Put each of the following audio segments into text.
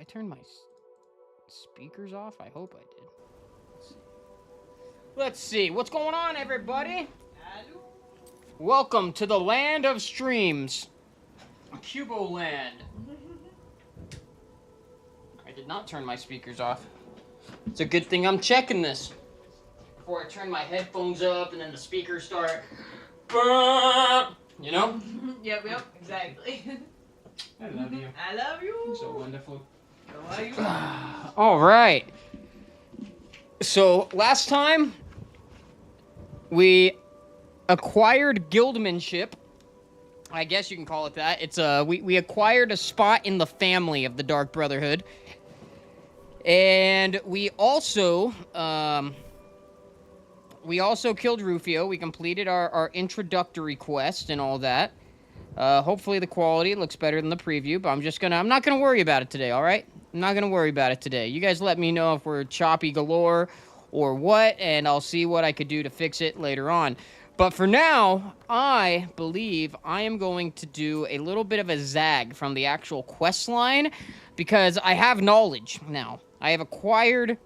turn my speakers off? I hope I did. Let's see. What's going on, everybody? Hello. Welcome to the land of streams. Cubo land. I did not turn my speakers off. It's a good thing I'm checking this before I turn my headphones up and then the speakers start. You know? Yep, exactly. I love you. I love you. You're so wonderful. So are you? All right. So last time we acquired guildmanship. I guess you can call it that. It's we acquired a spot in the family of the Dark Brotherhood, and we also killed Rufio. We completed our introductory quest and all that. Hopefully the quality looks better than the preview, but I'm not gonna worry about it today. All right, I'm not gonna worry about it today. You guys let me know if we're choppy galore or what, and I'll see what I could do to fix it later on. But for now, I believe I am going to do a little bit of a zag from the actual quest line because I have knowledge now. I have acquired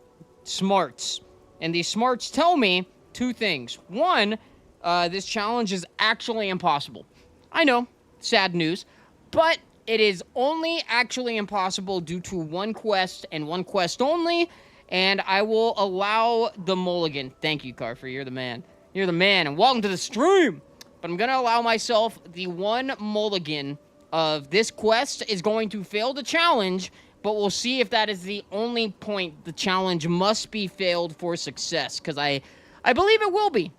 smarts, and these smarts tell me two things. One, this challenge is actually impossible. I know, sad news, but it is only actually impossible due to one quest and one quest only, and I will allow the mulligan. Thank you, Carfer, you're the man. You're the man, and welcome to the stream! But I'm gonna allow myself the one mulligan of this quest is going to fail the challenge, but we'll see if that is the only point the challenge must be failed for success, because I believe it will be.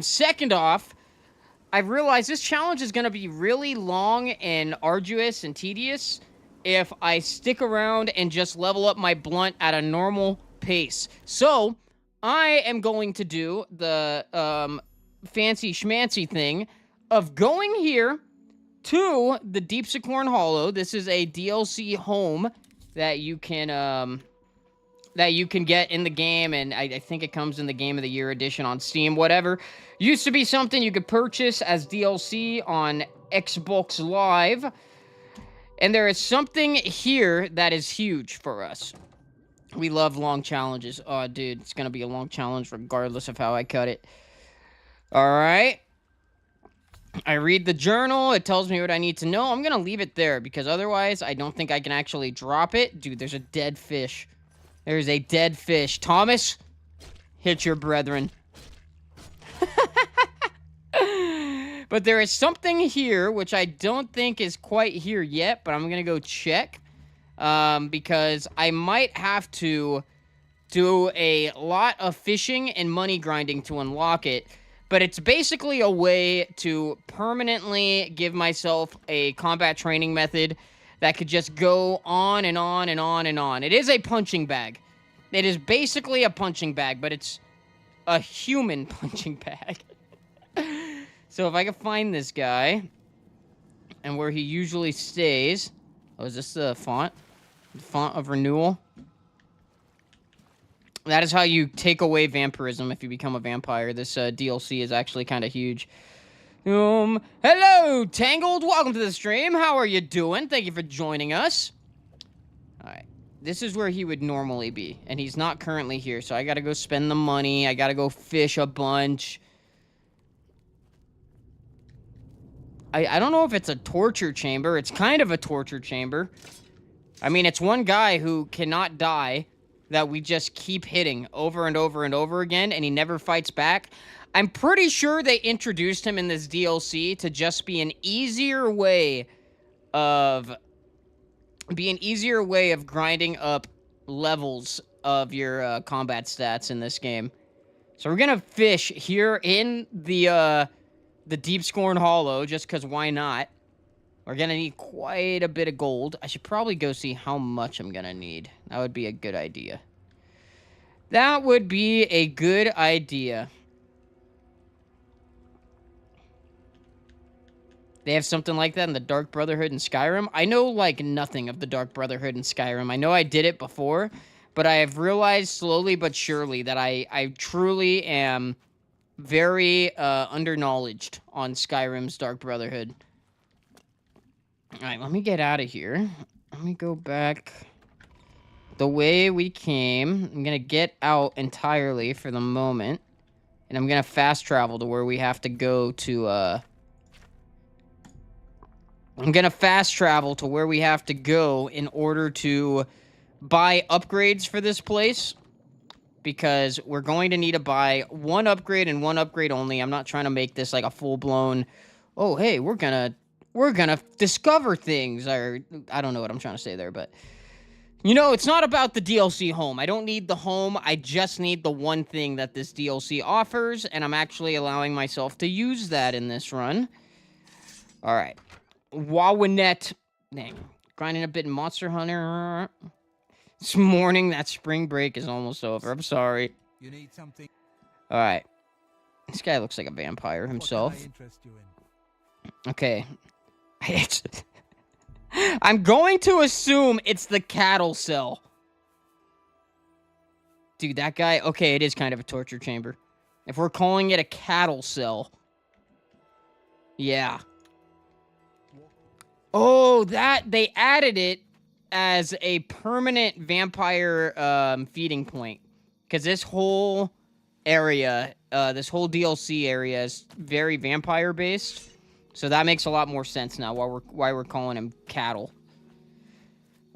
Second off, I've realized this challenge is gonna be really long and arduous and tedious if I stick around and just level up my blunt at a normal pace. So I am going to do the fancy schmancy thing of going here to the Deep Sicorn Hollow. This is a DLC home that you can get in the game, and I think it comes in the Game of the Year edition on Steam, whatever. Used to be something you could purchase as DLC on Xbox Live. And there is something here that is huge for us. We love long challenges. Oh, dude, it's going to be a long challenge regardless of how I cut it. All right. I read the journal. It tells me what I need to know. I'm going to leave it there because otherwise I don't think I can actually drop it. Dude, there's a dead fish. There's a dead fish. Thomas, hit your brethren. But there is something here, which I don't think is quite here yet, but I'm going to go check. Because I might have to do a lot of fishing and money grinding to unlock it. But it's basically a way to permanently give myself a combat training method that could just go on and on and on and on. It is a punching bag. It is basically a punching bag, but it's a human punching bag. So if I can find this guy and where he usually stays. Oh, is this the font? The font of renewal? That is how you take away vampirism if you become a vampire. This DLC is actually kind of huge. Hello, Tangled. Welcome to the stream. How are you doing? Thank you for joining us. Alright. This is where he would normally be. And he's not currently here, so I gotta go spend the money. I gotta go fish a bunch. I don't know if it's a torture chamber. It's kind of a torture chamber. I mean, it's one guy who cannot die that we just keep hitting over and over and over again, and he never fights back. I'm pretty sure they introduced him in this DLC to just be an easier way of grinding up levels of your combat stats in this game. So we're gonna fish here in the Deep Sicorn Hollow, just because why not? We're gonna need quite a bit of gold. I should probably go see how much I'm gonna need. That would be a good idea. That would be a good idea. They have something like that in the Dark Brotherhood in Skyrim. I know, like, nothing of the Dark Brotherhood in Skyrim. I know I did it before, but I have realized slowly but surely that I truly am very underknowledged on Skyrim's Dark Brotherhood. Alright, let me get out of here. I'm Let me go back the way we came. I'm gonna get out entirely for the moment. And I'm gonna fast travel to where we have to go to, I'm gonna fast travel to where we have to go in order to buy upgrades for this place. Because we're going to need to buy one upgrade and one upgrade only. I'm not trying to make this like a full-blown, oh, hey, we're gonna discover things, or I don't know what I'm trying to say there, but you know, it's not about the DLC home. I don't need the home. I just need the one thing that this DLC offers, and I'm actually allowing myself to use that in this run. All right. Wawinette. Dang. Grinding a bit in Monster Hunter. This morning, that spring break is almost over. I'm sorry. You need something. All right. This guy looks like a vampire himself. What can I interest you in? Okay. I'm going to assume it's the cattle cell. Dude, that guy... Okay, it is kind of a torture chamber. If we're calling it a cattle cell. Yeah. Oh, that... They added it as a permanent vampire feeding point. Because this whole area, this whole DLC area is very vampire-based. So that makes a lot more sense now why we're calling him cattle.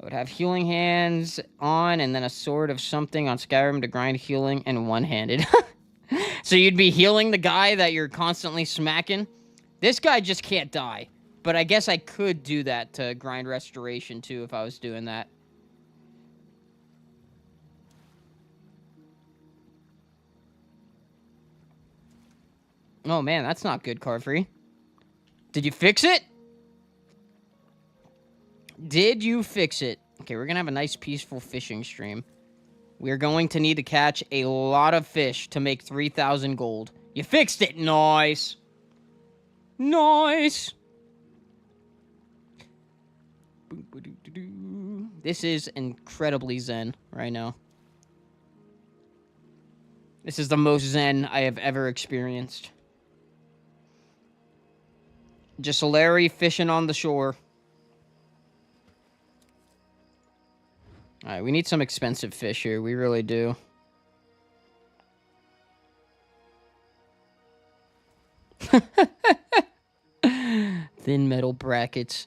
I would have healing hands on and then a sword of something on Skyrim to grind healing and one-handed. So you'd be healing the guy that you're constantly smacking? This guy just can't die. But I guess I could do that to grind restoration too if I was doing that. Oh man, that's not good, Carfree. Did you fix it? Did you fix it? Okay, we're gonna have a nice peaceful fishing stream. We're going to need to catch a lot of fish to make 3,000 gold. You fixed it! Nice! Nice! This is incredibly zen right now. This is the most zen I have ever experienced. Just Larry fishing on the shore. Alright, we need some expensive fish here. We really do. Thin metal brackets.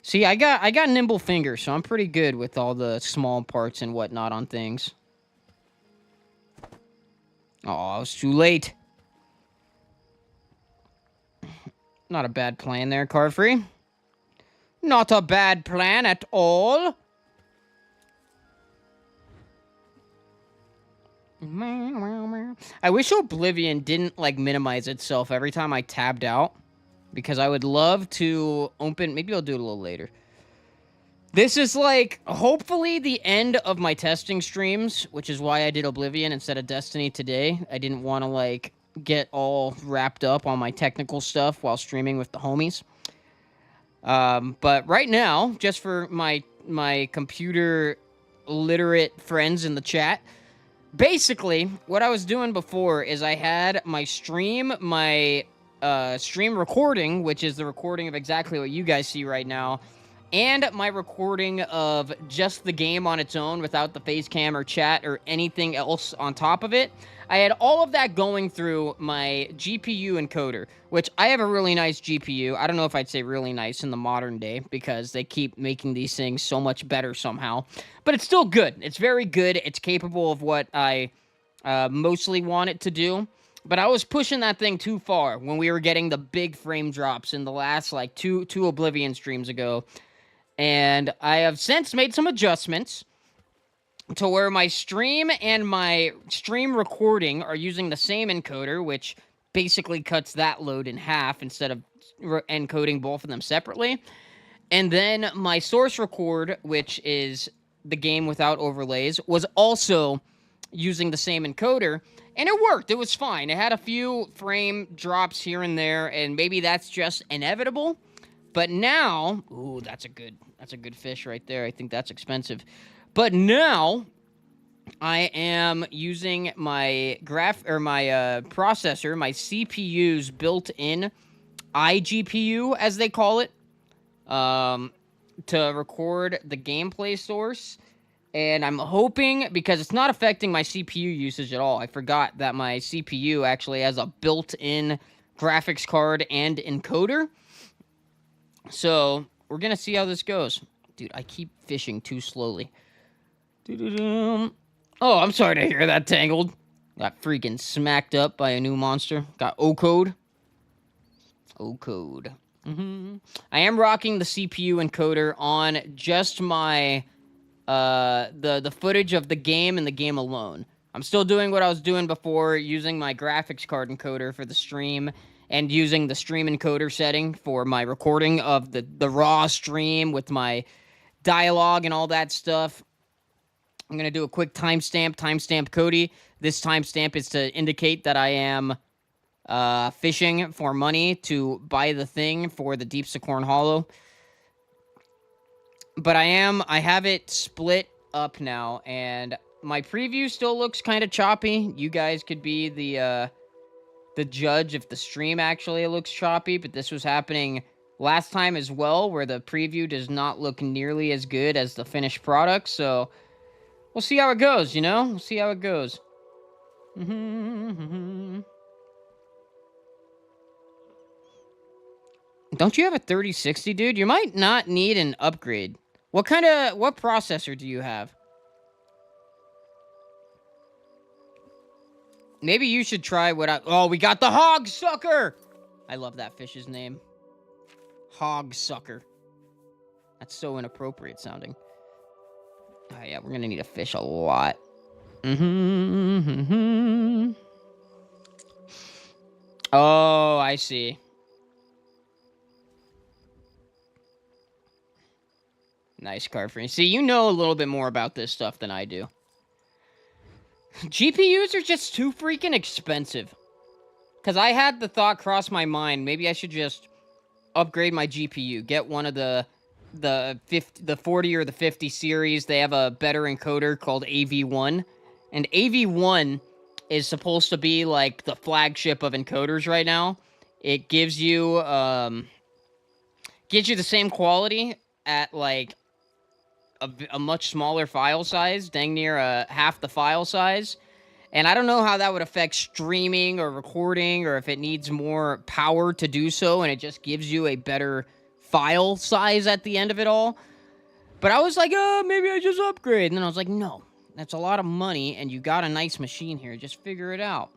See, I got nimble fingers, so I'm pretty good with all the small parts and whatnot on things. Oh, it was too late. Not a bad plan there, Carfree. Not a bad plan at all. I wish Oblivion didn't, like, minimize itself every time I tabbed out. Because I would love to open... Maybe I'll do it a little later. This is, like, hopefully the end of my testing streams, which is why I did Oblivion instead of Destiny today. I didn't want to, like, get all wrapped up on my technical stuff while streaming with the homies. But right now, just for my computer literate friends in the chat... Basically, what I was doing before is I had my stream recording, which is the recording of exactly what you guys see right now, and my recording of just the game on its own without the face cam or chat or anything else on top of it. I had all of that going through my GPU encoder, which I have a really nice GPU. I don't know if I'd say really nice in the modern day because they keep making these things so much better somehow. But it's still good. It's very good. It's capable of what I mostly want it to do. But I was pushing that thing too far when we were getting the big frame drops in the last, like, two Oblivion streams ago. And I have since made some adjustments to where my stream and my stream recording are using the same encoder, which basically cuts that load in half instead of encoding both of them separately. And then my source record, which is the game without overlays, was also using the same encoder. And it worked. It was fine. It had a few frame drops here and there, and maybe that's just inevitable. But now, ooh, that's a good fish right there. I think that's expensive. But now, I am using my processor, my CPU's built-in iGPU, as they call it, to record the gameplay source. And I'm hoping, because it's not affecting my CPU usage at all. I forgot that my CPU actually has a built-in graphics card and encoder. So, we're going to see how this goes. Dude, I keep fishing too slowly. Oh, I'm sorry to hear that, Tangled. Got freaking smacked up by a new monster. Got O-code. O-code. I am rocking the CPU encoder on just my... the footage of the game and the game alone. I'm still doing what I was doing before, using my graphics card encoder for the stream, and using the stream encoder setting for my recording of the raw stream with my dialogue and all that stuff. I'm going to do a quick timestamp Cody. This timestamp is to indicate that I am fishing for money to buy the thing for the Deep Sicorn Hollow. But I have it split up now, and my preview still looks kind of choppy. You guys could be the judge if the stream actually looks choppy, but this was happening last time as well, where the preview does not look nearly as good as the finished product, so we'll see how it goes, you know? We'll see how it goes. Don't you have a 3060, dude? You might not need an upgrade. What processor do you have? Maybe you should try oh, we got the Hog Sucker! I love that fish's name. Hog Sucker. That's so inappropriate sounding. Oh yeah, we're gonna need to fish a lot. Oh, I see. Nice card for you. See, you know a little bit more about this stuff than I do. GPUs are just too freaking expensive. Because I had the thought cross my mind, maybe I should just upgrade my GPU. Get one of the 40 or the 50 series. They have a better encoder called AV1. And AV1 is supposed to be like the flagship of encoders right now. It gives you the same quality at like a much smaller file size, dang near half the file size. And I don't know how that would affect streaming or recording, or if it needs more power to do so, and it just gives you a better file size at the end of it all. But I was like, oh, maybe I just upgrade. And then I was like, no, that's a lot of money, and you got a nice machine here. Just figure it out.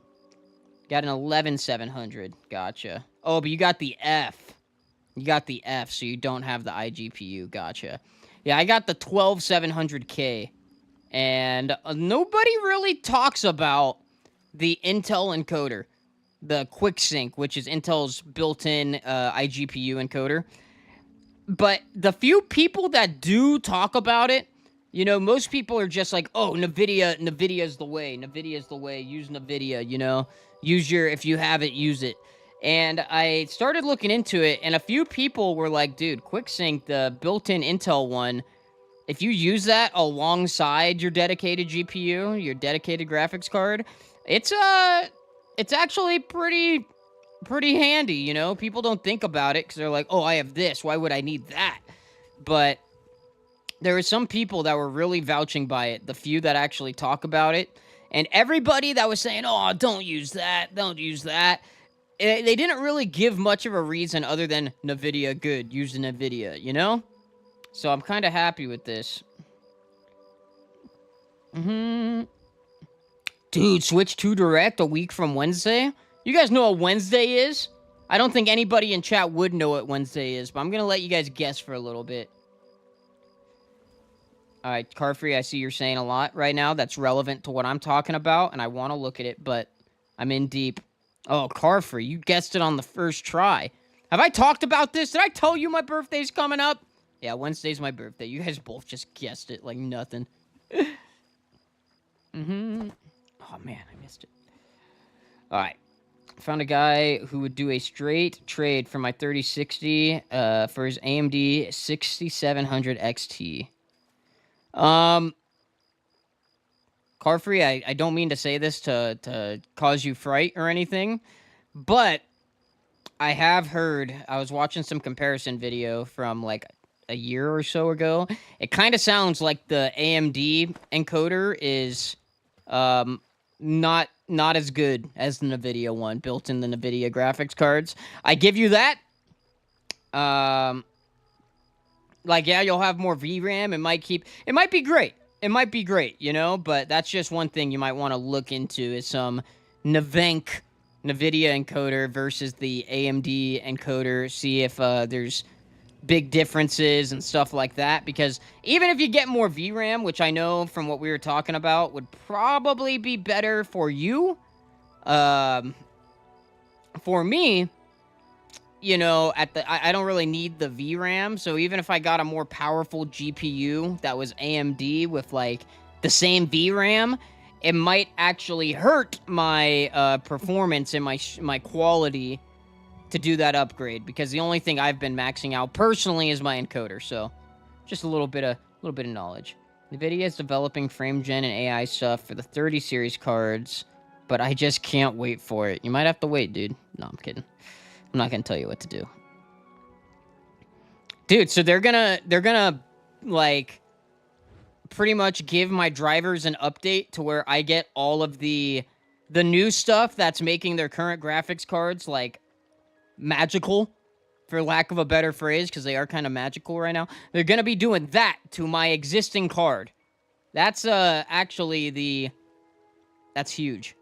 Got an 11700. Gotcha. Oh, but you got the F. You got the F, so you don't have the iGPU. Gotcha. Yeah, I got the 12700K. And nobody really talks about the Intel encoder. The QuickSync, which is Intel's built-in iGPU encoder. But the few people that do talk about it, you know, most people are just like, oh, NVIDIA's the way. NVIDIA's the way. Use NVIDIA, you know. If you have it, use it. And I started looking into it, and a few people were like, dude, QuickSync, the built-in Intel one, if you use that alongside your dedicated GPU, your dedicated graphics card, it's actually pretty handy, you know? People don't think about it because they're like, oh, I have this. Why would I need that? But there were some people that were really vouching by it, the few that actually talk about it. And everybody that was saying, oh, don't use that, don't use that, they didn't really give much of a reason other than NVIDIA good, use NVIDIA, you know? So I'm kind of happy with this. Dude, Switch 2 Direct a week from Wednesday? You guys know what Wednesday is? I don't think anybody in chat would know what Wednesday is, but I'm going to let you guys guess for a little bit. Alright, Carfree, I see you're saying a lot right now that's relevant to what I'm talking about, and I want to look at it, but I'm in deep. Oh, Carfree, you guessed it on the first try. Have I talked about this? Did I tell you my birthday's coming up? Yeah, Wednesday's my birthday. You guys both just guessed it like nothing. Oh, man, I missed it. Alright. Found a guy who would do a straight trade for my 3060 for his AMD 6700 XT. Carfree, I don't mean to say this to cause you fright or anything, but I have heard, I was watching some comparison video from like a year or so ago. It kind of sounds like the AMD encoder is um, not as good as the NVIDIA one built in the NVIDIA graphics cards. I give you that. Um, like, yeah, you'll have more VRAM. It might be great. It might be great, you know, but that's just one thing you might want to look into is some NVENC NVIDIA encoder versus the AMD encoder. See if there's big differences and stuff like that. Because even if you get more VRAM, which I know from what we were talking about would probably be better for you, um, for me, you know, I don't really need the VRAM, so even if I got a more powerful GPU that was AMD with like the same VRAM, it might actually hurt my performance and my quality to do that upgrade, because the only thing I've been maxing out personally is my encoder. So just a little bit of knowledge. NVIDIA is developing frame gen and AI stuff for the 30 series cards, but I just can't wait for it. You might have to wait, dude. No, I'm kidding. I'm not gonna tell you what to do. Dude, so they're gonna like pretty much give my drivers an update to where I get all of the new stuff that's making their current graphics cards like magical, for lack of a better phrase, because they are kind of magical right now. They're gonna be doing that to my existing card. That's actually that's huge.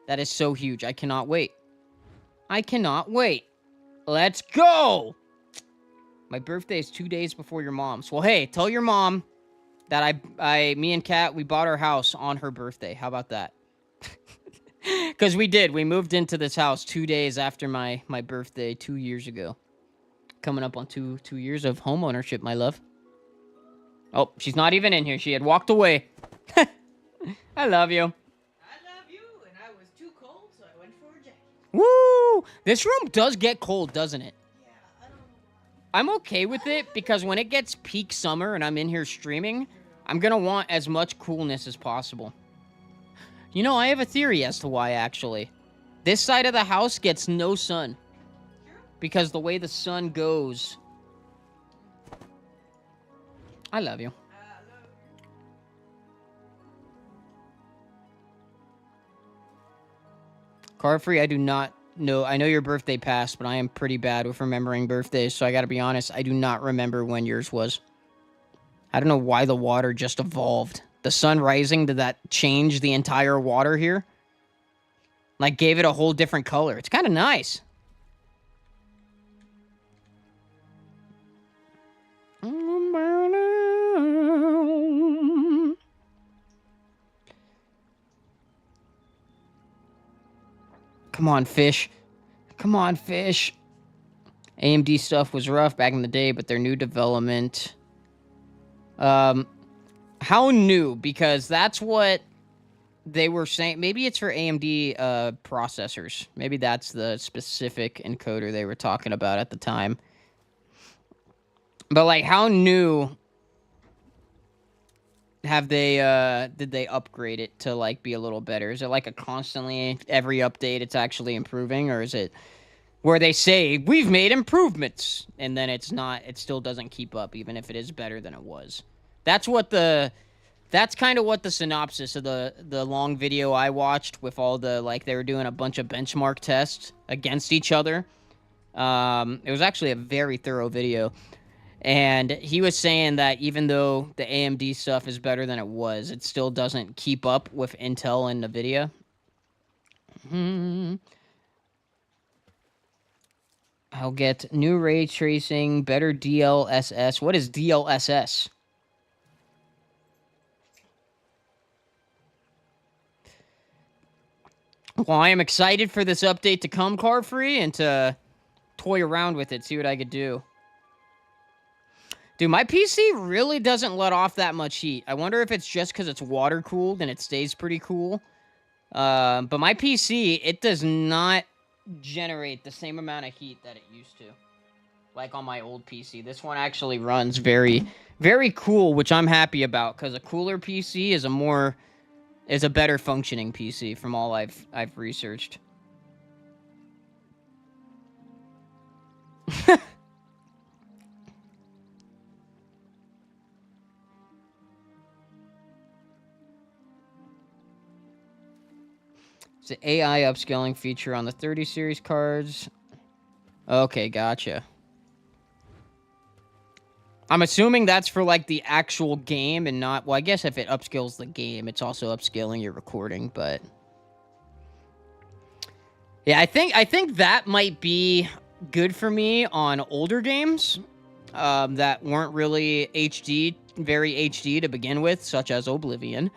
That is so huge. I cannot wait. I cannot wait. Let's go! My birthday is 2 days before your mom's. Well, hey, tell your mom that me and Kat, we bought our house on her birthday. How about that? Because we did. We moved into this house 2 days after my birthday 2 years ago. Coming up on two years of home ownership, my love. Oh, she's not even in here. She had walked away. I love you. I love you, and I was too cold, so I went for a jacket. Woo! This room does get cold, doesn't it? Yeah, I don't know why. I'm okay with it, because when it gets peak summer and I'm in here streaming, I'm gonna want as much coolness as possible. You know, I have a theory as to why, actually. This side of the house gets no sun. Because the way the sun goes... I love you. Carfree, I do not know. I know your birthday passed, but I am pretty bad with remembering birthdays, so I gotta be honest, I do not remember when yours was. I don't know why the water just evolved. The sun rising, did that change the entire water here? Like, gave it a whole different color. It's kind of nice. Come on, fish. Come on, fish. AMD stuff was rough back in the day, but their new development... How new? Because that's what they were saying. Maybe it's for AMD processors. Maybe that's the specific encoder they were talking about at the time. But, like, how new have they, did they upgrade it to, like, be a little better? Is it, like, a constantly, every update it's actually improving? Or is it where they say, we've made improvements, and then it's not, it still doesn't keep up, even if it is better than it was? That's kind of what the synopsis of the long video I watched with all the, like, they were doing a bunch of benchmark tests against each other. It was actually a very thorough video. And he was saying that even though the AMD stuff is better than it was, it still doesn't keep up with Intel and NVIDIA. I'll get new ray tracing, better DLSS. What is DLSS? Well, I am excited for this update to come, Carfree, and to toy around with it, see what I could do. Dude, my PC really doesn't let off that much heat. I wonder if it's just because it's water-cooled and it stays pretty cool. But my PC, it does not generate the same amount of heat that it used to. Like on my old PC. This one actually runs very, very cool, which I'm happy about, because a cooler PC is a better functioning PC from all I've researched. the AI upscaling feature on the 30 series cards. Okay, gotcha. I'm assuming that's for, like, the actual game and not... Well, I guess if it upscales the game, it's also upscaling your recording, but... Yeah, I think that might be good for me on older games that weren't really very HD to begin with, such as Oblivion.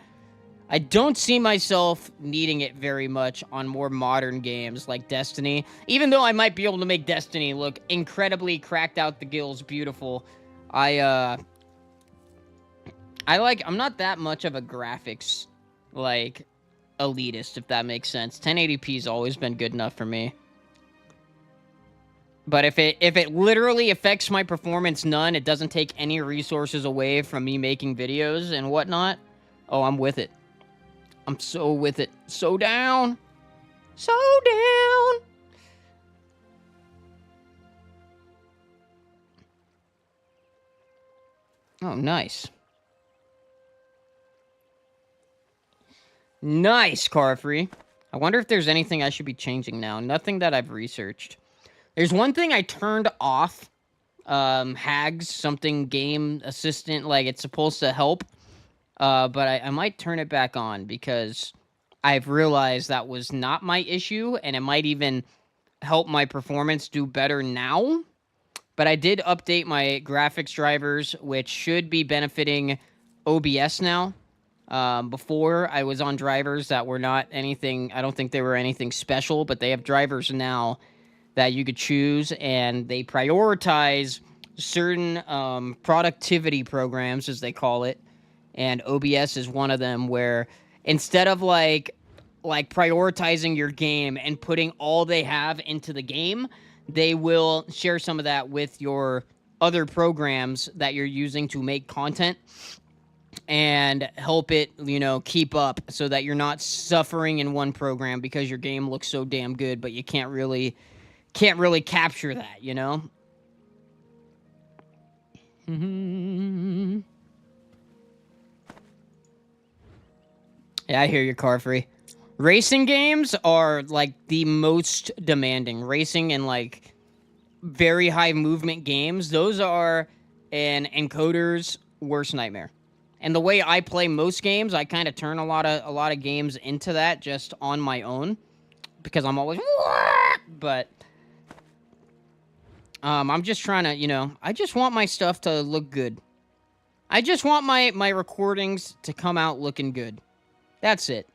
I don't see myself needing it very much on more modern games like Destiny, even though I might be able to make Destiny look incredibly cracked out the gills beautiful. I'm not that much of a graphics, like, elitist, if that makes sense. 1080p's always been good enough for me. But if it literally affects my performance none, it doesn't take any resources away from me making videos and whatnot, oh, I'm with it. I'm so with it. So down. So down. Oh, nice. Nice, Carfree. I wonder if there's anything I should be changing now. Nothing that I've researched. There's one thing I turned off. Hags, something game assistant, like it's supposed to help. But I might turn it back on because I've realized that was not my issue, and it might even help my performance do better now. But I did update my graphics drivers, which should be benefiting OBS now. Before, I was on drivers that were not anything, I don't think they were anything special, but they have drivers now that you could choose, and they prioritize certain productivity programs, as they call it, and OBS is one of them, where instead of like prioritizing your game and putting all they have into the game, they will share some of that with your other programs that you're using to make content and help it, keep up so that you're not suffering in one program because your game looks so damn good, but you can't really capture that, Yeah, I hear you, Carfree. Racing games are, like, the most demanding. Racing and, like, very high movement games, those are an encoder's worst nightmare. And the way I play most games, I kind of turn a lot of games into that just on my own because I'm always... But I'm just trying to, I just want my stuff to look good. I just want my recordings to come out looking good. That's it.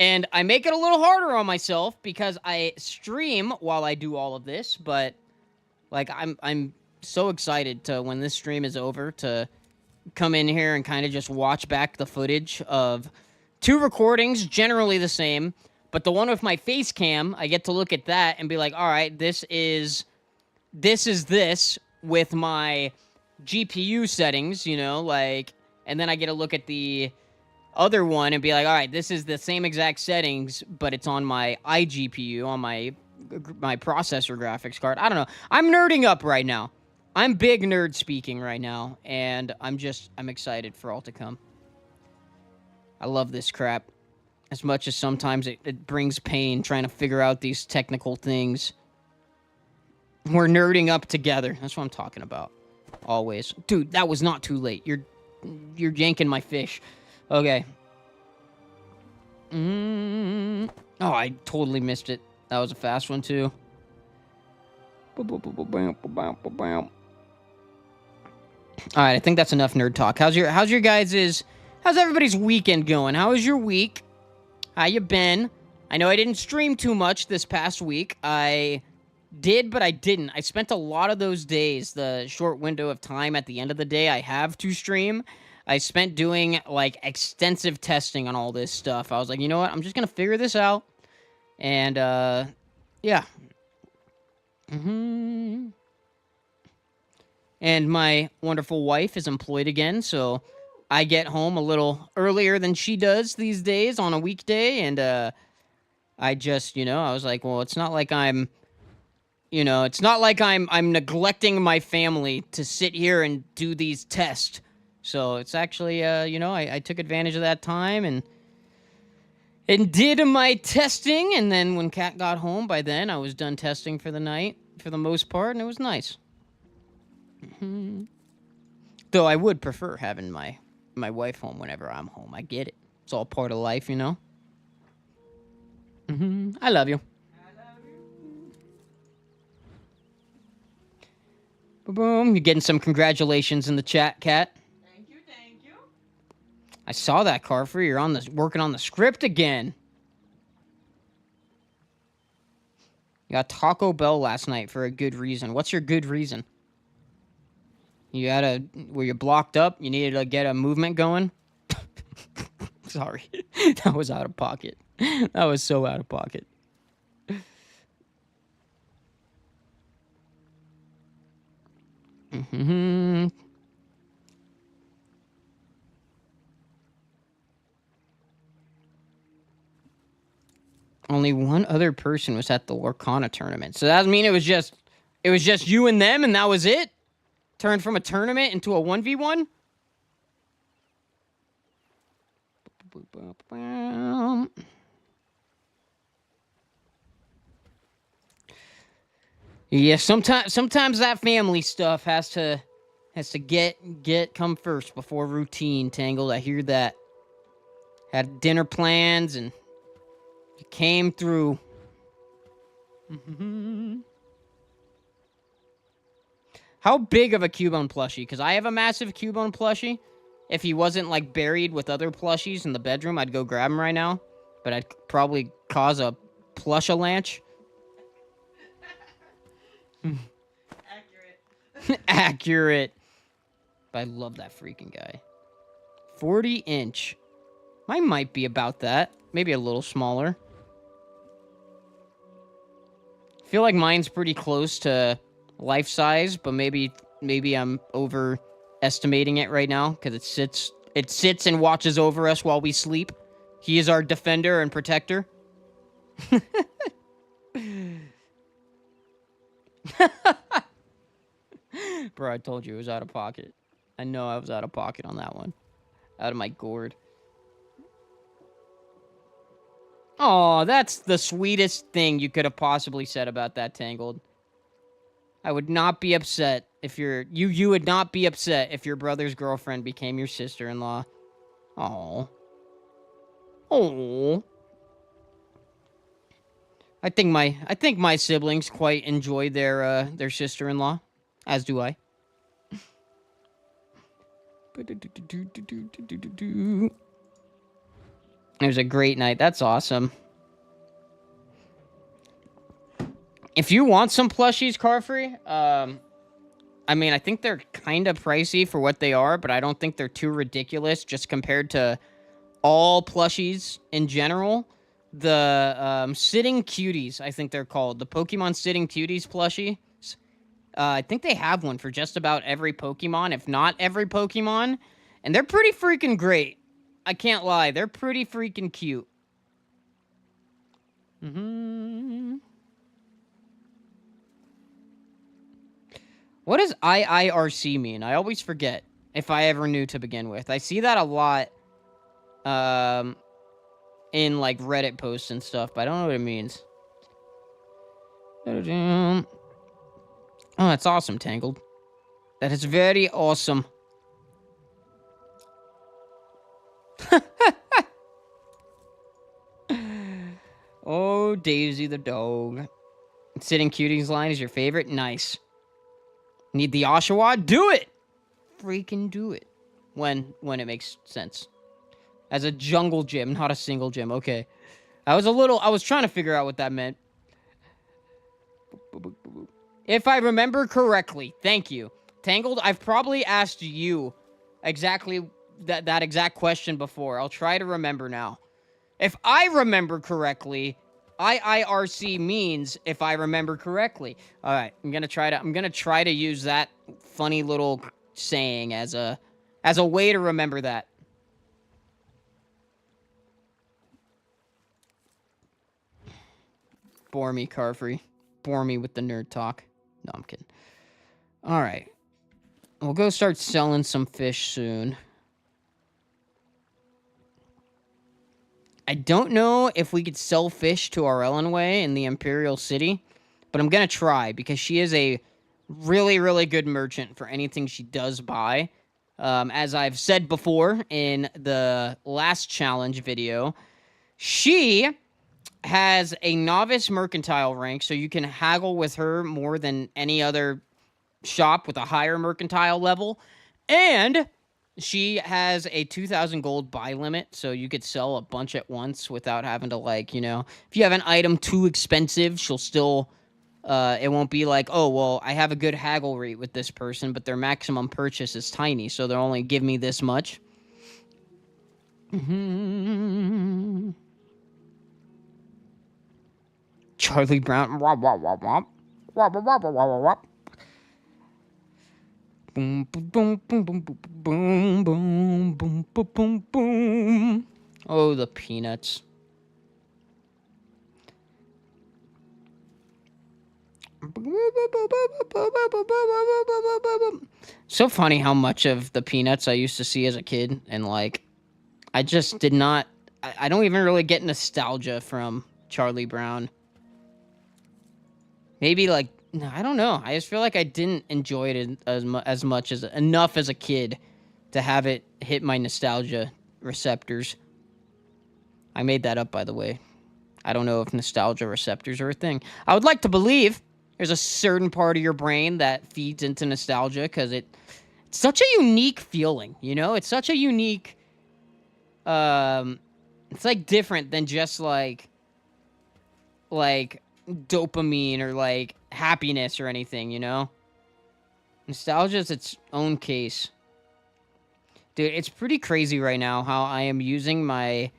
And I make it a little harder on myself because I stream while I do all of this, but like I'm so excited to, when this stream is over, to come in here and kind of just watch back the footage of 2 recordings, generally the same, but the one with my face cam, I get to look at that and be like, all right, this is this with my GPU settings, and then I get to look at the other one and be like, all right, this is the same exact settings, but it's on my iGPU, on my processor graphics card. I don't know. I'm nerding up right now. I'm big nerd speaking right now, and I'm excited for all to come. I love this crap. As much as sometimes it brings pain trying to figure out these technical things. We're nerding up together. That's what I'm talking about. Always. Dude, that was not too late. You're yanking my fish. Okay. Oh, I totally missed it. That was a fast one, too. Alright, I think that's enough nerd talk. How's everybody's weekend going? How was your week? How you been? I know I didn't stream too much this past week. I did, but I didn't. I spent a lot of those days, the short window of time at the end of the day I have to stream, I spent doing, like, extensive testing on all this stuff. I was like, you know what? I'm just gonna figure this out. And, yeah. And my wonderful wife is employed again, so I get home a little earlier than she does these days on a weekday, and, I just, I was like, well, it's not like I'm neglecting my family to sit here and do these tests. So it's actually, I took advantage of that time, and and did my testing, and then when Kat got home, by then I was done testing for the night, for the most part, and it was nice. Though I would prefer having my wife home whenever I'm home. I get it. It's all part of life, you know? I love you. Boom. You're getting some congratulations in the chat, Kat. Thank you, thank you. I saw that, Carfer. You're working on the script again. You got Taco Bell last night for a good reason. What's your good reason? Were you blocked up? You needed to get a movement going? Sorry. That was out of pocket. That was so out of pocket. Only one other person was at the Lorcana tournament. So that mean it was just you and them and that was it? Turned from a tournament into a 1v1? Yeah, sometimes that family stuff has to come first before routine, Tangled. I hear that. Had dinner plans and you came through. How big of a Cubone plushie? Because I have a massive Cubone plushie. If he wasn't like buried with other plushies in the bedroom, I'd go grab him right now. But I'd probably cause a plush-a-lanch. Accurate. Accurate. But I love that freaking guy. 40-inch. Mine might be about that. Maybe a little smaller. I feel like mine's pretty close to life size, but maybe I'm overestimating it right now because it sits and watches over us while we sleep. He is our defender and protector. Bro, I told you it was out of pocket. I know I was out of pocket on that one. Out of my gourd. Oh, that's the sweetest thing you could have possibly said about that, Tangled. I would not be upset if you would not be upset if your brother's girlfriend became your sister-in-law. Oh. Oh. I think my siblings quite enjoy their sister-in-law, as do I. It was a great night. That's awesome. If you want some plushies, Carfree, I mean, I think they're kind of pricey for what they are, but I don't think they're too ridiculous just compared to all plushies in general. The Sitting Cuties, I think they're called. The Pokemon Sitting Cuties plushie. I think they have one for just about every Pokemon, if not every Pokemon. And they're pretty freaking great. I can't lie. They're pretty freaking cute. What does IIRC mean? I always forget if I ever knew to begin with. I see that a lot in like Reddit posts and stuff, but I don't know what it means. Oh, that's awesome, Tangled. That is very awesome. Oh, Daisy the dog. Sitting Cuties line is your favorite? Nice. Need the Oshawott? Do it! Freaking do it. When it makes sense. As a jungle gym, not a single gym. Okay. I was trying to figure out what that meant. If I remember correctly, thank you. Tangled, I've probably asked you exactly that exact question before. I'll try to remember now. If I remember correctly, IIRC means if I remember correctly. All right, I'm gonna try to use that funny little saying as a way to remember that. Bore me, Carfree. Bore me with the nerd talk. No, I'm kidding. All right, we'll go start selling some fish soon. I don't know if we could sell fish to our Ellenway in the Imperial City, but I'm going to try because she is a really, really good merchant for anything she does buy. As I've said before in the last challenge video, she has a novice mercantile rank, so you can haggle with her more than any other shop with a higher mercantile level. And she has a 2,000 gold buy limit, so you could sell a bunch at once without having to, like, if you have an item too expensive, she'll still, it won't be like, oh, well, I have a good haggle rate with this person, but their maximum purchase is tiny, so they'll only give me this much. Charlie Brown. Wop, wop, wop, wop. Wop, wop, wop, wop, wop, wop. Boom, boom, boom, boom, boom, boom, boom, boom, boom, boom, boom. Oh, the peanuts. So funny how much of the peanuts I used to see as a kid, and like, I just did not. I don't even really get nostalgia from Charlie Brown. Maybe like, I don't know. I just feel like I didn't enjoy it as much as enough as a kid to have it hit my nostalgia receptors. I made that up, by the way. I don't know if nostalgia receptors are a thing. I would like to believe there's a certain part of your brain that feeds into nostalgia because it's such a unique feeling, It's such a unique, it's like different than just like dopamine or like happiness or anything, Nostalgia is its own case. Dude, it's pretty crazy right now how I am using my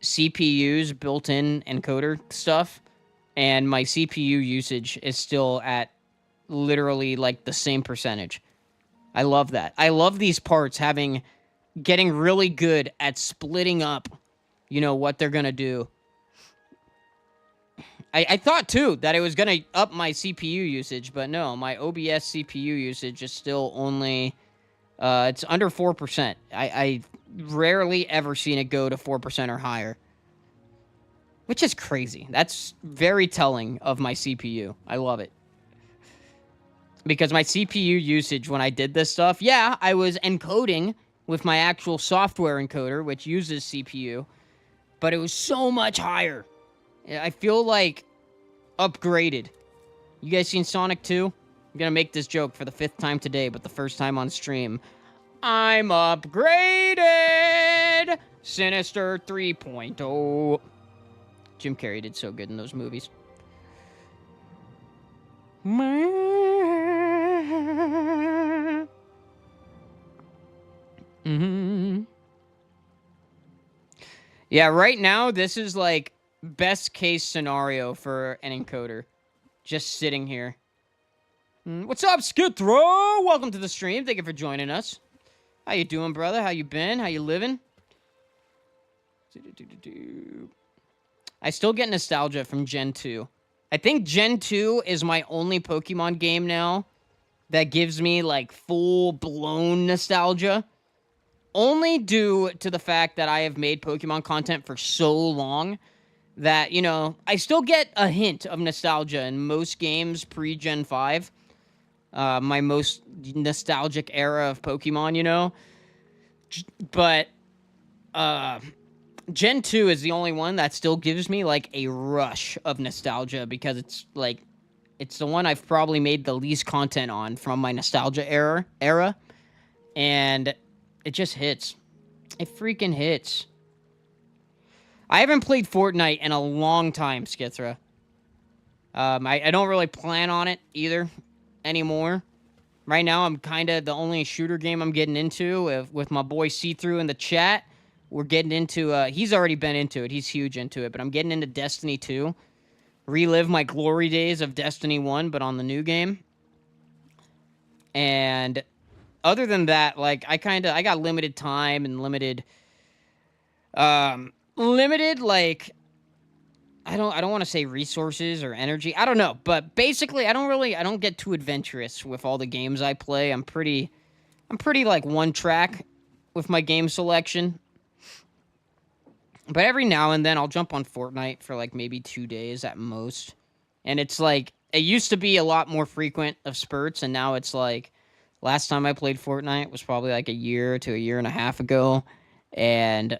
CPU's built-in encoder stuff, and my CPU usage is still at literally like the same percentage. I love that. I love these parts getting really good at splitting up, what they're gonna do. I thought, too, that it was going to up my CPU usage, but no, my OBS CPU usage is still only, it's under 4%. I rarely ever seen it go to 4% or higher, which is crazy. That's very telling of my CPU. I love it. Because my CPU usage when I did this stuff, yeah, I was encoding with my actual software encoder, which uses CPU, but it was so much higher. I feel like upgraded. You guys seen Sonic 2? I'm gonna make this joke for the 5th time today, but the first time on stream. I'm upgraded! Sinister 3.0. Jim Carrey did so good in those movies. Yeah, right now, this is like best case scenario for an encoder. Just sitting here. What's up, Skithrow? Welcome to the stream. Thank you for joining us. How you doing, brother? How you been? How you living? I still get nostalgia from Gen 2. I think Gen 2 is my only Pokemon game now that gives me, like, full-blown nostalgia. Only due to the fact that I have made Pokemon content for so long that, I still get a hint of nostalgia in most games pre-Gen 5. My most nostalgic era of Pokemon, But, Gen 2 is the only one that still gives me, like, a rush of nostalgia because it's, like, it's the one I've probably made the least content on from my nostalgia era. And it just hits. It freaking hits. I haven't played Fortnite in a long time, Skithra. I don't really plan on it either anymore. Right now, I'm kind of the only shooter game I'm getting into with my boy See-Through in the chat. We're getting into, he's already been into it. He's huge into it, but I'm getting into Destiny 2. Relive my glory days of Destiny 1, but on the new game. And other than that, like, I got limited time and limited, like, I don't want to say resources or energy. I don't know, but basically, I don't get too adventurous with all the games I play. I'm pretty like one track with my game selection. But every now and then I'll jump on Fortnite for like maybe 2 days at most. And it's like, it used to be a lot more frequent of spurts, and now it's like, last time I played Fortnite was probably like a year to a year and a half ago. And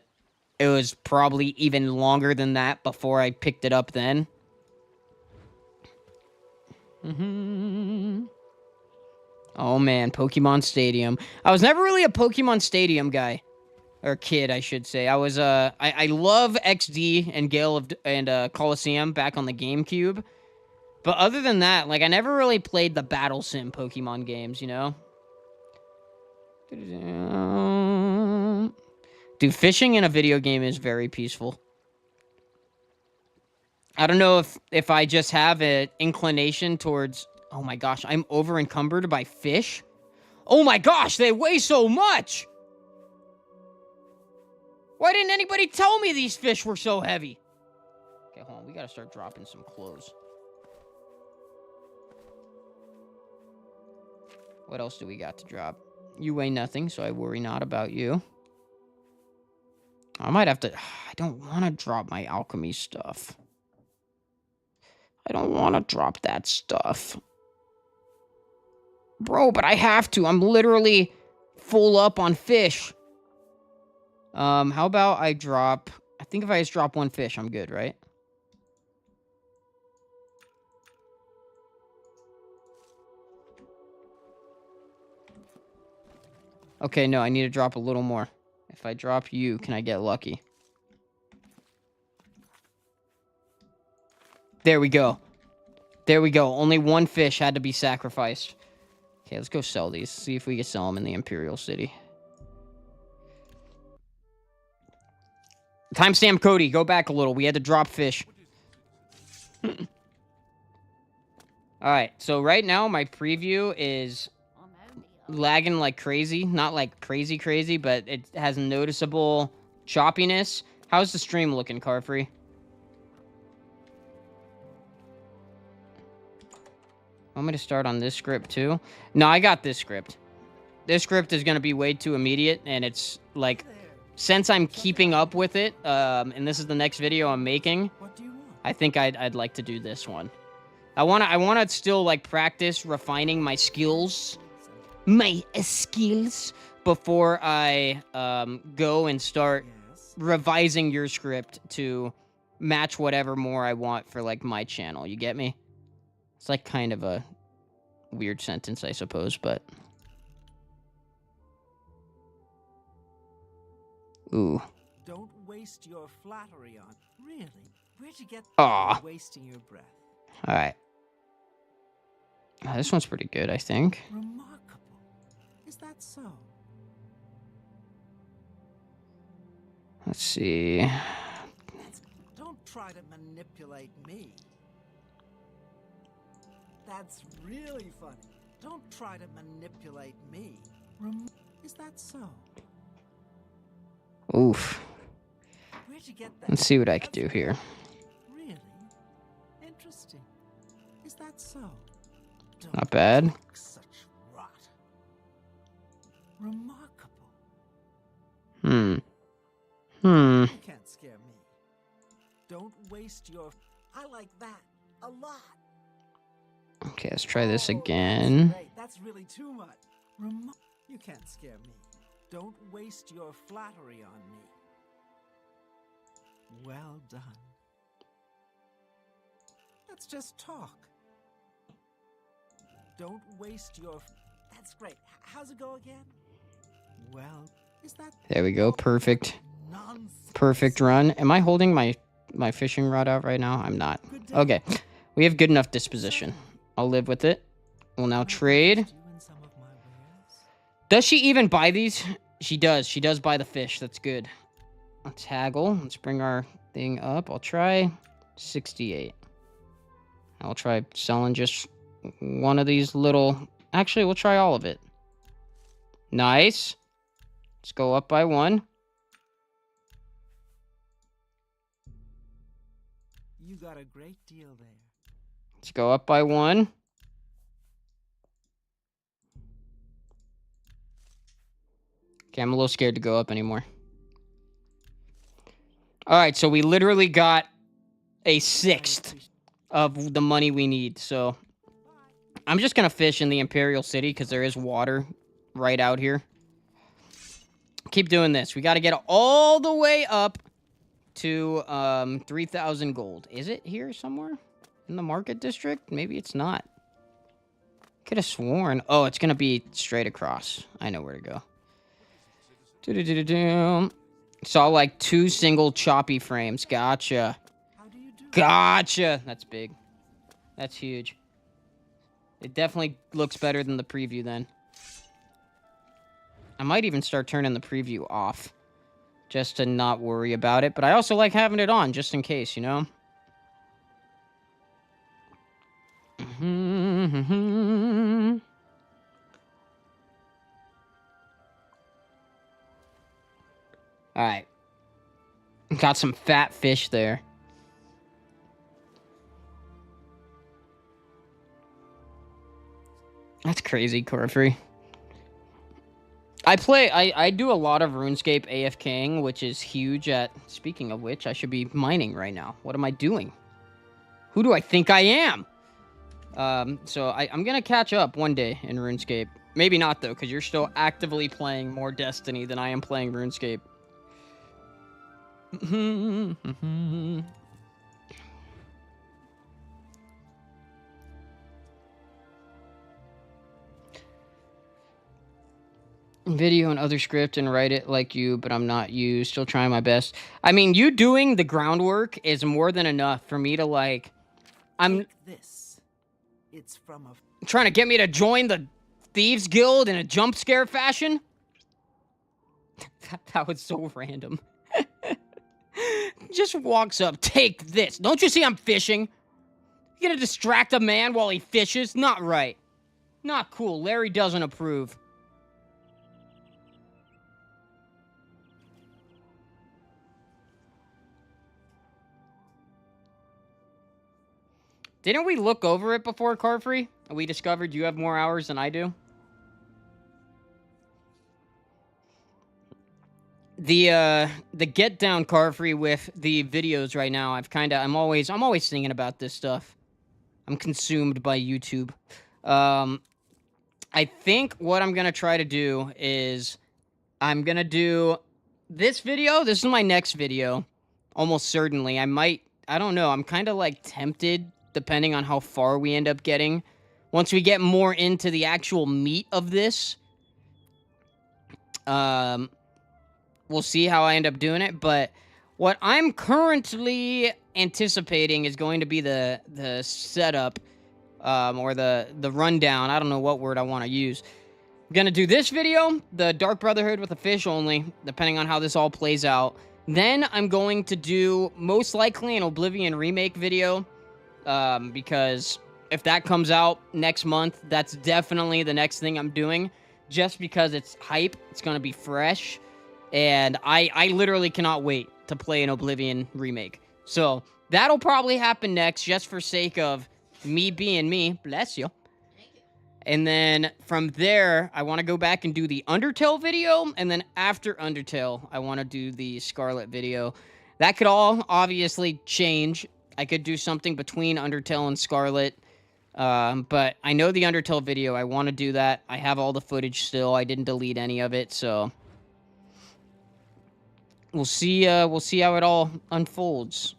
it was probably even longer than that before I picked it up then. Oh man, Pokemon Stadium. I was never really a Pokemon Stadium guy. Or kid, I should say. I love XD and Gale of Coliseum back on the GameCube. But other than that, like I never really played the Battle Sim Pokemon games, you know? Dude, fishing in a video game is very peaceful. I don't know if I just have an inclination towards, oh my gosh, I'm over encumbered by fish. Oh my gosh, they weigh so much. Why didn't anybody tell me these fish were so heavy? Okay, hold on. We gotta start dropping some clothes. What else do we got to drop? You weigh nothing, so I worry not about you. I might have to... I don't want to drop my alchemy stuff. I don't want to drop that stuff. Bro, but I have to. I'm literally full up on fish. How about I drop... I think if I just drop one fish, I'm good, right? Okay, no, I need to drop a little more. If I drop you, can I get lucky? There we go. There we go. Only one fish had to be sacrificed. Okay, let's go sell these. See if we can sell them in the Imperial City. Timestamp Cody, go back a little. We had to drop fish. Alright, so right now my preview is lagging like crazy. Not like crazy, but it has noticeable choppiness. How's the stream looking, Carfree? Want me to start on this script too? No, I got this script. This script is going to be way too immediate, and it's like, since I'm keeping up with it, and this is the next video I'm making, I think I'd like to do this one. I wanna still like practice refining my skills, before I go and start revising your script to match whatever more I want for like my channel. You get me? It's like kind of a weird sentence, I suppose, but ooh. Don't waste your flattery on. Really? Where'd you get wasting your breath? All right. This one's pretty good, I think. Remarkable. Is that so? Let's see. Don't try to manipulate me. That's really funny. Don't try to manipulate me. Is that so? Oof. Where'd you get that? Let's see what I could do here. Really? Interesting. Is that so? Not bad. Such rot. Remarkable. You can't scare me. Don't waste your... I like that a lot. Okay, let's try this again. That's really too much. You can't scare me. Don't waste your flattery on me. Well done. Let's just talk. Don't waste your... That's great. How's it go again? Well, is that... There we go. Perfect. Nonsense. Perfect run. Am I holding my fishing rod out right now? I'm not. Okay. We have good enough disposition. I'll live with it. We'll now trade. Does she even buy these? She does. She does buy the fish. That's good. Let's haggle. Let's bring our thing up. I'll try 68. I'll try selling just one of these little... Actually, we'll try all of it. Nice. Let's go up by one. You got a great deal there. Let's go up by one. Okay, I'm a little scared to go up anymore. All right, so we literally got a sixth of the money we need. So I'm just gonna fish in the Imperial City because there is water right out here. Keep doing this. We got to get all the way up to 3,000 gold. Is it here somewhere in the market district? Maybe it's not. Could have sworn. Oh, it's gonna be straight across. I know where to go. Do-do-do-do-do. Saw like 2 single choppy frames. Gotcha. Gotcha. That's big. That's huge. It definitely looks better than the preview then. I might even start turning the preview off just to not worry about it. But I also like having it on just in case, you know? Alright. Got some fat fish there. That's crazy, Corfrey. I do a lot of RuneScape AFKing, which is huge at... Speaking of which, I should be mining right now. What am I doing? Who do I think I am? So I'm gonna catch up one day in RuneScape. Maybe not, though, because you're still actively playing more Destiny than I am playing RuneScape. Video and other script and write it like you, but I'm not you. Still trying my best. I mean, you doing the groundwork is more than enough for me to, like... I'm this. It's from a trying to get me to join the Thieves Guild in a jump scare fashion? That was so random. Just walks up, take this. Don't you see I'm fishing? You gonna distract a man while he fishes? Not right. Not cool. Larry doesn't approve. Didn't we look over it before, Carfree? We discovered you have more hours than I do. The get down, Carfree, with the videos right now. I'm always thinking about this stuff. I'm consumed by YouTube. I think what I'm gonna try to do is I'm gonna do this video. This is my next video, almost certainly. I don't know. I'm kind of like tempted, depending on how far we end up getting. Once we get more into the actual meat of this, we'll see how I end up doing it. But what I'm currently anticipating is going to be the setup, or the rundown. I don't know what word I want to use. I'm going to do this video, the Dark Brotherhood with a fish only, depending on how this all plays out. Then I'm going to do, most likely, an Oblivion remake video, because if that comes out next month, that's definitely the next thing I'm doing, just because it's hype, it's going to be fresh, and I literally cannot wait to play an Oblivion remake. So that'll probably happen next, just for sake of me being me. Bless you. And then from there, I want to go back and do the Undertale video. And then after Undertale, I want to do the Scarlet video. That could all obviously change. I could do something between Undertale and Scarlet. But I know the Undertale video. I want to do that. I have all the footage still. I didn't delete any of it. So we'll see how it all unfolds.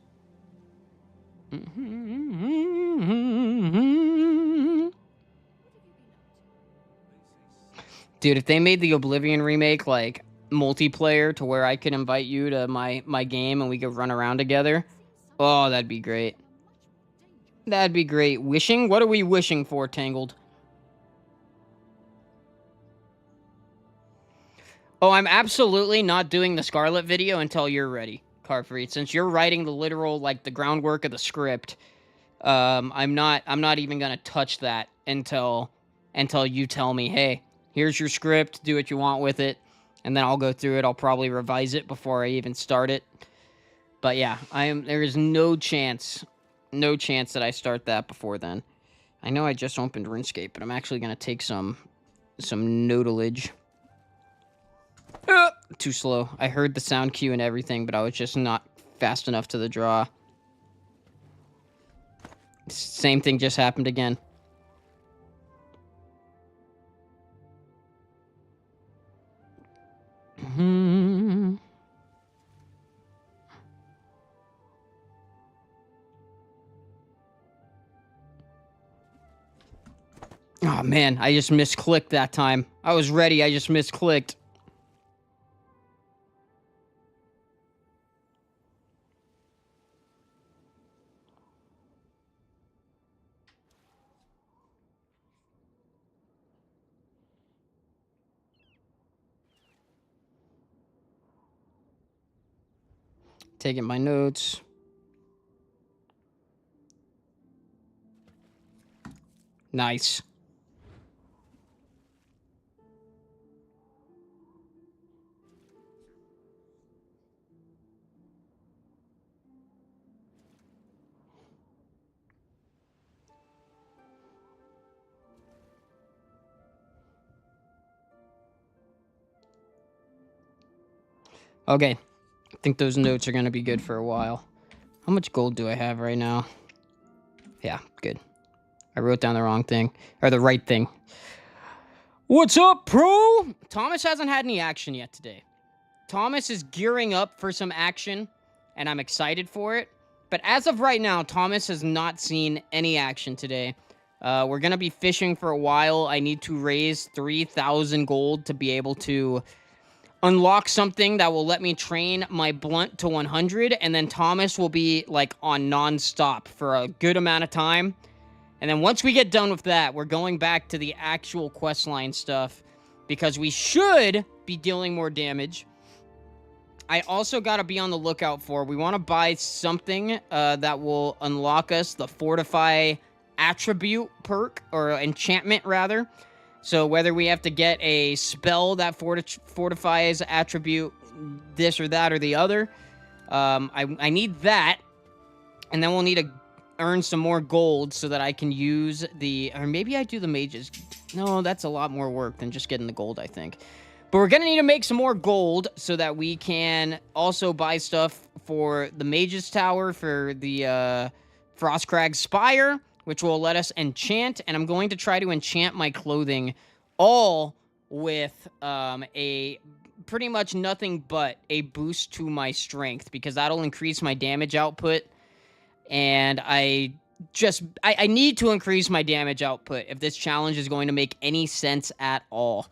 Dude, if they made the Oblivion remake, like, multiplayer to where I could invite you to my game and we could run around together, oh, that'd be great. That'd be great. Wishing? What are we wishing for, Tangled? Oh, I'm absolutely not doing the Scarlet video until you're ready, Carfree. Since you're writing the literal, like, the groundwork of the script, I'm not even gonna touch that until you tell me, hey, here's your script, do what you want with it, and then I'll go through it. I'll probably revise it before I even start it. But yeah, there is no chance that I start that before then. I know I just opened RuneScape, but I'm actually going to take some notalage. Too slow. I heard the sound cue and everything, but I was just not fast enough to the draw. Same thing just happened again. Oh, man, I just misclicked that time. I was ready, I just misclicked. Taking my notes. Nice. Okay. I think those notes are going to be good for a while. How much gold do I have right now? Yeah, good. I wrote down the wrong thing. Or the right thing. What's up, bro? Thomas hasn't had any action yet today. Thomas is gearing up for some action, and I'm excited for it. But as of right now, Thomas has not seen any action today. We're going to be fishing for a while. I need to raise 3,000 gold to be able to unlock something that will let me train my blunt to 100, and then Thomas will be, like, on non-stop for a good amount of time. And then once we get done with that, we're going back to the actual questline stuff, because we should be dealing more damage. I also got to be on the lookout for, we want to buy something that will unlock us the Fortify attribute perk, or enchantment, rather. So whether we have to get a spell that fortifies attribute this or that or the other, I need that. And then we'll need to earn some more gold so that I can use the... Or maybe I do the mages. No, that's a lot more work than just getting the gold, I think. But we're going to need to make some more gold so that we can also buy stuff for the mages tower, for the Frostcrag Spire, which will let us enchant, and I'm going to try to enchant my clothing all with a pretty much nothing but a boost to my strength, because that'll increase my damage output, and I need to increase my damage output if this challenge is going to make any sense at all.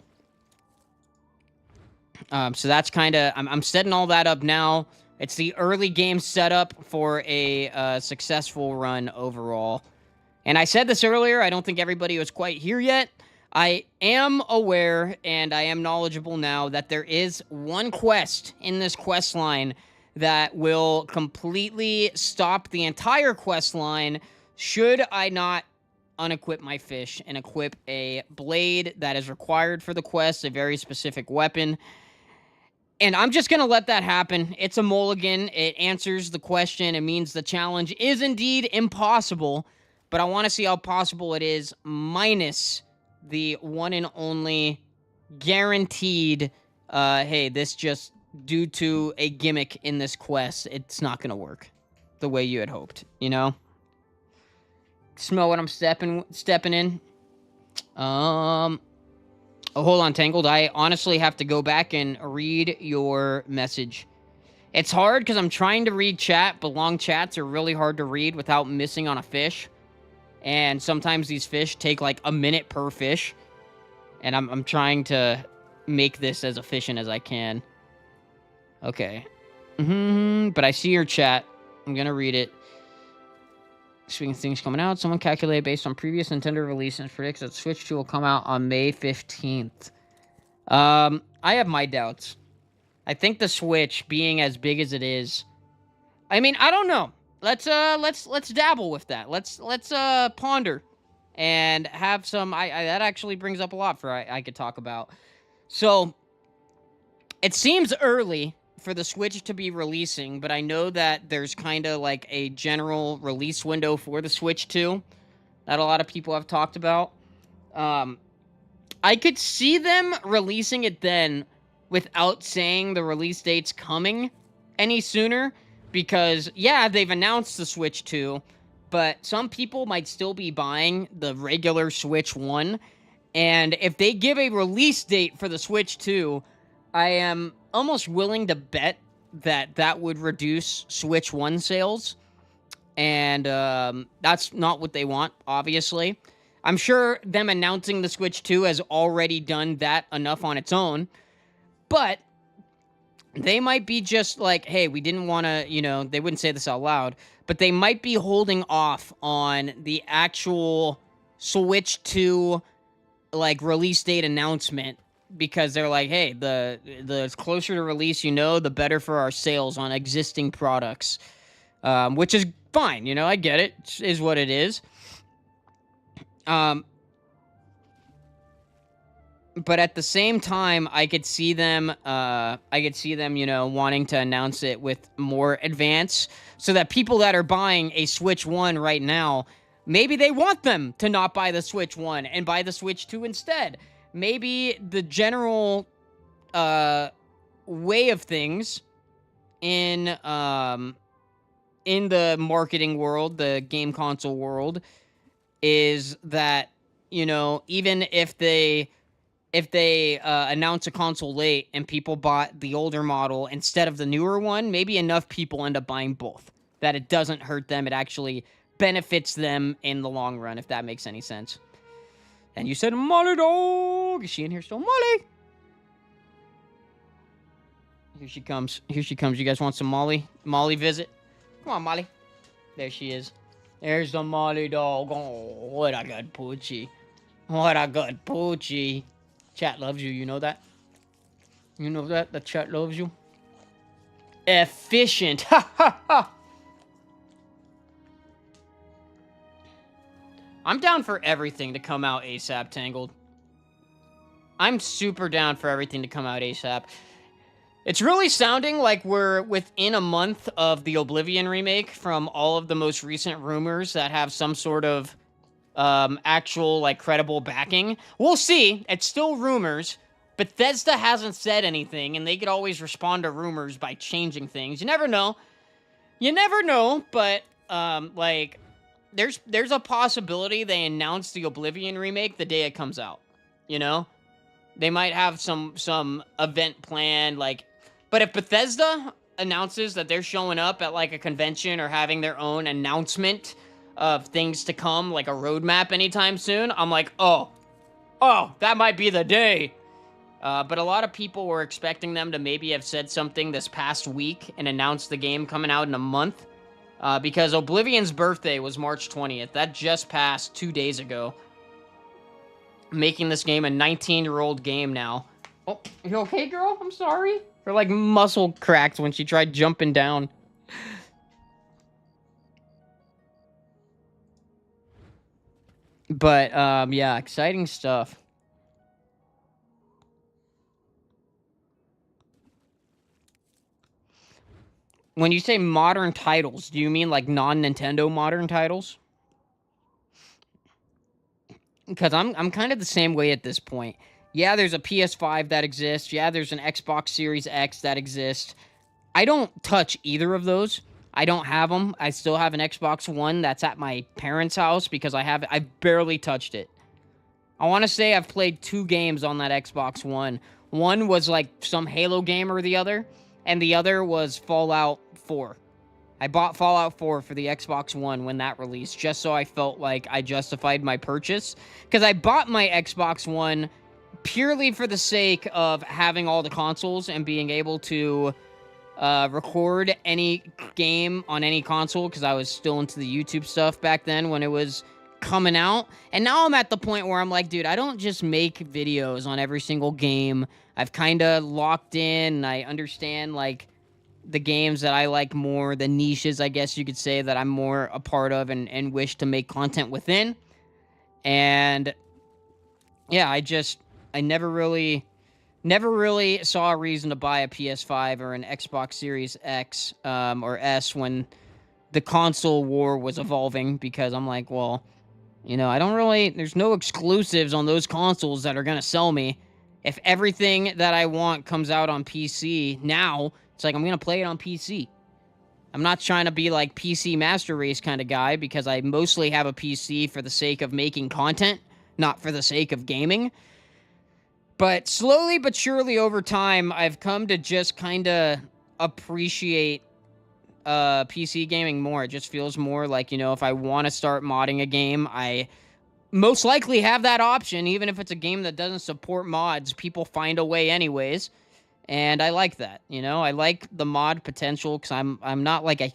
So that's kind of... I'm setting all that up now. It's the early game setup for a successful run overall. And I said this earlier, I don't think everybody was quite here yet. I am aware, and I am knowledgeable now, that there is one quest in this quest line that will completely stop the entire quest line should I not unequip my fish and equip a blade that is required for the quest, a very specific weapon. And I'm just going to let that happen. It's a mulligan. It answers the question. It means the challenge is indeed impossible. But I want to see how possible it is, minus the one and only guaranteed, hey, this just, due to a gimmick in this quest, it's not going to work the way you had hoped, you know? Smell what I'm stepping in? Oh, hold on, Tangled. I honestly have to go back and read your message. It's hard because I'm trying to read chat, but long chats are really hard to read without missing on a fish. And sometimes these fish take like a minute per fish. And I'm trying to make this as efficient as I can. Okay. But I see your chat. I'm going to read it. Speaking of things coming out, someone calculated based on previous Nintendo release and predicts that Switch 2 will come out on May 15th. I have my doubts. I think the Switch, being as big as it is... I mean, I don't know. Let's dabble with that. Let's ponder and have some... that actually brings up a lot for I could talk about. So, it seems early for the Switch to be releasing, but I know that there's kind of like a general release window for the Switch 2 that a lot of people have talked about. I could see them releasing it then without saying the release date's coming any sooner, because, yeah, they've announced the Switch 2, but some people might still be buying the regular Switch 1. And if they give a release date for the Switch 2, I am almost willing to bet that that would reduce Switch 1 sales. And that's not what they want, obviously. I'm sure them announcing the Switch 2 has already done that enough on its own. But they might be just like, hey, we didn't want to, they wouldn't say this out loud, but they might be holding off on the actual Switch 2 like release date announcement because they're like, hey, the closer to release, the better for our sales on existing products, which is fine. I get it. It is what it is. But at the same time, I could see them, wanting to announce it with more advance so that people that are buying a Switch 1 right now, maybe they want them to not buy the Switch 1 and buy the Switch 2 instead. Maybe the general, way of things in the marketing world, the game console world, is that, even if they announce a console late and people bought the older model instead of the newer one, maybe enough people end up buying both, that it doesn't hurt them. It actually benefits them in the long run, if that makes any sense. And you said, Molly dog! Is she in here still? Molly! Here she comes. Here she comes. You guys want some Molly? Molly visit? Come on, Molly. There she is. There's the Molly dog. Oh, what a good poochie. What a good poochie. Chat loves you, you know that? You know that? The chat loves you? Efficient. Ha ha ha! I'm down for everything to come out ASAP, Tangled. I'm super down for everything to come out ASAP. It's really sounding like we're within a month of the Oblivion remake from all of the most recent rumors that have some sort of actual, like, credible backing. We'll see. It's still rumors. Bethesda hasn't said anything, and they could always respond to rumors by changing things. You never know. You never know, but, like, there's a possibility they announce the Oblivion remake the day it comes out. They might have some event planned, like... But if Bethesda announces that they're showing up at, like, a convention or having their own announcement of things to come, like a roadmap anytime soon, I'm like, oh, that might be the day. But a lot of people were expecting them to maybe have said something this past week and announced the game coming out in a month. Because Oblivion's birthday was March 20th. That just passed 2 days ago. Making this game a 19-year-old game now. Oh, you okay, girl? I'm sorry. Her, like, muscle cracked when she tried jumping down. But, yeah, exciting stuff. When you say modern titles, do you mean, like, non-Nintendo modern titles? Because I'm kind of the same way at this point. Yeah, there's a PS5 that exists. Yeah, there's an Xbox Series X that exists. I don't touch either of those. I don't have them. I still have an Xbox One that's at my parents' house because I've barely touched it. I want to say I've played 2 games on that Xbox One. One was like some Halo game or the other, and the other was Fallout 4. I bought Fallout 4 for the Xbox One when that released, just so I felt like I justified my purchase. Because I bought my Xbox One purely for the sake of having all the consoles and being able to record any game on any console, because I was still into the YouTube stuff back then when it was coming out. And now I'm at the point where I'm like, dude, I don't just make videos on every single game. I've kind of locked in, and I understand, like, the games that I like more, the niches, I guess you could say, that I'm more a part of and wish to make content within. And yeah, I never really saw a reason to buy a PS5 or an Xbox Series X or S when the console war was evolving, because I'm like, well, there's no exclusives on those consoles that are going to sell me. If everything that I want comes out on PC now, it's like I'm going to play it on PC. I'm not trying to be like PC Master Race kind of guy because I mostly have a PC for the sake of making content, not for the sake of gaming. But slowly but surely over time, I've come to just kind of appreciate PC gaming more. It just feels more like, you know, if I want to start modding a game, I most likely have that option. Even if it's a game that doesn't support mods, people find a way anyways. And I like that, you know. I like the mod potential because I'm not like a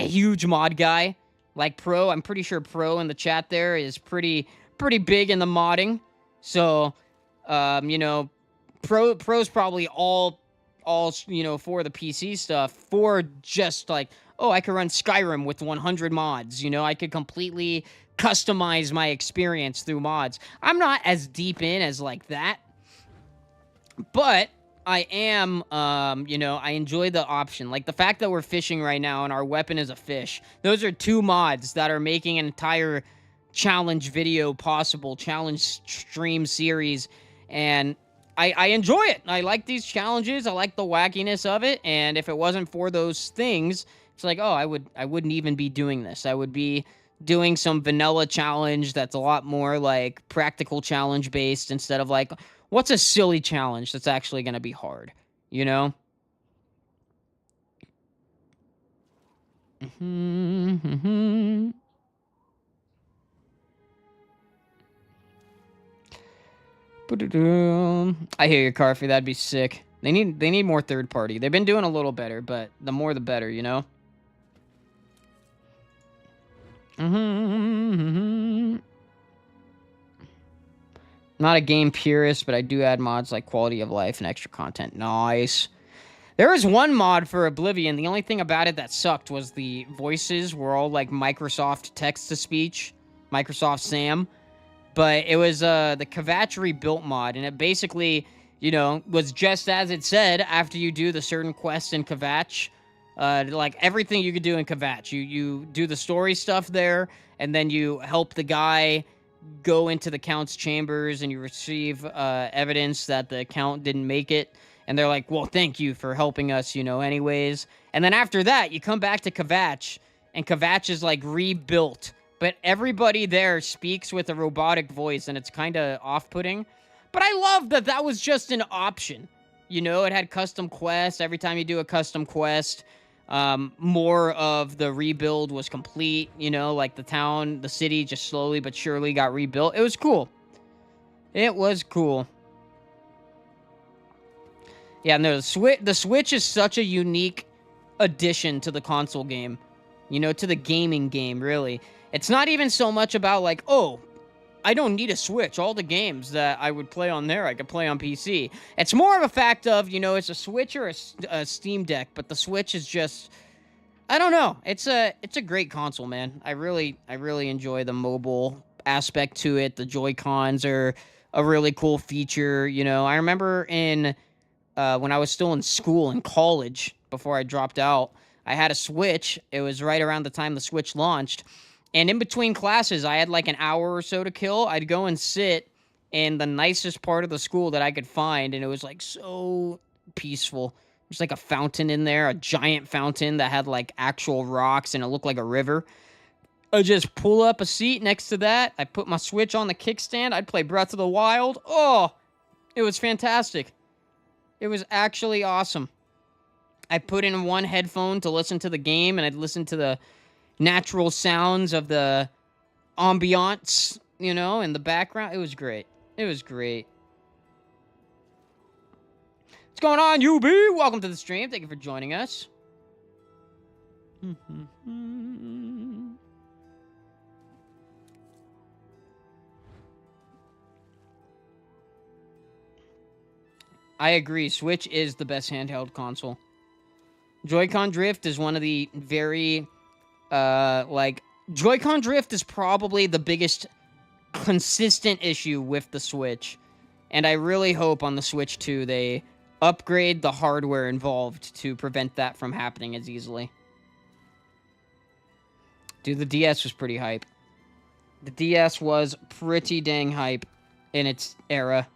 huge mod guy. Like Pro, I'm pretty sure Pro in the chat there is pretty big in the modding. So, you know, Pro's probably all you know, for the PC stuff, for just like, oh, I could run Skyrim with 100 mods. You know, I could completely customize my experience through mods. I'm not as deep in as like that, but I am, you know, I enjoy the option. Like the fact that we're fishing right now and our weapon is a fish. Those are 2 mods that are making an entire challenge video possible, challenge stream series, and I enjoy it. I like these challenges. I like the wackiness of it, and if it wasn't for those things, it's like, oh, I wouldn't even be doing this. I would be doing some vanilla challenge that's a lot more like practical challenge based instead of like, what's a silly challenge that's actually going to be hard, you know? I hear you, Carfy. That'd be sick. They need more third party. They've been doing a little better, but the more the better, you know? Not a game purist, but I do add mods like quality of life and extra content. Nice. There was one mod for Oblivion. The only thing about it that sucked was the voices were all like Microsoft text-to-speech, Microsoft Sam. But it was the Kvatch rebuilt mod, and it basically, you know, was just as it said after you do the certain quests in Kvatch. Like everything you could do in Kvatch. You do the story stuff there, and then you help the guy go into the Count's chambers, and you receive evidence that the Count didn't make it. And they're like, well, thank you for helping us, you know, anyways. And then after that, you come back to Kvatch, and Kvatch is like rebuilt. But everybody there speaks with a robotic voice, and it's kind of off-putting. But I love that that was just an option. You know, it had custom quests. Every time you do a custom quest, more of the rebuild was complete. You know, like the town, the city just slowly but surely got rebuilt. It was cool. It was cool. Yeah, no, the Switch is such a unique addition to the console game. You know, to the gaming game, really. It's not even so much about like, oh, I don't need a Switch. All the games that I would play on there, I could play on PC. It's more of a fact of, you know, it's a Switch or a Steam Deck, but the Switch is just, I don't know. It's a great console, man. I really enjoy the mobile aspect to it. The Joy-Cons are a really cool feature. You know, I remember in when I was still in school, in college, before I dropped out, I had a Switch. It was right around the time the Switch launched. And in between classes, I had like an hour or so to kill. I'd go and sit in the nicest part of the school that I could find, and it was like so peaceful. There's like a fountain in there, a giant fountain that had like actual rocks, and it looked like a river. I just pull up a seat next to that. I put my Switch on the kickstand. I'd play Breath of the Wild. Oh, it was fantastic. It was actually awesome. I put in one headphone to listen to the game, and I'd listen to the natural sounds of the ambiance, you know, in the background. It was great. It was great. What's going on, UB? Welcome to the stream. Thank you for joining us. I agree. Switch is the best handheld console. Joy-Con Drift is one of the very, Joy-Con Drift is probably the biggest consistent issue with the Switch. And I really hope on the Switch 2 they upgrade the hardware involved to prevent that from happening as easily. Dude, the DS was pretty hype. The DS was pretty dang hype in its era.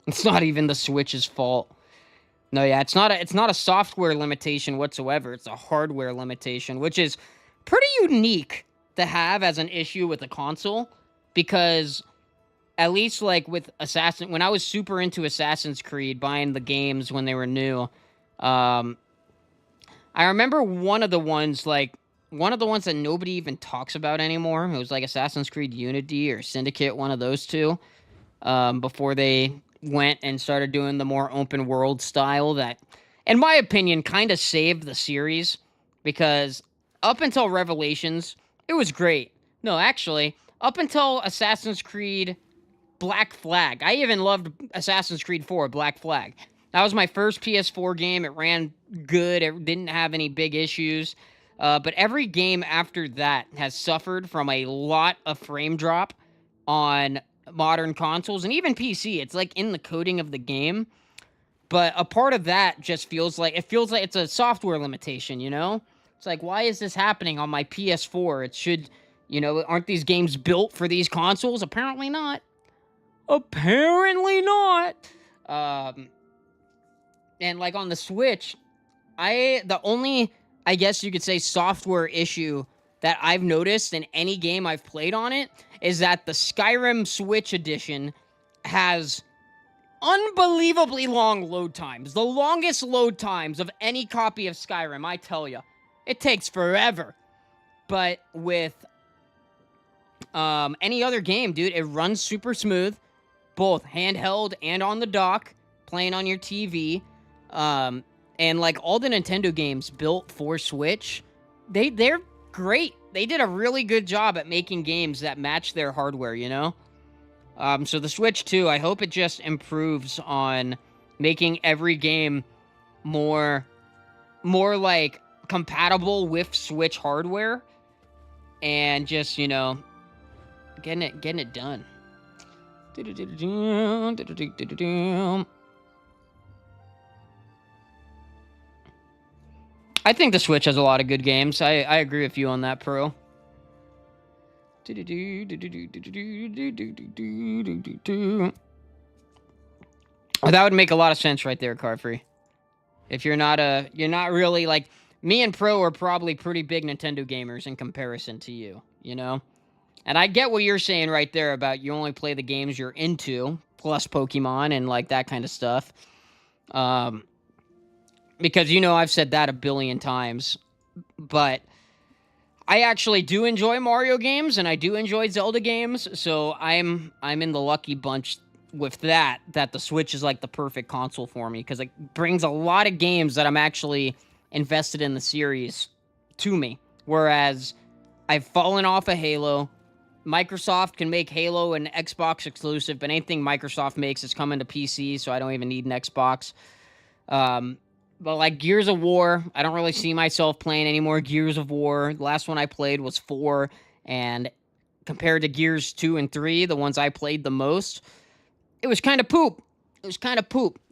It's not even the Switch's fault. No, yeah, it's not a software limitation whatsoever. It's a hardware limitation, which is pretty unique to have as an issue with a console, because at least like with when I was super into Assassin's Creed, buying the games when they were new, um, I remember one of the ones that nobody even talks about anymore. It was like Assassin's Creed Unity or Syndicate, one of those two, before they went and started doing the more open world style that, in my opinion, kind of saved the series, because up until Revelations, it was great. No, actually, up until Assassin's Creed Black Flag. I even loved Assassin's Creed 4 Black Flag. That was my first PS4 game. It ran good. It didn't have any big issues. But every game after that has suffered from a lot of frame drop on modern consoles and even PC. It's like in the coding of the game. But a part of that just feels like it's a software limitation, you know? It's like, why is this happening on my PS4? It should, aren't these games built for these consoles? Apparently not. Apparently not. And like on the Switch, the only, I guess you could say, software issue that I've noticed in any game I've played on it is that the Skyrim Switch edition has unbelievably long load times. The longest load times of any copy of Skyrim, I tell you. It takes forever. But with any other game, dude, it runs super smooth, both handheld and on the dock, playing on your TV. And like all the Nintendo games built for Switch, they're great. They did a really good job at making games that match their hardware, you know? So the Switch 2, I hope it just improves on making every game more like compatible with Switch hardware, and just, getting it done. I think the Switch has a lot of good games. I agree with you on that, Pro. That would make a lot of sense right there, Carfree. If you're not really like me and Pro are probably pretty big Nintendo gamers in comparison to you, you know? And I get what you're saying right there about you only play the games you're into, plus Pokemon and like that kind of stuff. Because I've said that a billion times, but I actually do enjoy Mario games and I do enjoy Zelda games, so I'm in the lucky bunch with that the Switch is like the perfect console for me, because it brings a lot of games that I'm actually invested in the series to me. Whereas I've fallen off of Halo. Microsoft can make Halo an Xbox exclusive, but anything Microsoft makes is coming to PC, so I don't even need an Xbox. But like Gears of War, I don't really see myself playing any more Gears of War. The last one I played was 4, and compared to Gears 2 and 3, the ones I played the most, it was kind of poop.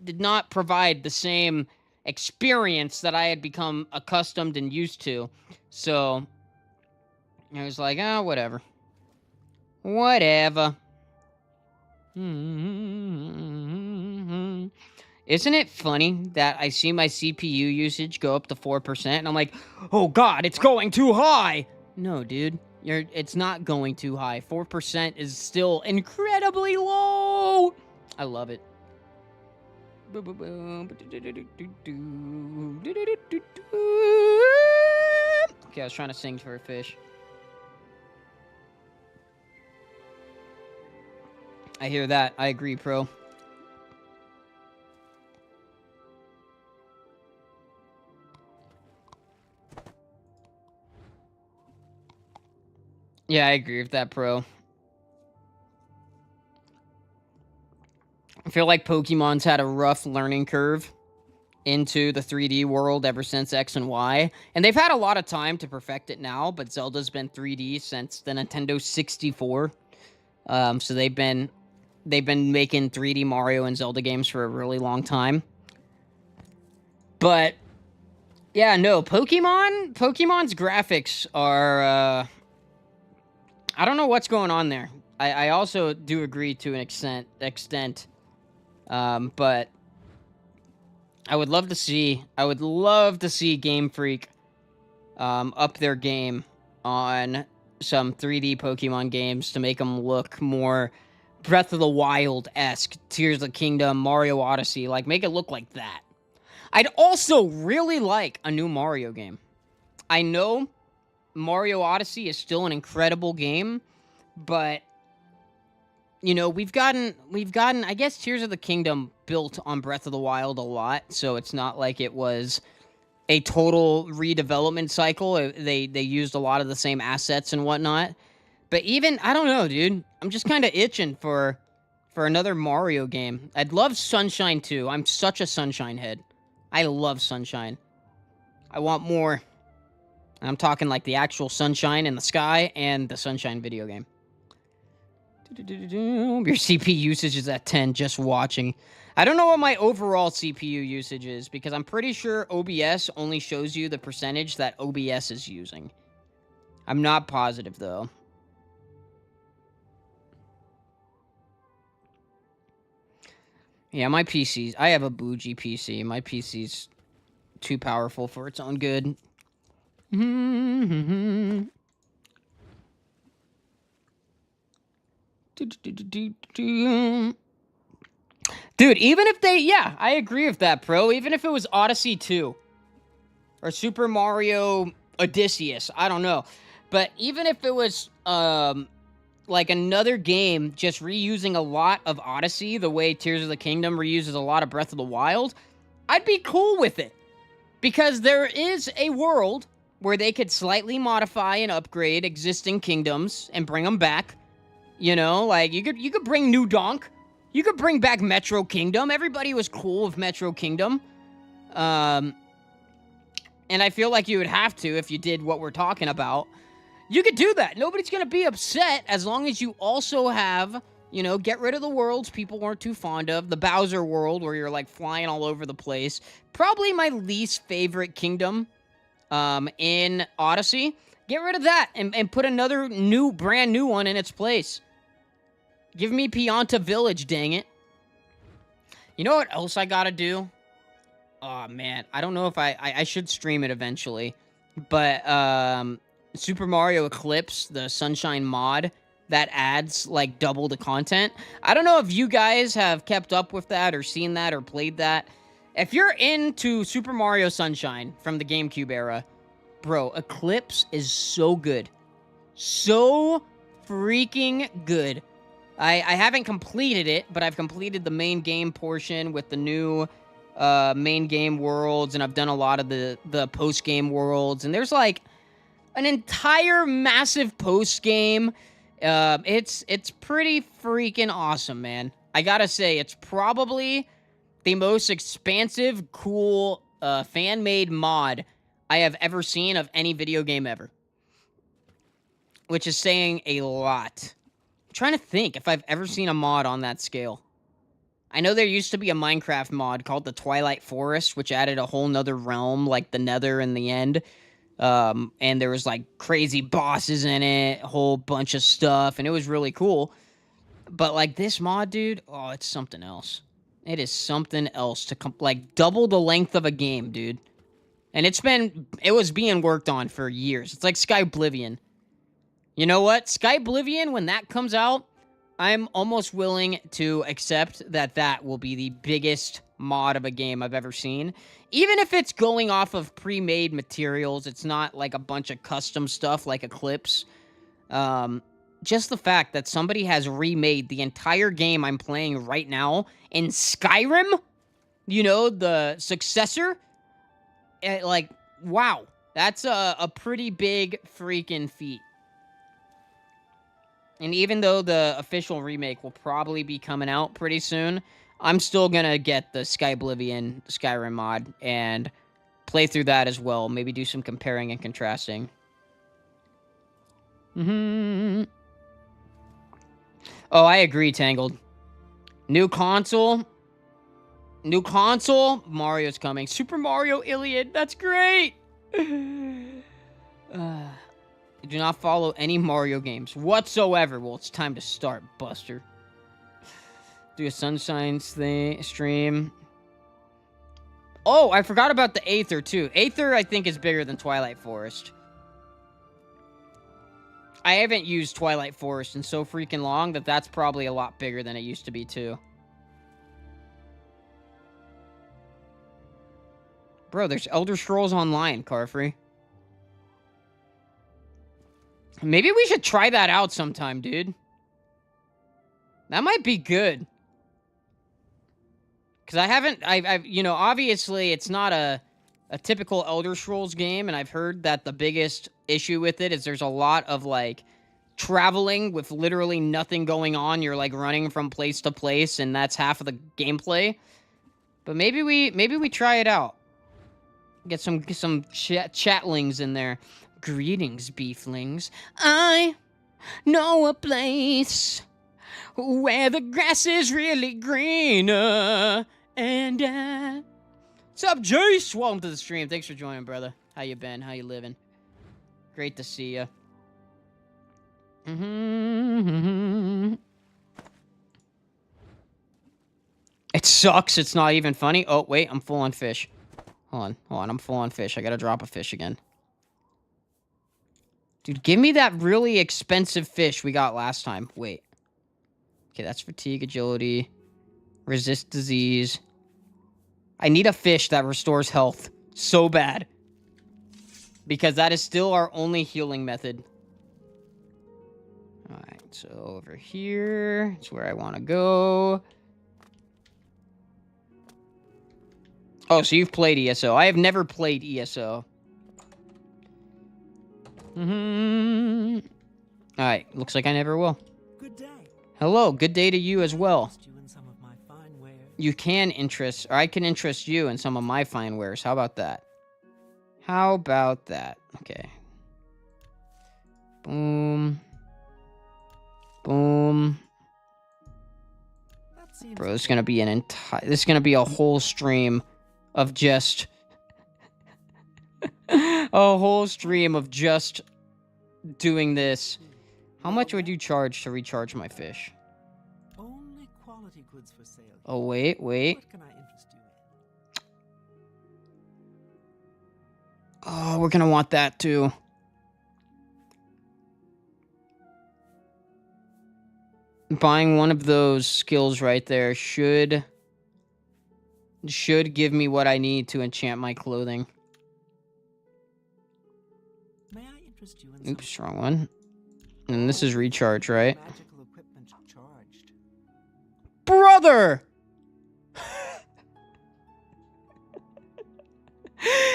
Did not provide the same experience that I had become accustomed and used to. So I was like, whatever. Whatever. Isn't it funny that I see my CPU usage go up to 4%, and I'm like, oh god, it's going too high! No, dude. It's not going too high. 4% is still incredibly low! I love it. Okay, I was trying to sing for a fish. I hear that. I agree, Pro. Yeah, I agree with that, Pro. I feel like Pokemon's had a rough learning curve into the 3D world ever since X and Y. And they've had a lot of time to perfect it now, but Zelda's been 3D since the Nintendo 64. So they've been making 3D Mario and Zelda games for a really long time. But yeah, no, Pokemon's graphics are I don't know what's going on there. I also do agree to an extent. But I would love to see Game Freak up their game on some 3D Pokemon games to make them look more Breath of the Wild-esque, Tears of the Kingdom, Mario Odyssey. Like, make it look like that. I'd also really like a new Mario game. I know Mario Odyssey is still an incredible game, but you know, we've gotten I guess Tears of the Kingdom built on Breath of the Wild a lot, so it's not like it was a total redevelopment cycle. They used a lot of the same assets and whatnot. But even I don't know, dude. I'm just kind of itching for another Mario game. I'd love Sunshine too. I'm such a Sunshine head. I love Sunshine. I want more. I'm talking like the actual sunshine in the sky and the Sunshine video game. Your CPU usage is at 10 just watching. I don't know what my overall CPU usage is because I'm pretty sure OBS only shows you the percentage that OBS is using. I'm not positive though. Yeah, my PC's... I have a bougie PC. My PC's too powerful for its own good. Dude, even if they... Yeah, I agree with that, bro. Even if it was Odyssey 2. Or Super Mario Odysseus. I don't know. But even if it was... like another game just reusing a lot of Odyssey the way Tears of the Kingdom reuses a lot of Breath of the Wild, I'd be cool with it. Because there is a world where they could slightly modify and upgrade existing kingdoms and bring them back. You know, like you could bring New Donk. You could bring back Metro Kingdom. Everybody was cool with Metro Kingdom. And I feel like you would have to if you did what we're talking about. You could do that. Nobody's going to be upset as long as you also have, you know, get rid of the worlds people weren't too fond of. The Bowser world where you're, like, flying all over the place. Probably my least favorite kingdom in Odyssey. Get rid of that and put another brand new one in its place. Give me Pianta Village, dang it. You know what else I got to do? Oh, man. I don't know if I should stream it eventually. But, Super Mario Eclipse, the Sunshine mod, that adds, like, double the content. I don't know if you guys have kept up with that or seen that or played that. If you're into Super Mario Sunshine from the GameCube era, bro, Eclipse is so good. So freaking good. I haven't completed it, but I've completed the main game portion with the new main game worlds, and I've done a lot of the post-game worlds, and there's, like, an entire massive post-game. It's pretty freaking awesome, man. I gotta say, it's probably the most expansive, cool, fan-made mod I have ever seen of any video game ever. Which is saying a lot. I'm trying to think if I've ever seen a mod on that scale. I know there used to be a Minecraft mod called the Twilight Forest, which added a whole nother realm, like the Nether in the end. And there was, like, crazy bosses in it, a whole bunch of stuff, and it was really cool. But, like, this mod, dude, oh, it's something else. It is something else to, like, double the length of a game, dude. And it was being worked on for years. It's like Sky Oblivion. You know what? Sky Oblivion, when that comes out, I'm almost willing to accept that will be the biggest mod of a game I've ever seen. Even if it's going off of pre-made materials, it's not like a bunch of custom stuff like Eclipse. Just the fact that somebody has remade the entire game I'm playing right now in Skyrim, you know, the successor, like, wow. That's a pretty big freaking feat. And even though the official remake will probably be coming out pretty soon, I'm still gonna get the Sky Oblivion Skyrim mod and play through that as well. Maybe do some comparing and contrasting. Oh, I agree, Tangled. New console. Mario's coming. Super Mario Iliad. That's great. Do not follow any Mario games whatsoever. Well, it's time to start, Buster. Do a sunshine stream. Oh, I forgot about the Aether, too. Aether, I think, is bigger than Twilight Forest. I haven't used Twilight Forest in so freaking long that that's probably a lot bigger than it used to be, too. Bro, there's Elder Scrolls Online, Carfree. Maybe we should try that out sometime, dude. That might be good. Because I've, you know, obviously it's not a typical Elder Scrolls game, and I've heard that the biggest issue with it is there's a lot of, like, traveling with literally nothing going on. You're, like, running from place to place, and that's half of the gameplay. But maybe we try it out. Get some chatlings in there. Greetings, beeflings. I know a place where the grass is really greener. And what's up, Jace? Welcome to the stream. Thanks for joining, brother. How you been? How you living? Great to see you. It sucks. It's not even funny. Oh, wait. I'm full on fish. Hold on. I'm full on fish. I gotta drop a fish again. Dude, give me that really expensive fish we got last time. Wait. Okay, that's fatigue, agility, resist disease. I need a fish that restores health so bad. Because that is still our only healing method. Alright, so over here is where I want to go. Oh, so you've played ESO. I have never played ESO. Alright, looks like I never will. Good day. Hello, good day to you as well. You in some of my fine wares. You can interest, or I can interest you in some of my fine wares. How about that? How about that? Okay. Boom. Boom. Bro, this is gonna be this is gonna be a whole stream of just a whole stream of just doing this. How much would you charge to recharge my fish? Only quality goods for sale. Oh, wait. What can I interest you in? Oh, we're gonna want that too. Buying one of those skills right there should give me what I need to enchant my clothing. May I interest you in Oops, wrong one. And this is recharge, right? magical equipment charged? Brother!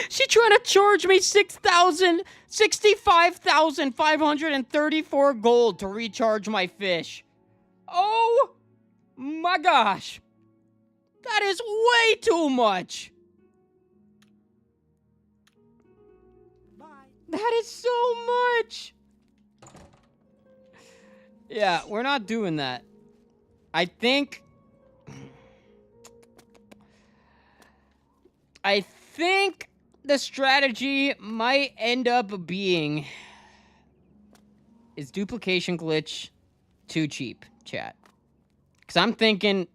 She trying to charge me 65,534 gold to recharge my fish. Oh my gosh. That is way too much. Bye. That is so much. Yeah, we're not doing that. I think the strategy might end up being is duplication glitch too cheap, chat. Because I'm thinking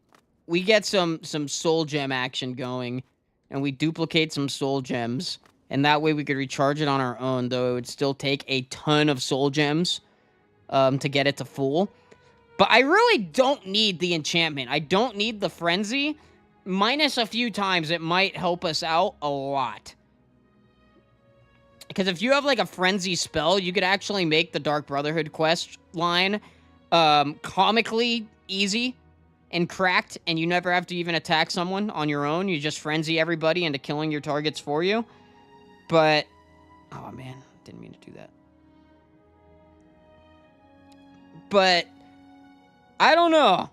we get some soul gem action going and we duplicate some soul gems, and that way we could recharge it on our own, though it would still take a ton of soul gems to get it to full. But I really don't need the enchantment. I don't need the frenzy. Minus a few times, it might help us out a lot. Because if you have, like, a frenzy spell, you could actually make the Dark Brotherhood quest line comically easy and cracked, and you never have to even attack someone on your own. You just frenzy everybody into killing your targets for you. But, oh man, didn't mean to do that. But, I don't know.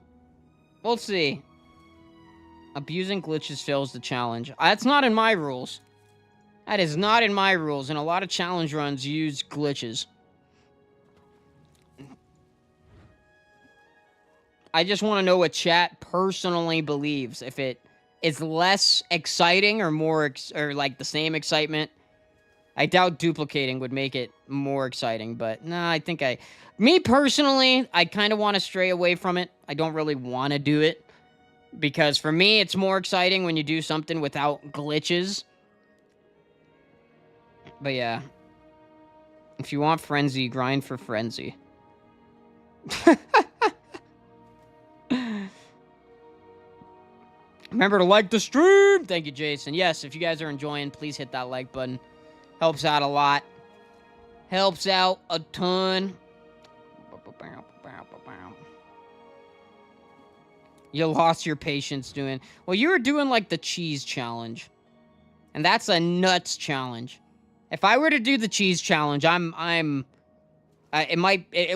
We'll see. Abusing glitches fails the challenge. That's not in my rules. That is not in my rules, and a lot of challenge runs use glitches. I just want to know what chat personally believes. If it is less exciting or more, or like the same excitement. I doubt duplicating would make it more exciting, but no, I think me personally, I kind of want to stray away from it. I don't really want to do it. Because for me, it's more exciting when you do something without glitches. But yeah. If you want Frenzy, grind for Frenzy. Remember to like the stream! Thank you, Jason. Yes, if you guys are enjoying, please hit that like button. Helps out a lot. Helps out a ton. You lost your patience doing... Well, you were doing, like, the cheese challenge. And that's a nuts challenge. If I were to do the cheese challenge, it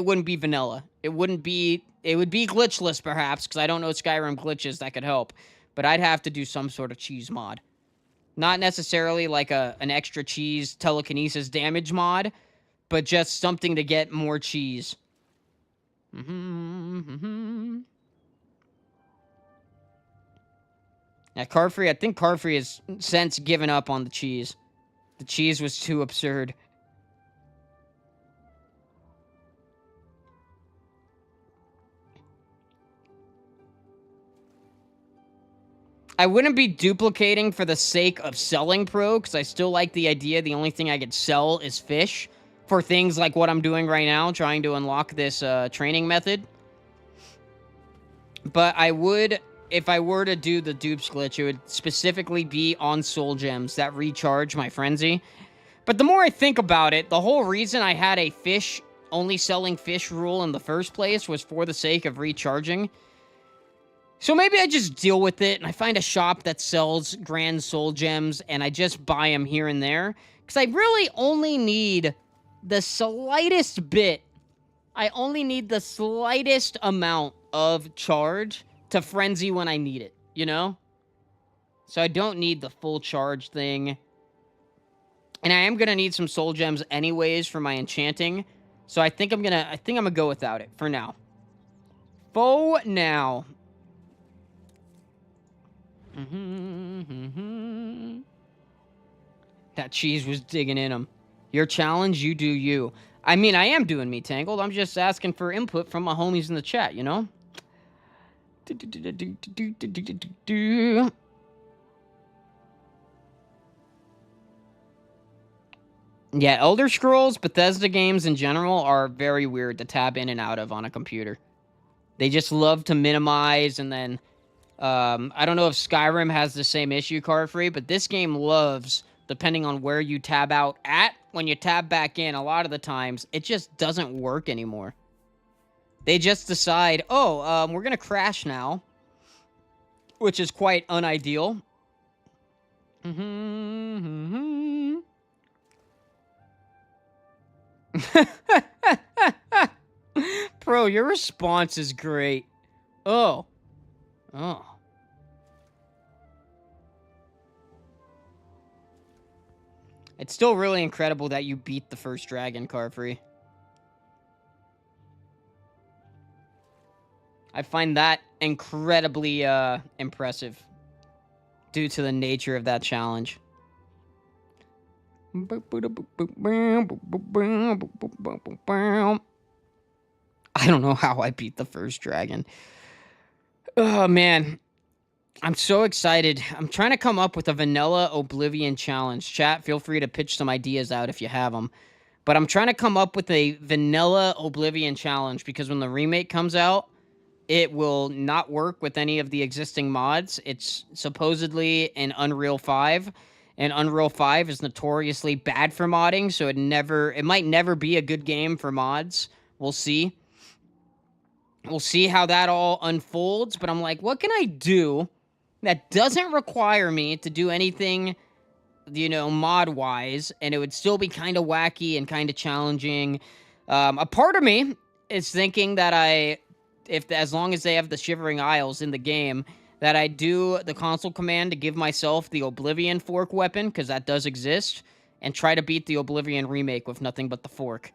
wouldn't be vanilla. It would be glitchless, perhaps, because I don't know Skyrim glitches that could help. But I'd have to do some sort of cheese mod. Not necessarily like an extra cheese telekinesis damage mod, but just something to get more cheese. Yeah, Carfree, I think Carfree has since given up on the cheese. The cheese was too absurd. I wouldn't be duplicating for the sake of selling pro, because I still like the idea the only thing I could sell is fish. For things like what I'm doing right now, trying to unlock this training method. But I would, if I were to do the dupes glitch, it would specifically be on soul gems that recharge my frenzy. But the more I think about it, the whole reason I had a fish, only selling fish rule in the first place was for the sake of recharging. So maybe I just deal with it, and I find a shop that sells grand soul gems, and I just buy them here and there. Because I really only need the slightest bit. I only need the slightest amount of charge to frenzy when I need it, you know? So I don't need the full charge thing. And I am gonna need some soul gems anyways for my enchanting. So I think I'm gonna go without it for now. For now. That cheese was digging in him. Your challenge, you do you. I mean, I am doing me, Tangled. I'm just asking for input from my homies in the chat, you know? Yeah, Elder Scrolls, Bethesda games in general are very weird to tab in and out of on a computer. They just love to minimize, and then... I don't know if Skyrim has the same issue, Carfree, but this game loves, depending on where you tab out at, when you tab back in, a lot of the times, it just doesn't work anymore. They just decide, oh, we're gonna crash now, which is quite unideal. Bro, your response is great. Oh. Oh. It's still really incredible that you beat the first dragon, Carfree. I find that incredibly impressive due to the nature of that challenge. I don't know how I beat the first dragon. Oh, man. I'm so excited. I'm trying to come up with a vanilla Oblivion challenge. Chat, feel free to pitch some ideas out if you have them. But I'm trying to come up with a vanilla Oblivion challenge because when the remake comes out, it will not work with any of the existing mods. It's supposedly in Unreal 5, and Unreal 5 is notoriously bad for modding, so it might never be a good game for mods. We'll see. We'll see how that all unfolds, but I'm like, what can I do that doesn't require me to do anything, you know, mod-wise, and it would still be kind of wacky and kind of challenging. A part of me is thinking that as long as they have the Shivering Isles in the game, that I do the console command to give myself the Oblivion fork weapon, because that does exist, and try to beat the Oblivion remake with nothing but the fork.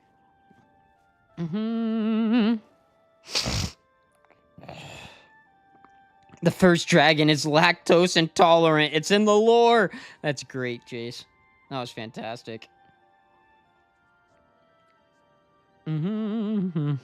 The first dragon is lactose intolerant. It's in the lore. That's great, Jace. That was fantastic. I'm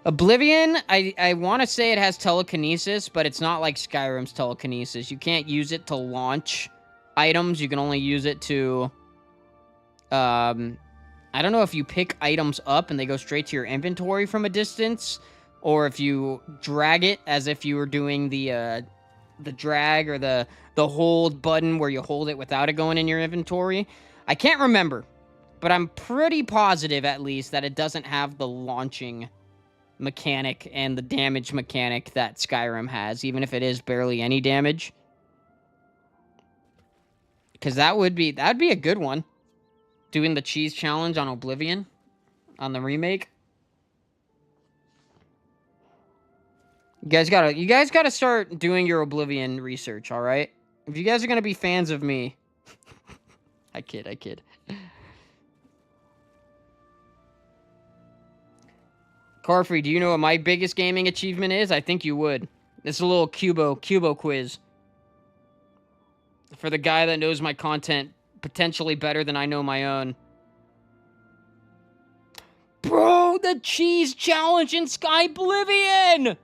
Oblivion, I want to say it has telekinesis, but it's not like Skyrim's telekinesis. You can't use it to launch items. You can only use it to... I don't know if you pick items up and they go straight to your inventory from a distance, or if you drag it as if you were doing the drag or the hold button where you hold it without it going in your inventory. I can't remember, but I'm pretty positive at least that it doesn't have the launching mechanic and the damage mechanic that Skyrim has, even if it is barely any damage. Because that'd be a good one. Doing the cheese challenge on Oblivion, on the remake. You guys gotta start doing your Oblivion research, all right? If you guys are gonna be fans of me, I kid. Carfrey, do you know what my biggest gaming achievement is? I think you would. It's a little Cubo quiz. For the guy that knows my content potentially better than I know my own. Bro, the cheese challenge in Oblivion!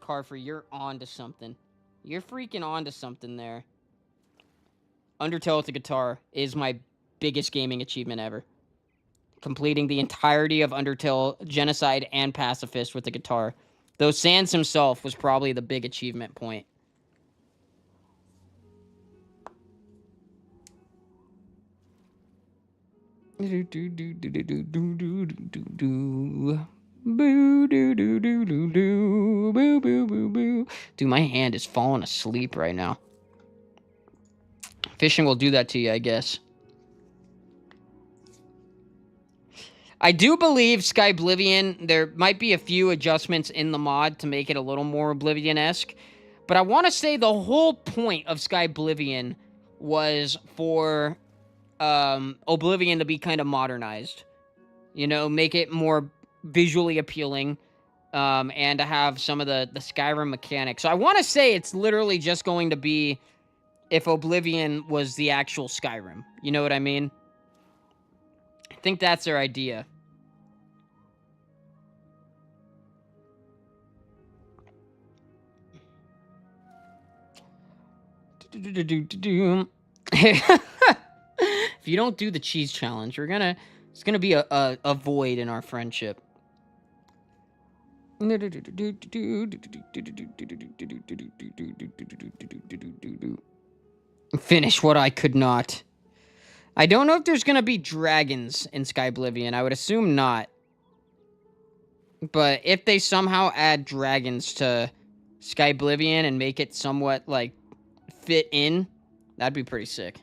Carfrey, you're on to something. You're freaking on to something there. Undertale with the guitar is my biggest gaming achievement ever. Completing the entirety of Undertale, Genocide, and Pacifist with the guitar. Though Sans himself was probably the big achievement point. Dude, my hand is falling asleep right now. Fishing will do that to you, I guess. I do believe Oblivion, there might be a few adjustments in the mod to make it a little more Oblivion-esque, but I want to say the whole point of Oblivion was for Oblivion to be kind of modernized. You know, make it more visually appealing, and to have some of the Skyrim mechanics. So I want to say it's literally just going to be if Oblivion was the actual Skyrim. You know what I mean? I think that's their idea. If you don't do the cheese challenge, it's gonna be a void in our friendship. Finish what I could not. I don't know if there's gonna be dragons in Oblivion. I would assume not. But if they somehow add dragons to Oblivion and make it somewhat, like, fit in, that'd be pretty sick.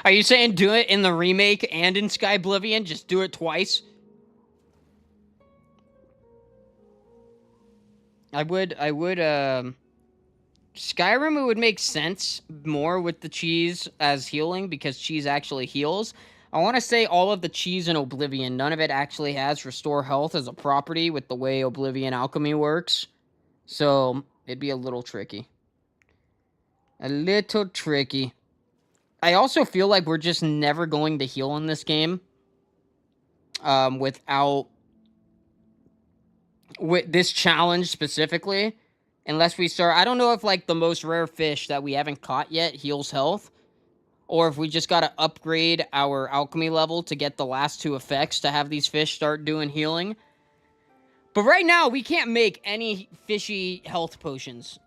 Are you saying do it in the remake and in Oblivion? Just do it twice? I would, Skyrim, it would make sense more with the cheese as healing, because cheese actually heals. I want to say all of the cheese in Oblivion, none of it actually has restore health as a property with the way Oblivion alchemy works. So, it'd be a little tricky. A little tricky. I also feel like we're just never going to heal in this game. With this challenge specifically. Unless we start... I don't know if, like, the most rare fish that we haven't caught yet heals health. Or if we just gotta upgrade our alchemy level to get the last two effects to have these fish start doing healing. But right now, we can't make any fishy health potions.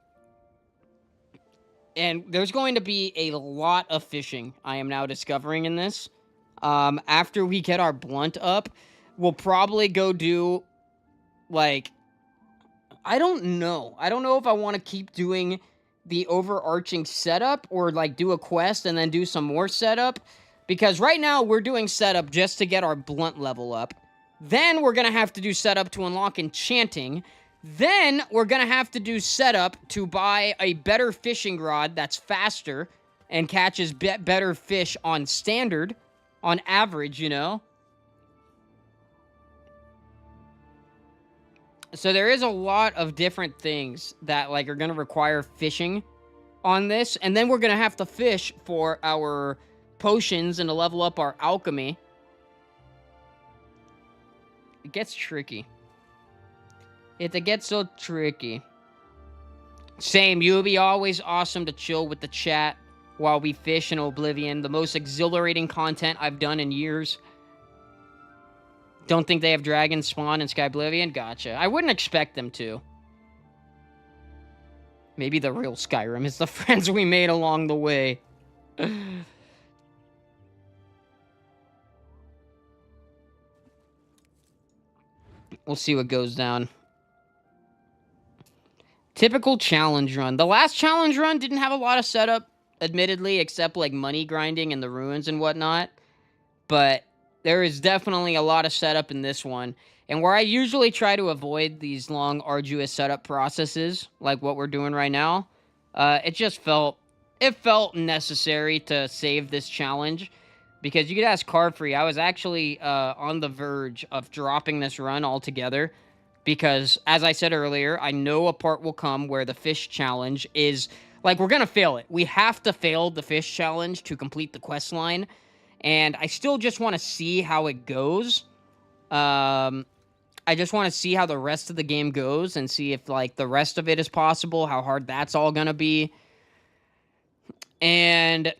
And there's going to be a lot of fishing, I am now discovering in this. After we get our blunt up, we'll probably go do, like... I don't know. I don't know if I want to keep doing the overarching setup or, like, do a quest and then do some more setup. Because right now, we're doing setup just to get our blunt level up. Then we're going to have to do setup to unlock Enchanting. Then we're going to have to do setup to buy a better fishing rod that's faster and catches better fish on standard, on average, you know? So there is a lot of different things that, like, are going to require fishing on this. And then we're going to have to fish for our potions and to level up our alchemy. It gets tricky. It gets so tricky. Same, you would be always awesome to chill with the chat while we fish in Oblivion. The most exhilarating content I've done in years. Don't think they have dragons spawn in Skyblivion? Gotcha. I wouldn't expect them to. Maybe the real Skyrim is the friends we made along the way. We'll see what goes down. Typical challenge run. The last challenge run didn't have a lot of setup, admittedly, except like money grinding in the ruins and whatnot. But there is definitely a lot of setup in this one. And where I usually try to avoid these long, arduous setup processes, like what we're doing right now, it just felt necessary to save this challenge. Because you could ask Carfree, I was actually on the verge of dropping this run altogether. Because, as I said earlier, I know a part will come where the fish challenge is... Like, we're gonna fail it. We have to fail the fish challenge to complete the quest line. And I still just want to see how it goes. I just want to see how the rest of the game goes and see if, like, the rest of it is possible, how hard that's all gonna be. And...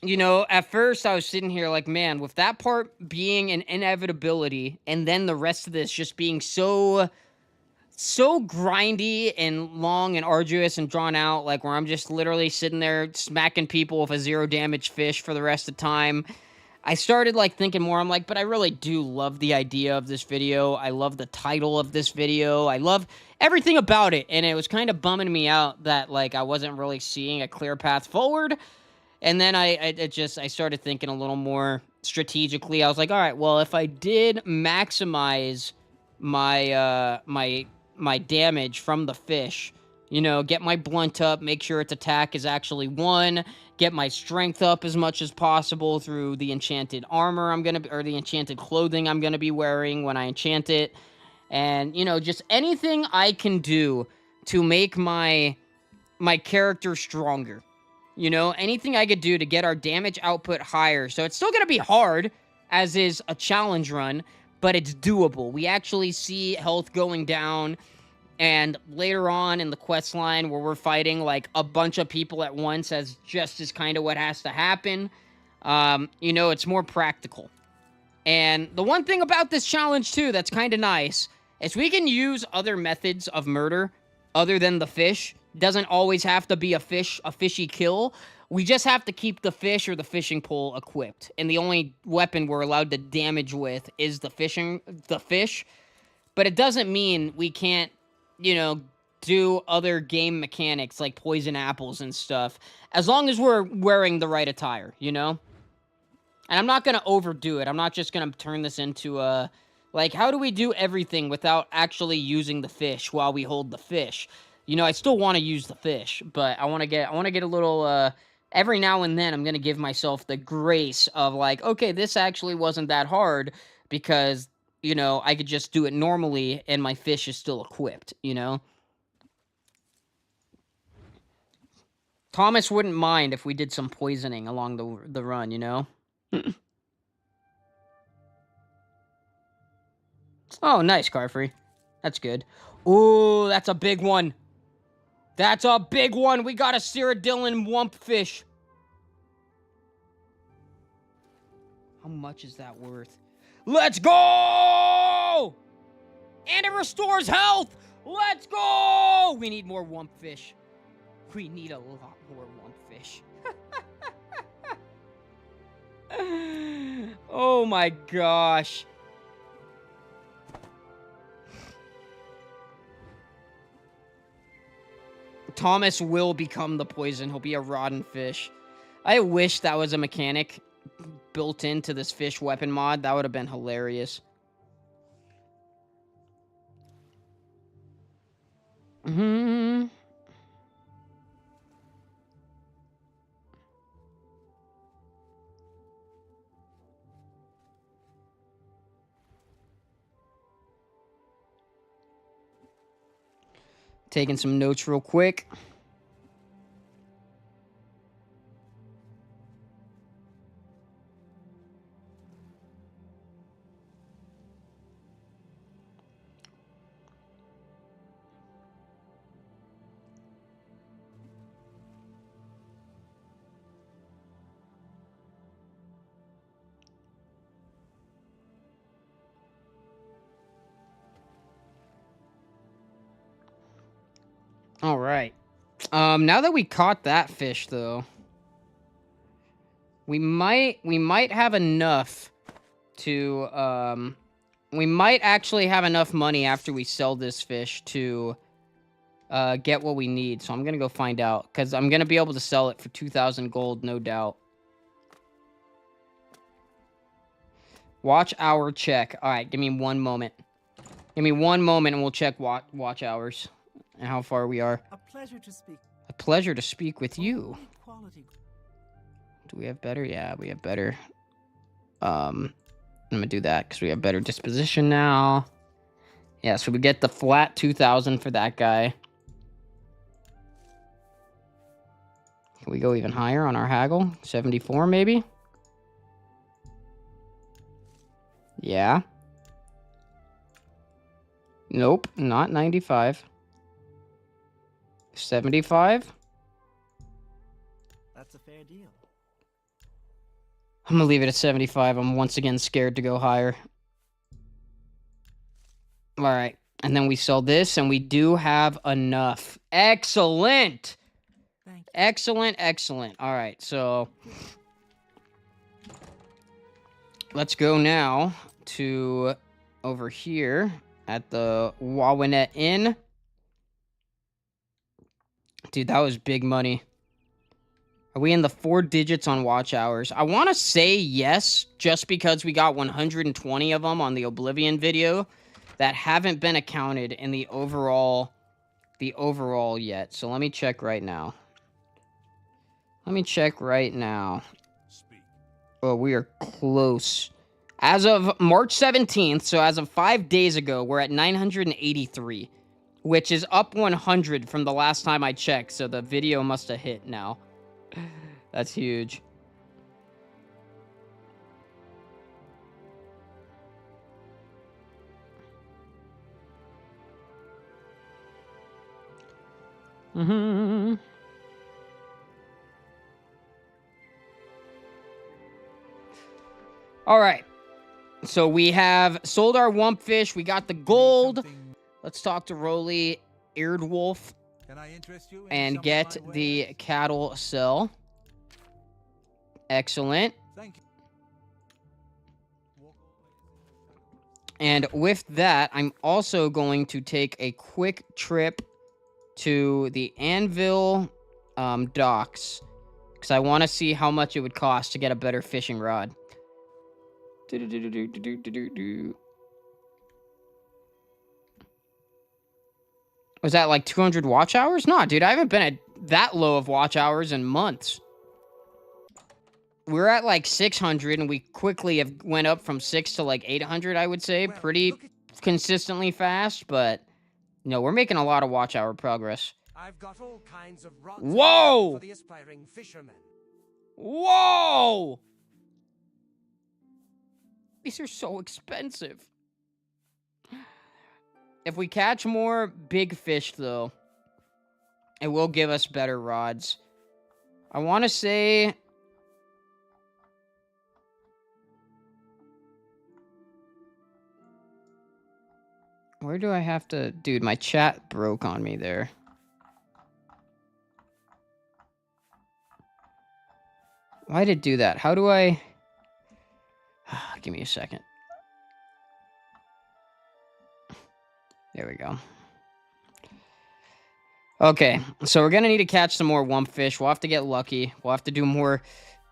You know, at first I was sitting here like, man, with that part being an inevitability, and then the rest of this just being so grindy and long and arduous and drawn out, like where I'm just literally sitting there smacking people with a 0 damage fish for the rest of the time, I started like thinking more. I'm like, but I really do love the idea of this video. I love the title of this video. I love everything about it, and it was kind of bumming me out that like I wasn't really seeing a clear path forward. And then I started thinking a little more strategically. I was like, all right, well, if I did maximize my my damage from the fish, you know, get my blunt up, make sure its attack is actually 1, get my strength up as much as possible through the enchanted armor or the enchanted clothing I'm gonna be wearing when I enchant it, and you know, just anything I can do to make my character stronger. You know, anything I could do to get our damage output higher. So it's still going to be hard, as is a challenge run, but it's doable. We actually see health going down, and later on in the quest line where we're fighting like a bunch of people at once as just is kind of what has to happen, you know, it's more practical. And the one thing about this challenge, too, that's kind of nice, is we can use other methods of murder other than the fish. Doesn't always have to be a fishy kill. We just have to keep the fish or the fishing pole equipped. And the only weapon we're allowed to damage with is the fish. But it doesn't mean we can't, you know, do other game mechanics like poison apples and stuff. As long as we're wearing the right attire, you know? And I'm not going to overdo it. I'm not just going to turn this into a... Like, how do we do everything without actually using the fish while we hold the fish? You know, I still want to use the fish, but I want to get a little, every now and then I'm going to give myself the grace of like, okay, this actually wasn't that hard because, you know, I could just do it normally and my fish is still equipped, you know? Thomas wouldn't mind if we did some poisoning along the run, you know? Oh, nice, Carfree. That's good. Ooh, that's a big one. That's a big one. We got a Cyrodiilin wumpfish. How much is that worth? Let's go! And it restores health! Let's go! We need more wumpfish. We need a lot more wumpfish. Oh my gosh. Thomas will become the poison. He'll be a rotten fish. I wish that was a mechanic, built into this fish weapon mod, that would have been hilarious. Hmm. Taking some notes real quick. All right. Now that we caught that fish, though, we might have enough to we might actually have enough money after we sell this fish to get what we need. So I'm gonna go find out because I'm gonna be able to sell it for 2,000 gold, no doubt. Watch hour check. All right, give me one moment. Give me one moment, and we'll check watch hours and how far we are. A pleasure to speak. A pleasure to speak with you. Quality. Do we have better? Yeah, we have better. I'm gonna do that because we have better disposition now. Yeah, so we get the flat 2,000 for that guy. Can we go even higher on our haggle? 74 maybe? Yeah. Nope, not 95. 75? That's a fair deal. I'm gonna leave it at 75. I'm once again scared to go higher. All right. And then we sell this, and we do have enough. Excellent! Thank you. Excellent, excellent. All right, so let's go now to over here at the Wawanet Inn. Dude, that was big money. Are we in the 4 digits on watch hours? I want to say yes, just because we got 120 of them on the Oblivion video that haven't been accounted in the overall yet. So let me check right now. Oh, we are close. As of March 17th, so as of 5 days ago, we're at 983, which is up 100 from the last time I checked. So the video must have hit now. That's huge. Mm-hmm. All right. So we have sold our wumpfish. We got the gold. Let's talk to Roly Eardwolf and get the cattle sell. Excellent. And with that, I'm also going to take a quick trip to the Anvil docks because I want to see how much it would cost to get a better fishing rod. Was that like 200 watch hours? No, dude, I haven't been at that low of watch hours in months. We're at like 600, and we quickly have went up from 6 to like 800, I would say. Pretty consistently fast, but no, we're making a lot of watch hour progress. I've got all kinds of rods Whoa! for the aspiring fishermen. Whoa! These are so expensive. If we catch more big fish, though, it will give us better rods. I want to say... Where do I have to... Dude, my chat broke on me there. Why did it do that? How do I... Give me a second. There we go. Okay, so we're gonna need to catch some more wumpfish. We'll have to get lucky. We'll have to do more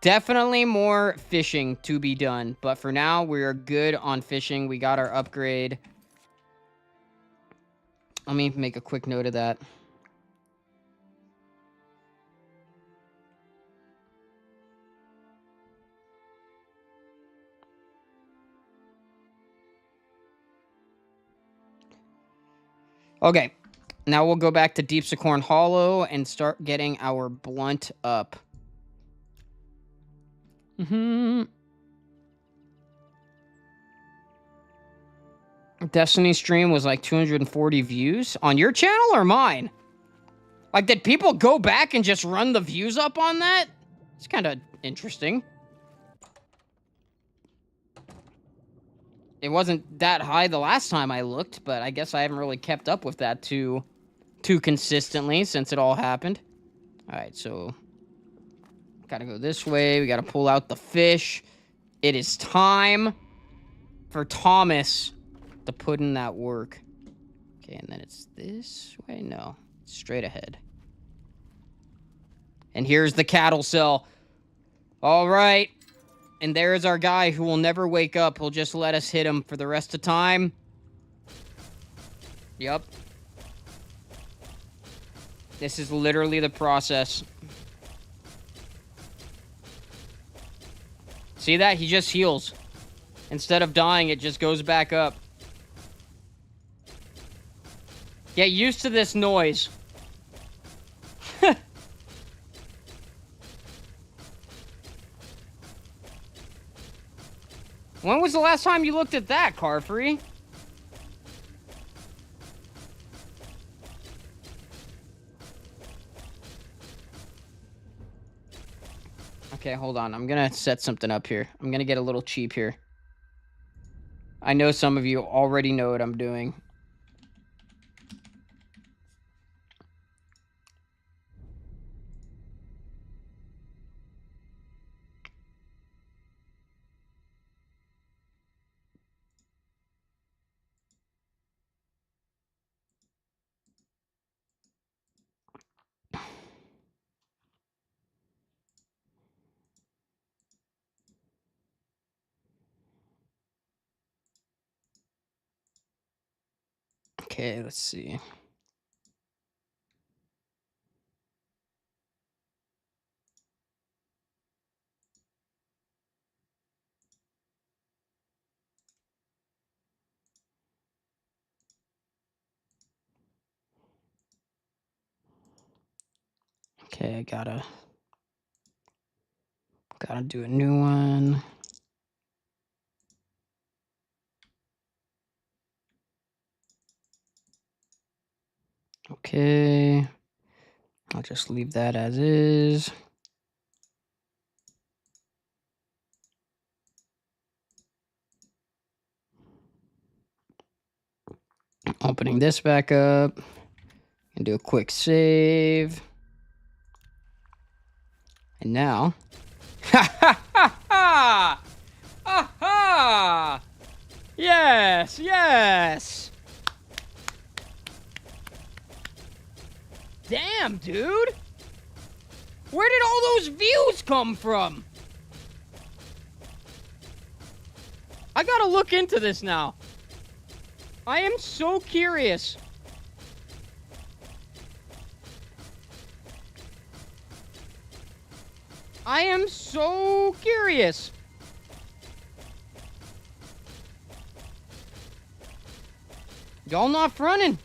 Definitely more fishing to be done, but for now, we're good on fishing. We got our upgrade. Let me make a quick note of that. Okay, now we'll go back to Deep Sicorn Hollow and start getting our blunt up. Destiny stream was like 240 views on your channel or mine? Like, did people go back and just run the views up on that? It's kind of interesting. It wasn't that high the last time I looked, but I guess I haven't really kept up with that too consistently since it all happened. All right, so gotta go this way. We gotta pull out the fish. It is time for Thomas to put in that work. Okay, and then it's this way? No, straight ahead. And here's the cattle cell. All right. And there's our guy who will never wake up. He'll just let us hit him for the rest of time. Yep. This is literally the process. See that? He just heals. Instead of dying, it just goes back up. Get used to this noise. When was the last time you looked at that, Carfree? Okay, hold on. I'm gonna set something up here. I'm gonna get a little cheap here. I know some of you already know what I'm doing. Okay, let's see. Okay, I gotta do a new one. Okay. I'll just leave that as is. Opening this back up. And do a quick save. And now. Ha ha ha ha! Aha! Yes, yes! Damn, dude! Where did all those views come from? I gotta look into this now. I am so curious. I am so curious. Y'all not fronting.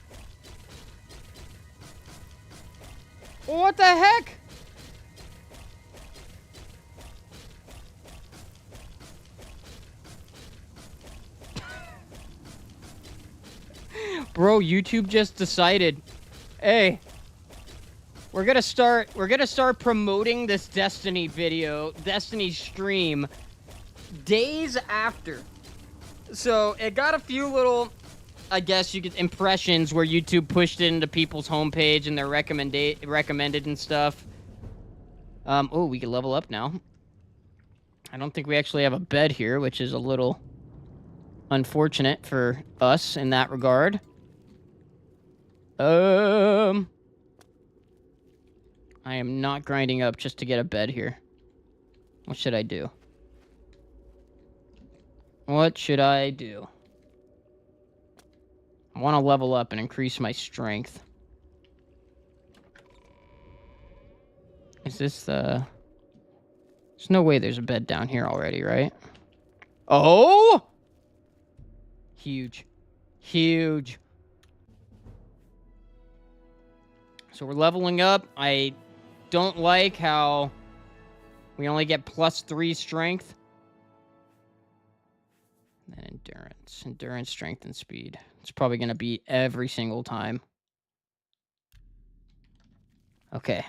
What the heck? Bro, YouTube just decided, hey, we're gonna start promoting this Destiny stream days after. So it got a few little, I guess you could, impressions where YouTube pushed it into people's homepage and their recommended and stuff. Oh, we can level up now. I don't think we actually have a bed here, which is a little unfortunate for us in that regard. I am not grinding up just to get a bed here. What should I do? What should I do? I want to level up and increase my strength. Is this the... There's no way there's a bed down here already, right? Oh! Huge. Huge. So we're leveling up. I don't like how we only get +3 strength. And then endurance. Endurance, strength, and speed. It's probably going to beat every single time. Okay.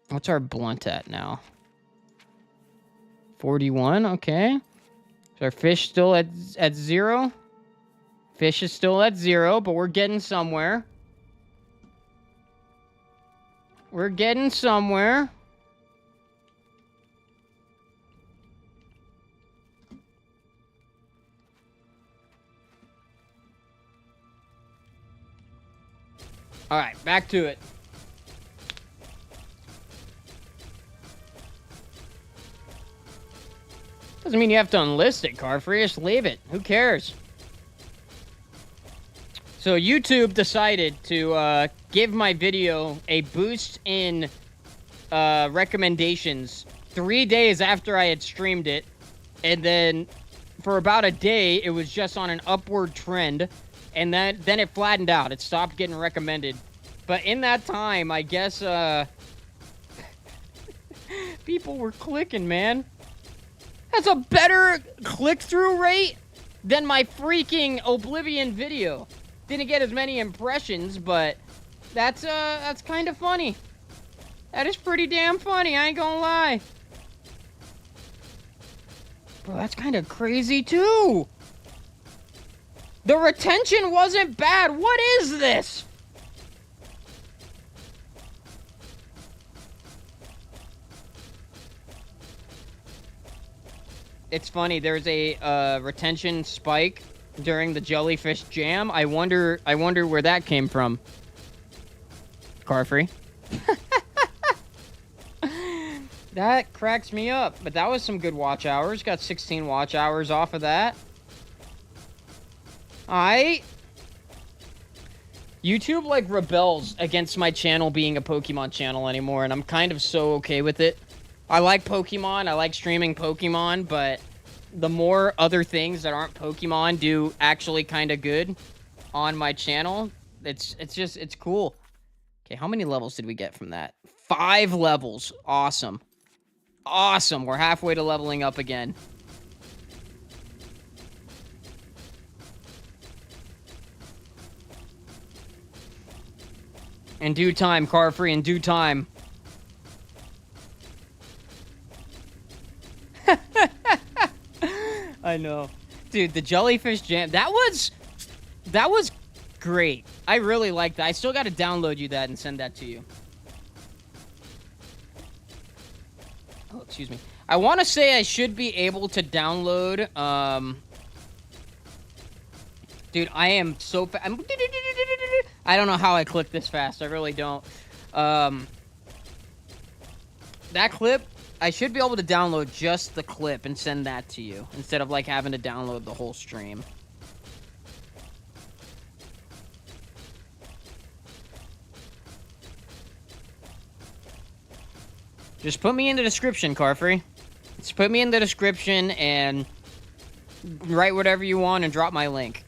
What's our blunt at now? 41, okay. Is our fish still at 0? Fish is still at 0, but we're getting somewhere. We're getting somewhere. All right, back to it. Doesn't mean you have to unlist it, Carfree. Just leave it. Who cares? So YouTube decided to give my video a boost in recommendations 3 days after I had streamed it. And then for about a day, it was just on an upward trend. And then it flattened out. It stopped getting recommended. But in that time, I guess people were clicking, man. That's a better click-through rate than my freaking Oblivion video. Didn't get as many impressions, but that's kind of funny. That is pretty damn funny, I ain't gonna lie. Bro, that's kind of crazy, too. The retention wasn't bad. What is this? It's funny, there's a retention spike during the jellyfish jam. I wonder where that came from. Carfree. That cracks me up. But that was some good watch hours. Got 16 watch hours off of that. YouTube, like, rebels against my channel being a Pokemon channel anymore, and I'm kind of so okay with it. I like Pokemon, I like streaming Pokemon, but the more other things that aren't Pokemon do actually kind of good on my channel, it's cool. Okay, how many levels did we get from that? 5 levels. Awesome. Awesome, we're halfway to leveling up again. In due time, Carfree, in due time. I know. Dude, the jellyfish jam, that was great. I really liked that. I still got to download you that and send that to you. Oh, excuse me. I want to say I should be able to download, dude, I am so fast. I don't know how I click this fast. I really don't. That clip, I should be able to download just the clip and send that to you instead of like having to download the whole stream. Just put me in the description, Carfree. Just put me in the description and write whatever you want and drop my link.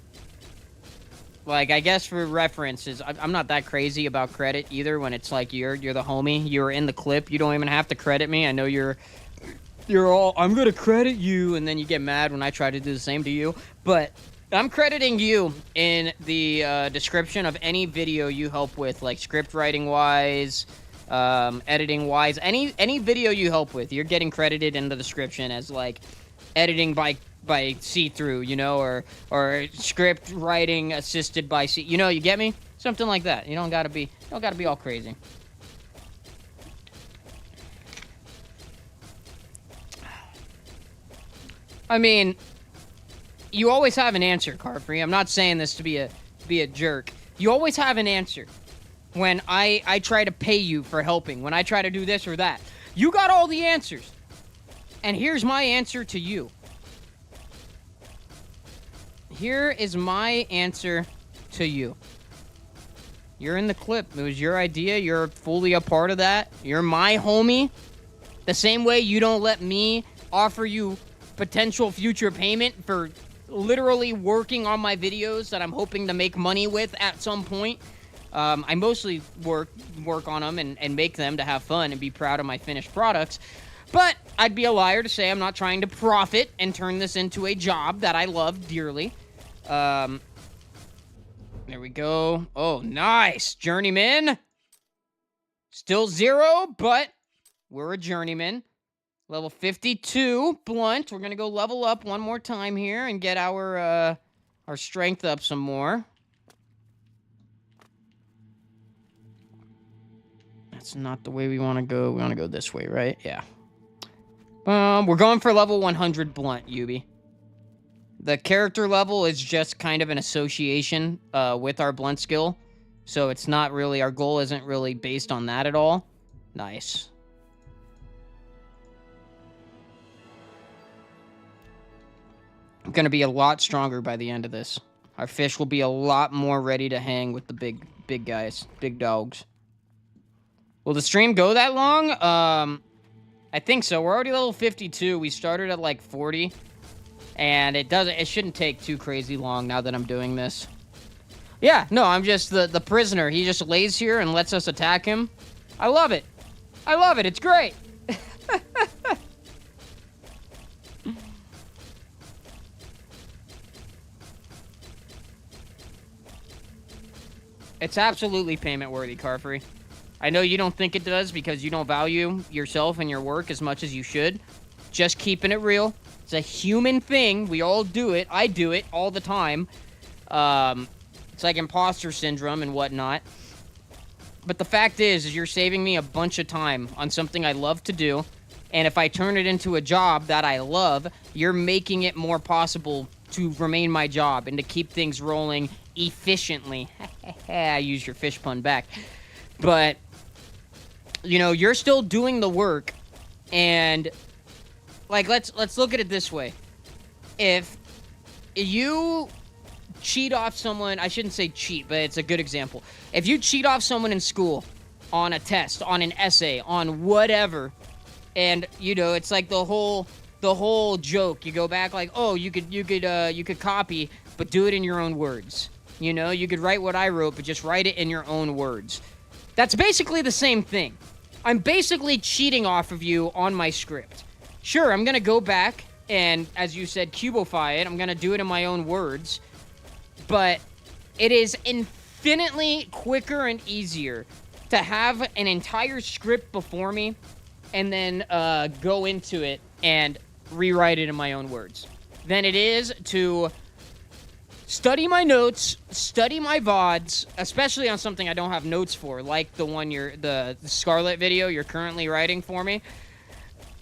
Like, I guess for references, I'm not that crazy about credit either when it's like you're the homie. You're in the clip. You don't even have to credit me. I know you're all, I'm going to credit you, and then you get mad when I try to do the same to you. But I'm crediting you in the description of any video you help with, like script writing-wise, editing-wise. Any video you help with, you're getting credited in the description as, like, editing by see-through, you know, or script writing assisted by you know, you get me? Something like that. You don't gotta be all crazy. I mean, you always have an answer, Carfree. I'm not saying this to be a jerk. You always have an answer when I try to pay you for helping, when I try to do this or that. You got all the answers. And here's my answer to you. Here is my answer to you. You're in the clip. It was your idea. You're fully a part of that. You're my homie. The same way you don't let me offer you potential future payment for literally working on my videos that I'm hoping to make money with at some point. I mostly work on them and make them to have fun and be proud of my finished products. But I'd be a liar to say I'm not trying to profit and turn this into a job that I love dearly. There we go. Oh, nice. Journeyman. Still 0, but we're a journeyman. Level 52, blunt. We're going to go level up one more time here and get our strength up some more. That's not the way we want to go. We want to go this way, right? Yeah. We're going for level 100 blunt, Yubi. The character level is just kind of an association with our blunt skill. So it's not really, our goal isn't really based on that at all. Nice. I'm going to be a lot stronger by the end of this. Our fish will be a lot more ready to hang with the big guys, big dogs. Will the stream go that long? I think so. We're already level 52. We started at like 40. And it shouldn't take too crazy long now that I'm doing this. Yeah, no, I'm just the prisoner. He just lays here and lets us attack him. I love it. I love it. It's great. It's absolutely payment worthy, Carfrey. I know you don't think it does because you don't value yourself and your work as much as you should. Just keeping it real. It's a human thing. We all do it. I do it all the time. It's like imposter syndrome and whatnot. But the fact is you're saving me a bunch of time on something I love to do. And if I turn it into a job that I love, you're making it more possible to remain my job and to keep things rolling efficiently. I use your fish pun back. But, you know, you're still doing the work. And, like, let's look at it this way. If you cheat off someone, I shouldn't say cheat, but it's a good example. If you cheat off someone in school on a test, on an essay, on whatever, and, you know, it's like the whole joke. You go back like, oh, you could copy, but do it in your own words. You know, you could write what I wrote, but just write it in your own words. That's basically the same thing. I'm basically cheating off of you on my script. Sure, I'm going to go back and, as you said, cubify it. I'm going to do it in my own words. But it is infinitely quicker and easier to have an entire script before me and then go into it and rewrite it in my own words than it is to study my notes, study my VODs, especially on something I don't have notes for, like the Scarlet video you're currently writing for me.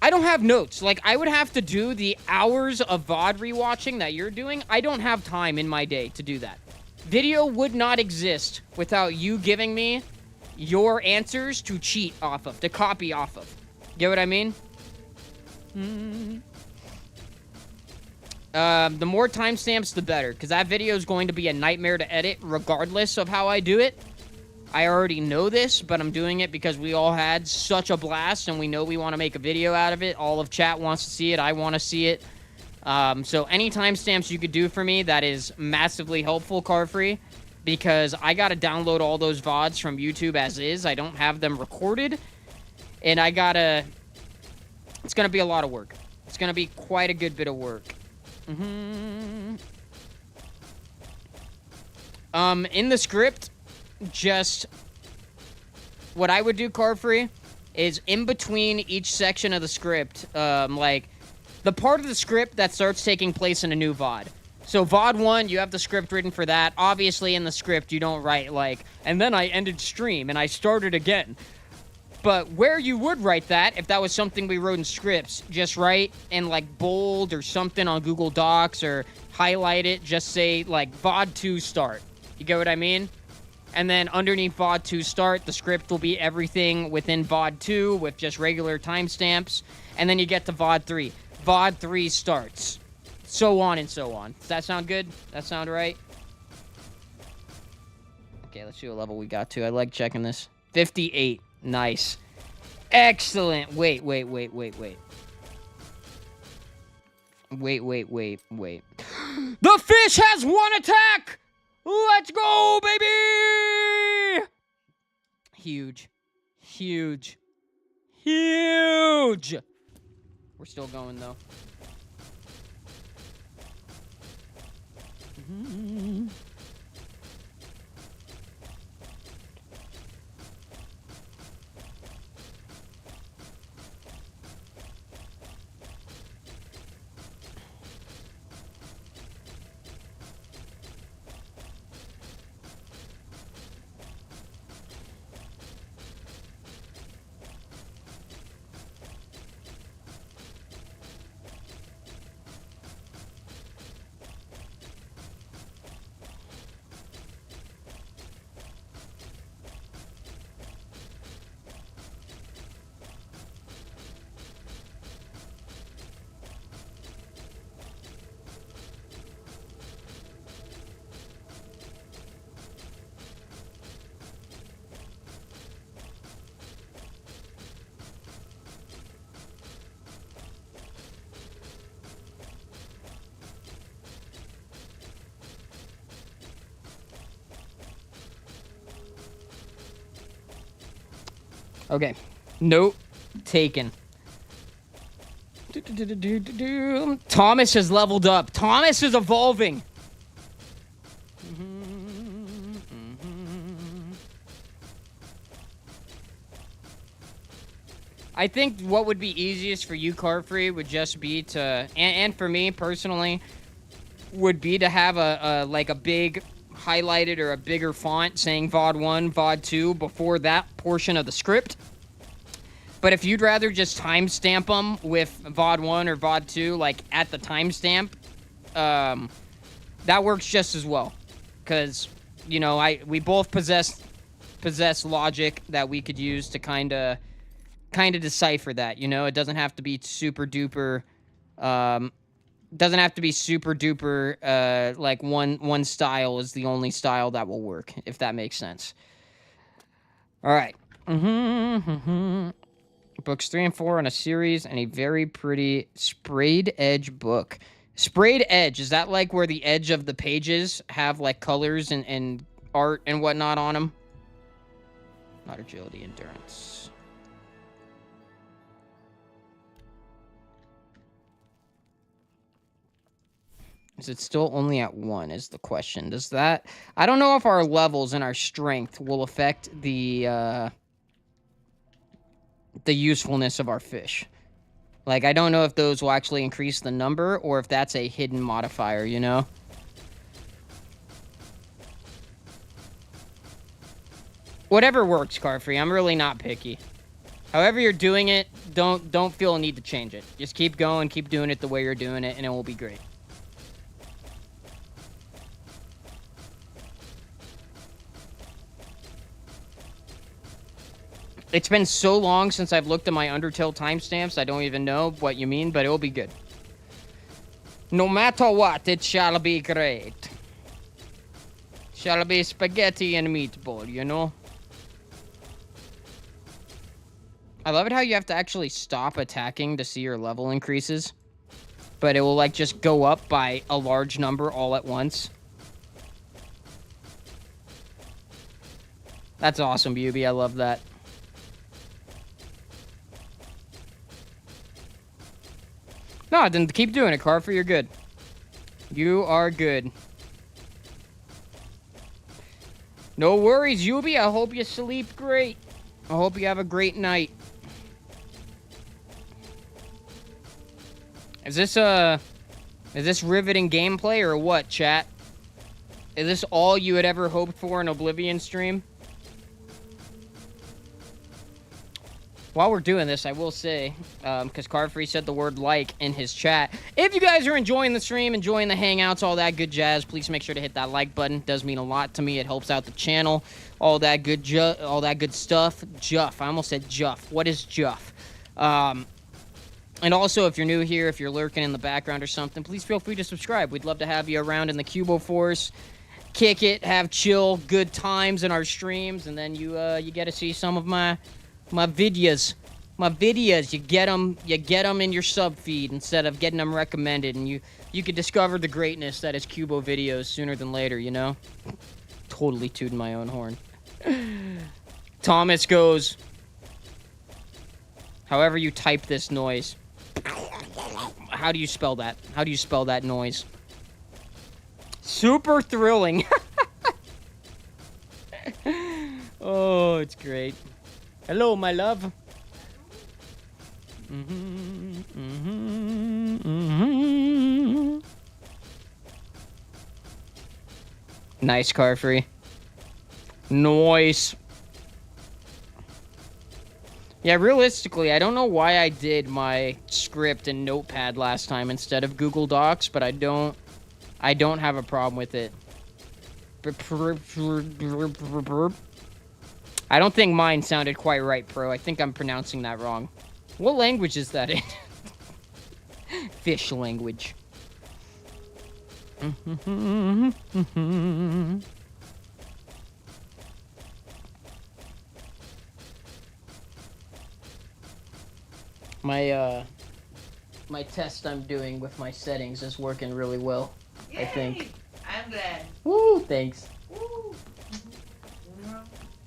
I don't have notes. Like, I would have to do the hours of VOD rewatching that you're doing. I don't have time in my day to do that. Video would not exist without you giving me your answers to cheat off of, to copy off of. Get what I mean? The more timestamps, the better, because that video is going to be a nightmare to edit regardless of how I do it. I already know this, but I'm doing it because we all had such a blast, and we know we want to make a video out of it. All of chat wants to see it. I want to see it. So any timestamps you could do for me, that is massively helpful, Carfree, because I got to download all those VODs from YouTube as is. I don't have them recorded, and I got to... It's going to be a lot of work. It's going to be quite a good bit of work. In the script, just what I would do, Carfree, is in between each section of the script, like the part of the script that starts taking place in a new VOD. So VOD 1, you have the script written for that. Obviously, in the script, you don't write like, and then I ended stream and I started again. But where you would write that, if that was something we wrote in scripts, just write in like bold or something on Google Docs or highlight it. Just say like VOD 2 start. You get what I mean? And then underneath VOD 2 start, the script will be everything within VOD 2 with just regular timestamps. And then you get to VOD 3. VOD 3 starts. So on and so on. Does that sound good? That sound right? Okay, let's see what level we got to. I like checking this. 58. Nice. Excellent. Wait. Wait. The fish has 1 attack! Let's go, baby! Huge. We're still going, though. Okay. Note taken. Thomas has leveled up. Thomas is evolving. I think what would be easiest for you, Carfree, would just be to, and for me personally, would be to have a big highlighted or a bigger font saying VOD 1, VOD 2 before that portion of the script. But if you'd rather just timestamp them with VOD 1 or VOD 2, like at the timestamp, that works just as well. Because, you know, we both possess logic that we could use to kind of decipher that, you know? It doesn't have to be super duper like one style is the only style that will work, if that makes sense. All right. Books 3 and 4 in a series, and a very pretty sprayed edge book. Sprayed edge, is that like where the edge of the pages have like colors and art and whatnot on them? Not agility, endurance. Is it still only at 1 is the question. Does that... I don't know if our levels and our strength will affect the usefulness of our fish. Like, I don't know if those will actually increase the number or if that's a hidden modifier, you know? Whatever works, Carfree. I'm really not picky. However you're doing it, don't feel a need to change it. Just keep going, keep doing it the way you're doing it, and it will be great. It's been so long since I've looked at my Undertale timestamps, I don't even know what you mean, but it will be good. No matter what, it shall be great. Shall be spaghetti and meatball, you know? I love it how you have to actually stop attacking to see your level increases. But it will, like, just go up by a large number all at once. That's awesome, Buby. I love that. No, then keep doing it, Carfree. You're good. You are good. No worries, Yubi. I hope you sleep great. I hope you have a great night. Is this riveting gameplay or what, chat? Is this all you had ever hoped for in Oblivion stream? while we're doing this, I will say, because Carfree said the word like in his chat, if you guys are enjoying the stream, enjoying the hangouts, all that good jazz, please make sure to hit that like button. It does mean a lot to me. It helps out the channel. All that good stuff. Juff. I almost said Juff. What is Juff? And also, if you're new here, if you're lurking in the background or something, please feel free to subscribe. We'd love to have you around in the Cubo Force. Kick it, have chill, good times in our streams, and then you get to see some of my videos. My videos, you get them in your sub feed instead of getting them recommended, and you can discover the greatness that is Cubo videos sooner than later, you know? Totally tooting my own horn. Thomas goes, however you type this noise. How do you spell that? How do you spell that noise? Super thrilling. Oh, it's great. Hello, my love. Nice, Carfree. Noise. Yeah, realistically, I don't know why I did my script in Notepad last time instead of Google Docs, but I don't have a problem with it. I don't think mine sounded quite right, Pro. I think I'm pronouncing that wrong. What language is that in? Fish language. My test I'm doing with my settings is working really well. Yay! I think. I'm glad. Woo! Thanks. Woo!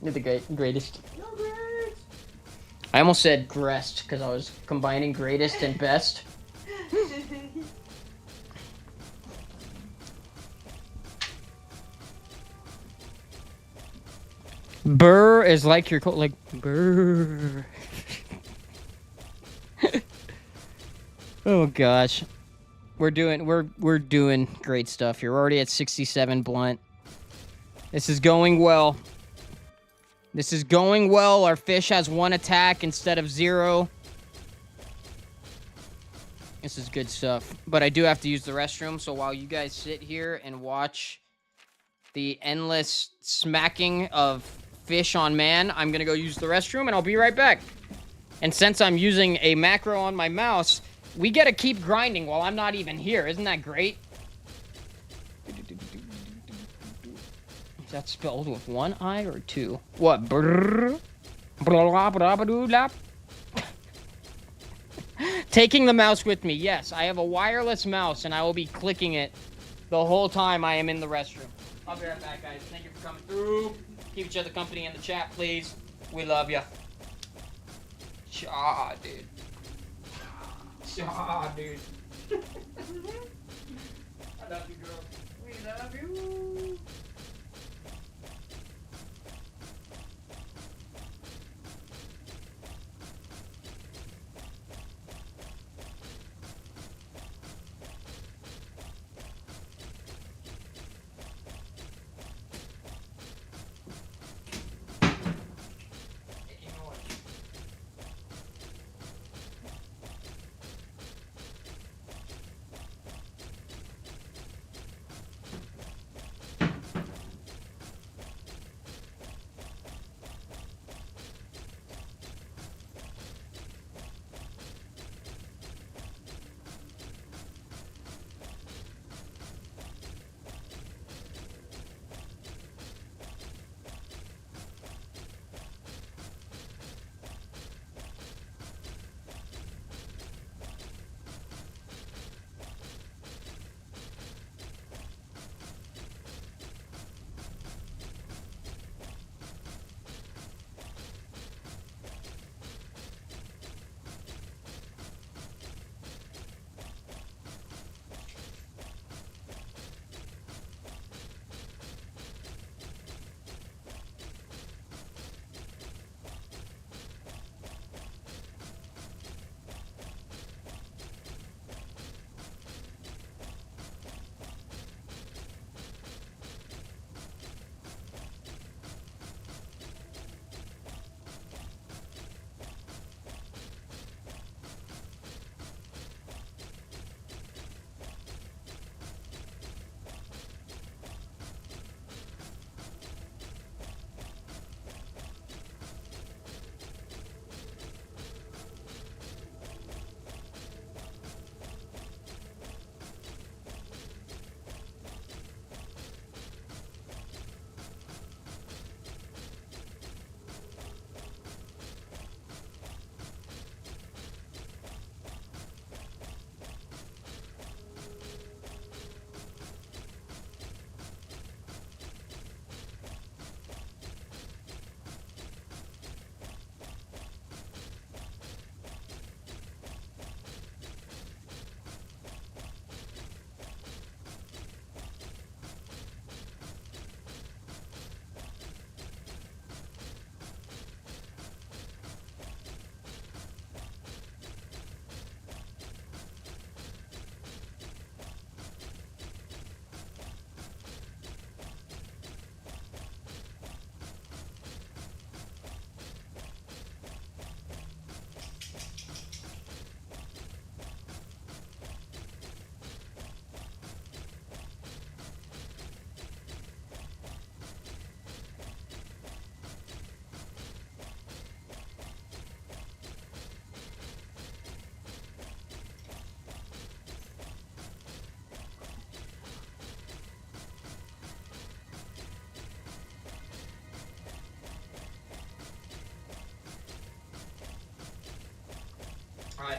You're the greatest. You're great. I almost said grest because I was combining greatest and best. Burr is like your like burr. Oh gosh. We're doing great stuff here. We're already at 67 blunt. This is going well. This is going well. Our fish has 1 attack instead of 0. This is good stuff. But I do have to use the restroom, so while you guys sit here and watch the endless smacking of fish on man, I'm gonna go use the restroom and I'll be right back. And since I'm using a macro on my mouse, we get to keep grinding while I'm not even here. Isn't that great? Is that spelled with 1 I or 2? What? Taking the mouse with me. Yes, I have a wireless mouse, and I will be clicking it the whole time I am in the restroom. I'll be right back, guys. Thank you for coming through. Keep each other company in the chat, please. We love you. Cha, dude. Cha, dude. I love you, girl. We love you.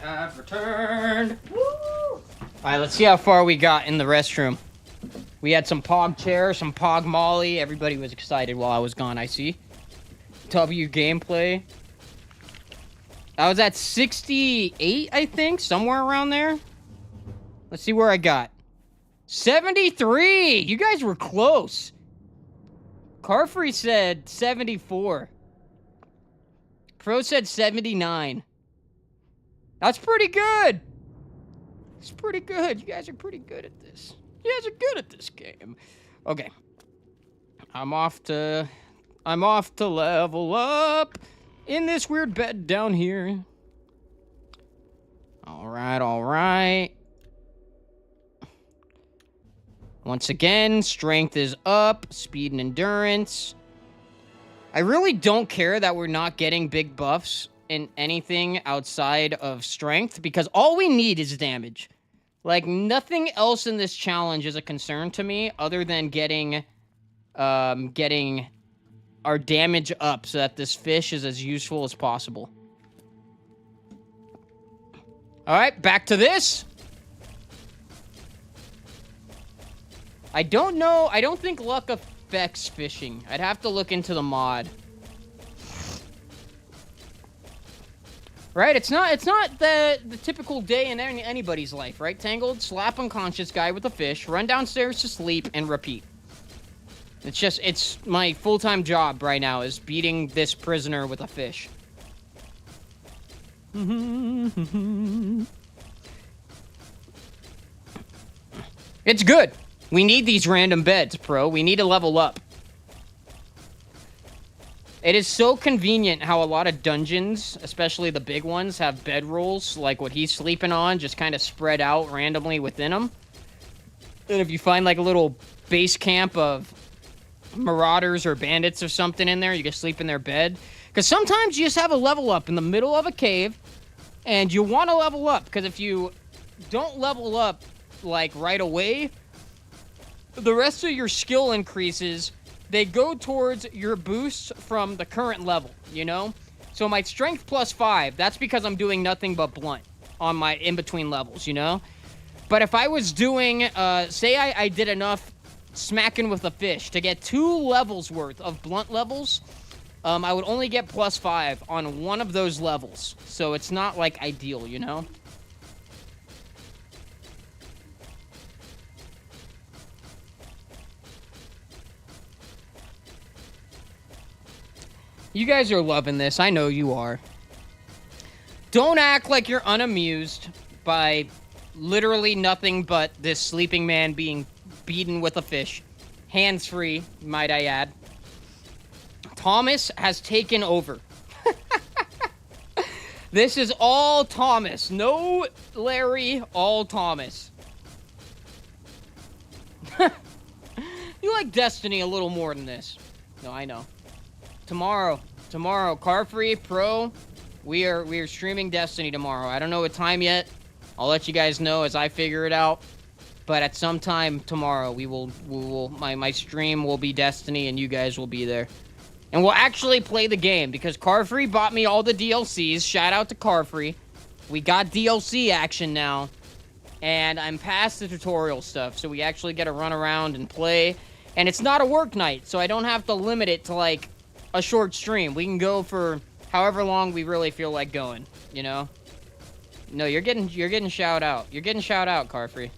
have returned. Woo! All right, let's see how far we got in the restroom. We had some Pog chair, some Pog Molly. Everybody was excited while I was gone, I see. W gameplay. I was at 68, I think, somewhere around there. Let's see where I got. 73! You guys were close. Carfree said 74. Pro said 79. That's pretty good. It's pretty good. You guys are pretty good at this. You guys are good at this game. Okay. I'm off to level up in this weird bed down here. All right. Once again, strength is up, speed and endurance. I really don't care that we're not getting big buffs in anything outside of strength, because all we need is damage. Like, nothing else in this challenge is a concern to me other than getting our damage up so that this fish is as useful as possible. Alright, back to this. I don't know. I don't think luck affects fishing. I'd have to look into the mod. Right? It's not the typical day in anybody's life, right, Tangled? Slap unconscious guy with a fish, run downstairs to sleep, and repeat. It's my full-time job right now is beating this prisoner with a fish. It's good. We need these random beds, Pro. We need to level up. It is so convenient how a lot of dungeons, especially the big ones, have bedrolls, like what he's sleeping on, just kind of spread out randomly within them. And if you find like a little base camp of marauders or bandits or something in there, you can sleep in their bed. Because sometimes you just have a level up in the middle of a cave, and you want to level up, because if you don't level up, like, right away, the rest of your skill increases, they go towards your boosts from the current level, you know? So my strength +5, that's because I'm doing nothing but blunt on my in-between levels, you know? But if I was doing, say I did enough smacking with a fish to get 2 levels worth of blunt levels, I would only get +5 on one of those levels. So it's not, like, ideal, you know? You guys are loving this. I know you are. Don't act like you're unamused by literally nothing but this sleeping man being beaten with a fish. Hands-free, might I add. Thomas has taken over. This is all Thomas. No Larry, all Thomas. You like Destiny a little more than this. No, I know. Tomorrow, Carfree Pro, we are streaming Destiny tomorrow. I don't know what time yet. I'll let you guys know as I figure it out. But at some time tomorrow, my stream will be Destiny, and you guys will be there. And we'll actually play the game, because Carfree bought me all the DLCs. Shout out to Carfree. We got DLC action now. And I'm past the tutorial stuff, so we actually get to run around and play. And it's not a work night, so I don't have to limit it to, like, a short stream. We can go for however long we really feel like going, you know? No, you're getting shout out. You're getting shout out, Carfree.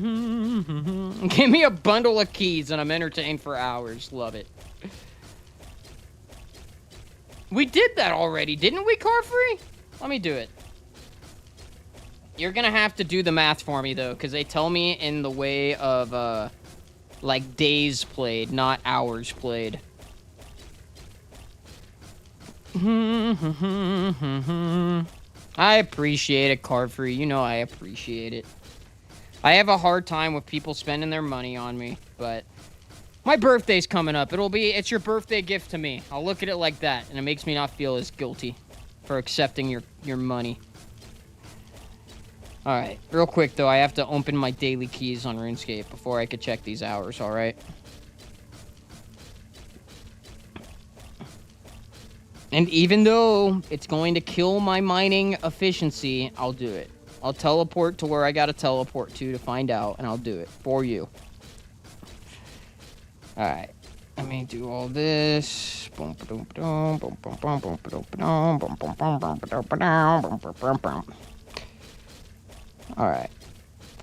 Give me a bundle of keys and I'm entertained for hours. Love it. We did that already, didn't we, Carfree? Let me do it. You're gonna have to do the math for me, though, because they tell me in the way of, like, days played, not hours played. I appreciate it, Carfree. You know I appreciate it. I have a hard time with people spending their money on me, but my birthday's coming up. It's your birthday gift to me. I'll look at it like that, and it makes me not feel as guilty for accepting your money. Alright, real quick though, I have to open my daily keys on RuneScape before I could check these hours, alright? And even though it's going to kill my mining efficiency, I'll do it. I'll teleport to where I gotta teleport to find out, and I'll do it for you. Alright. Let me do all this. Alright.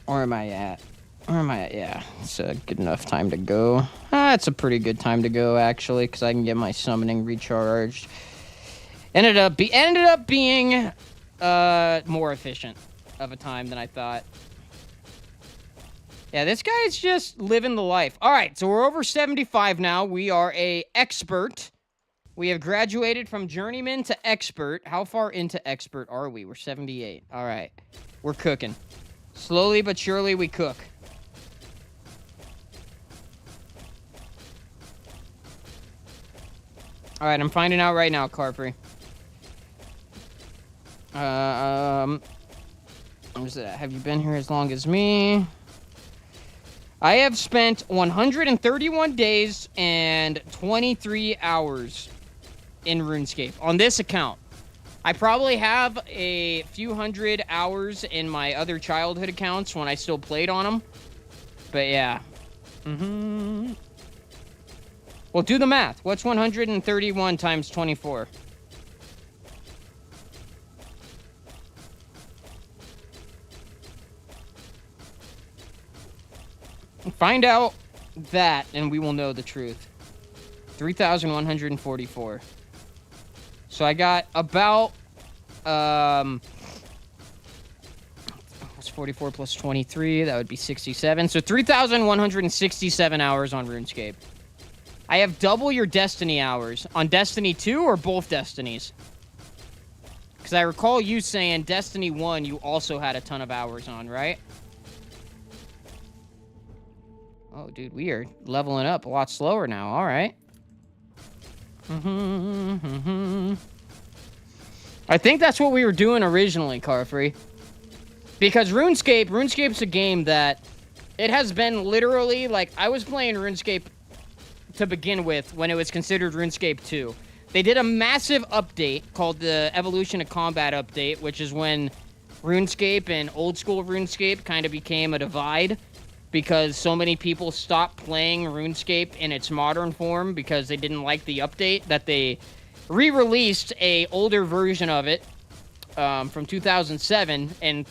Where am I at? Where am I at? Yeah, it's a good enough time to go. It's a pretty good time to go, actually, because I can get my summoning recharged. Ended up being more efficient of a time than I thought. Yeah, this guy's just living the life. All right, so we're over 75 now. We are a expert. We have graduated from journeyman to expert. How far into expert are we? We're 78. All right, we're cooking. Slowly but surely, we cook. All right, I'm finding out right now, Carfrey. Have you been here as long as me? I have spent 131 days and 23 hours in RuneScape on this account. I probably have a few hundred hours in my other childhood accounts when I still played on them. But yeah. Well, do the math. What's 131 times 24? Find out that, and we will know the truth. 3,144. So I got about, what's 44 plus 23? That would be 67. So 3,167 hours on RuneScape. I have double your Destiny hours. On Destiny 2 or both Destinies? Because I recall you saying Destiny 1 you also had a ton of hours on, right? Oh, dude, we are leveling up a lot slower now. All right. I think that's what we were doing originally, Carfrey. Because RuneScape's a game that it has been literally, like, I was playing RuneScape to begin with when it was considered RuneScape 2. They did a massive update called the Evolution of Combat update, which is when RuneScape and old school RuneScape kind of became a divide. Because so many people stopped playing RuneScape in its modern form because they didn't like the update, that they re-released a older version of it from 2007, and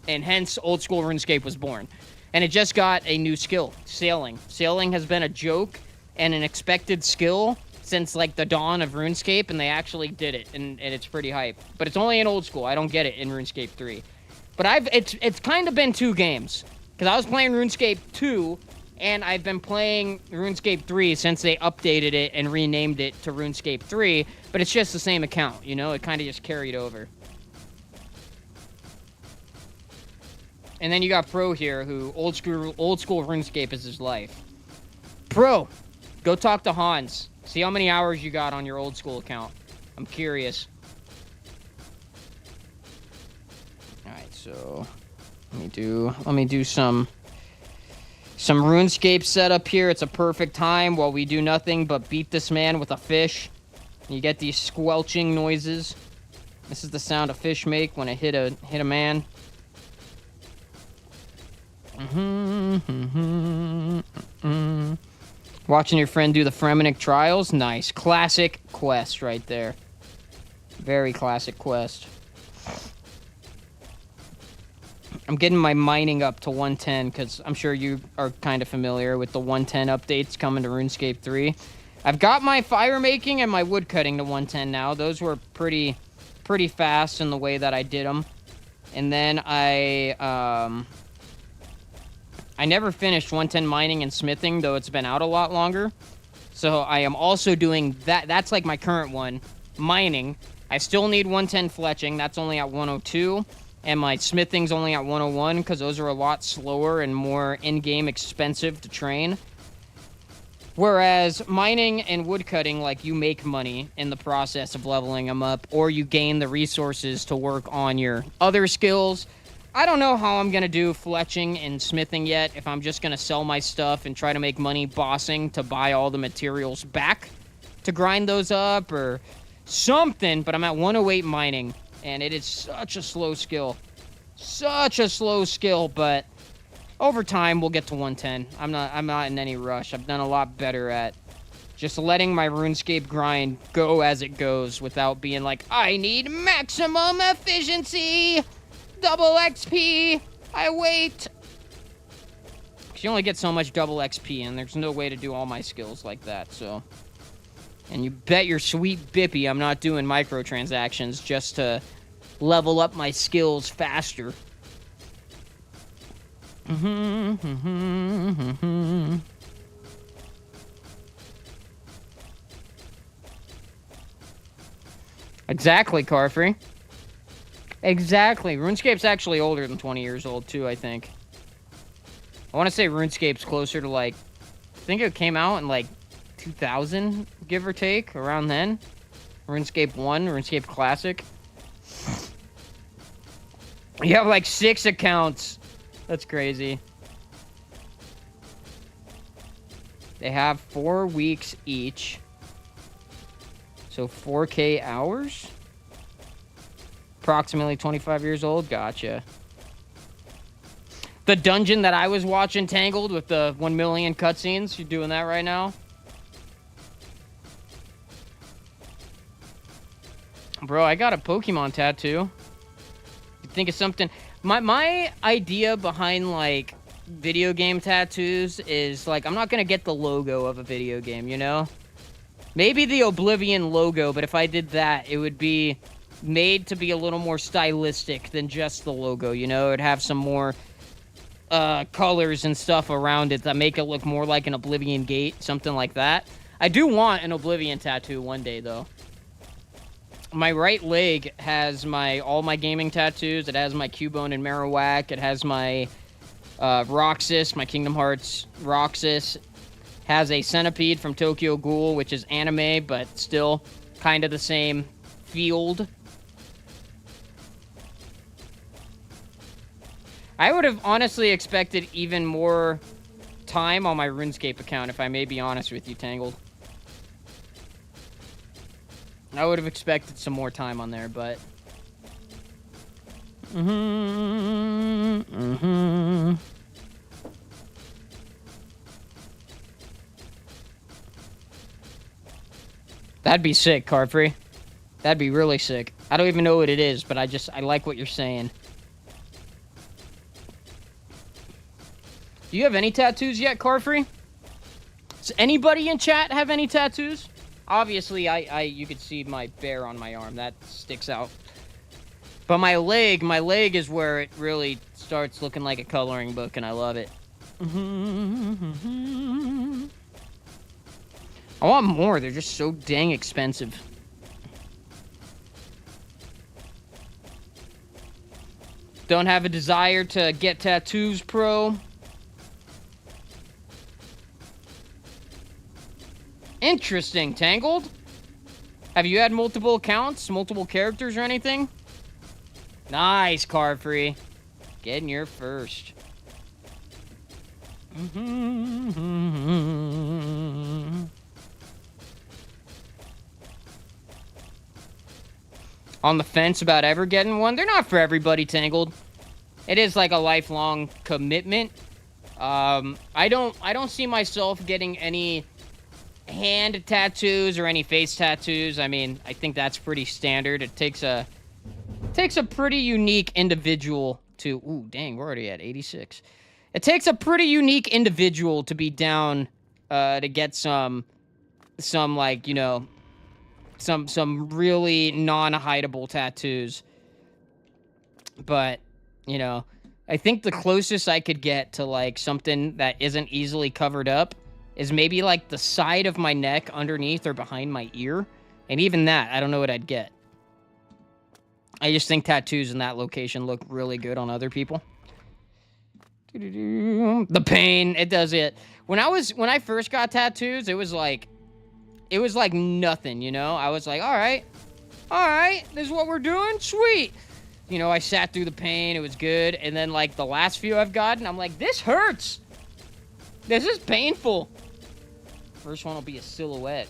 hence old school RuneScape was born. And it just got a new skill, sailing. Sailing has been a joke and an expected skill since like the dawn of RuneScape, and they actually did it, and it's pretty hype. But it's only in old school. I don't get it in RuneScape 3. But it's kind of been 2 games. Because I was playing RuneScape 2, and I've been playing RuneScape 3 since they updated it and renamed it to RuneScape 3, but it's just the same account, you know? It kind of just carried over. And then you got Pro here, who old school RuneScape is his life. Pro, go talk to Hans. See how many hours you got on your old school account. I'm curious. Alright, so... Let me do some RuneScape setup here. It's a perfect time while we do nothing but beat this man with a fish. You get these squelching noises. This is the sound a fish make when it hit a man. Watching your friend do the Fremenic trials. Nice. Classic quest right there. Very classic quest. I'm getting my mining up to 110 because I'm sure you are kind of familiar with the 110 updates coming to RuneScape 3. I've got my fire making and my wood cutting to 110 now. Those were pretty fast in the way that I did them. And then I never finished 110 mining and smithing, though it's been out a lot longer. So I am also doing that. That's like my current one, mining. I still need 110 fletching. That's only at 102. And my smithing's only at 101 because those are a lot slower and more in-game expensive to train. Whereas mining and woodcutting, like, you make money in the process of leveling them up, or you gain the resources to work on your other skills. I don't know how I'm going to do fletching and smithing yet, if I'm just going to sell my stuff and try to make money bossing to buy all the materials back to grind those up, or something, but I'm at 108 mining, and it is such a slow skill. Such a slow skill, but over time we'll get to 110. I'm not in any rush. I've done a lot better at just letting my RuneScape grind go as it goes without being like, I need maximum efficiency, double XP, I wait. Because you only get so much double XP, and there's no way to do all my skills like that, so. And you bet your sweet bippy I'm not doing microtransactions just to level up my skills faster. Exactly, Carfrey. Exactly. RuneScape's actually older than 20 years old, too, I think. I want to say RuneScape's closer to, like... I think it came out in, like, 2000, give or take, around then. RuneScape 1, RuneScape Classic. You have, like, 6 accounts. That's crazy. They have 4 weeks each. So 4K hours? Approximately 25 years old? Gotcha. The dungeon that I was watching Tangled with the 1 million cutscenes, you're doing that right now? Bro, I got a Pokemon tattoo. You think of something... My idea behind, like, video game tattoos is, like, I'm not gonna get the logo of a video game, you know? Maybe the Oblivion logo, but if I did that, it would be made to be a little more stylistic than just the logo, you know? It'd have some more colors and stuff around it that make it look more like an Oblivion gate, something like that. I do want an Oblivion tattoo one day, though. My right leg has all my gaming tattoos. It has my Cubone and Marowak. It has my Roxas, my Kingdom Hearts Roxas. Has a centipede from Tokyo Ghoul, which is anime, but still kind of the same field. I would have honestly expected even more time on my RuneScape account, if I may be honest with you, Tangled. I would have expected some more time on there, but... That'd be sick, Carfrey. That'd be really sick. I don't even know what it is, but I like what you're saying. Do you have any tattoos yet, Carfrey? Does anybody in chat have any tattoos? Obviously, you could see my bear on my arm. That sticks out. But my leg is where it really starts looking like a coloring book, and I love it. I want more. They're just so dang expensive. Don't have a desire to get tattoos, pro. Interesting, Tangled. Have you had multiple accounts, multiple characters, or anything? Nice, Carfree. Getting your first. On the fence about ever getting one. They're not for everybody, Tangled. It is like a lifelong commitment. I don't see myself getting any hand tattoos or any face tattoos. I mean, I think that's pretty standard. It takes a pretty unique individual to... Ooh, dang, we're already at 86. It takes a pretty unique individual to be down to get some like, you know, some really non-hideable tattoos. But, you know, I think the closest I could get to, like, something that isn't easily covered up is maybe, like, the side of my neck underneath or behind my ear. And even that, I don't know what I'd get. I just think tattoos in that location look really good on other people. The pain, it does it. When I first got tattoos, it was like nothing, you know? I was like, all right, this is what we're doing? Sweet. You know, I sat through the pain, it was good. And then, like, the last few I've gotten, I'm like, this hurts. This is painful. First one will be a silhouette.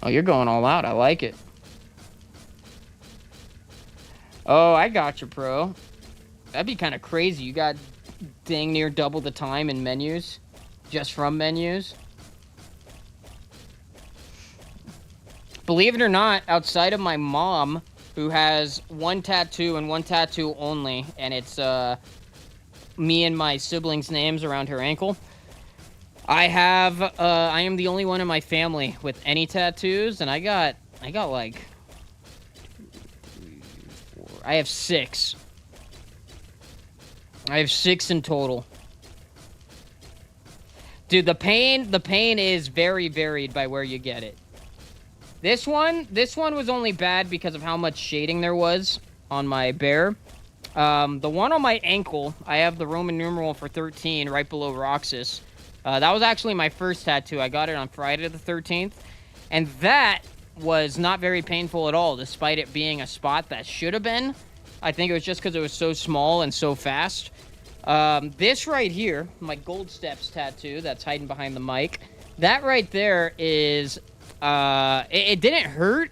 Oh, you're going all out. I like it. Oh, I got you, pro. That'd be kind of crazy. You got dang near double the time in menus. Just from menus. Believe it or not, outside of my mom, who has one tattoo and one tattoo only, and it's me and my siblings' names around her ankle, I am the only one in my family with any tattoos, and I got like, 3, 4, I have 6. I have 6 in total. Dude, the pain is very varied by where you get it. This one was only bad because of how much shading there was on my bear. The one on my ankle, I have the Roman numeral for 13 right below Roxas. That was actually my first tattoo. I got it on Friday the 13th. And that was not very painful at all, despite it being a spot that should have been. I think it was just because it was so small and so fast. This right here, my Gold Steps tattoo that's hiding behind the mic, that right there is, it didn't hurt,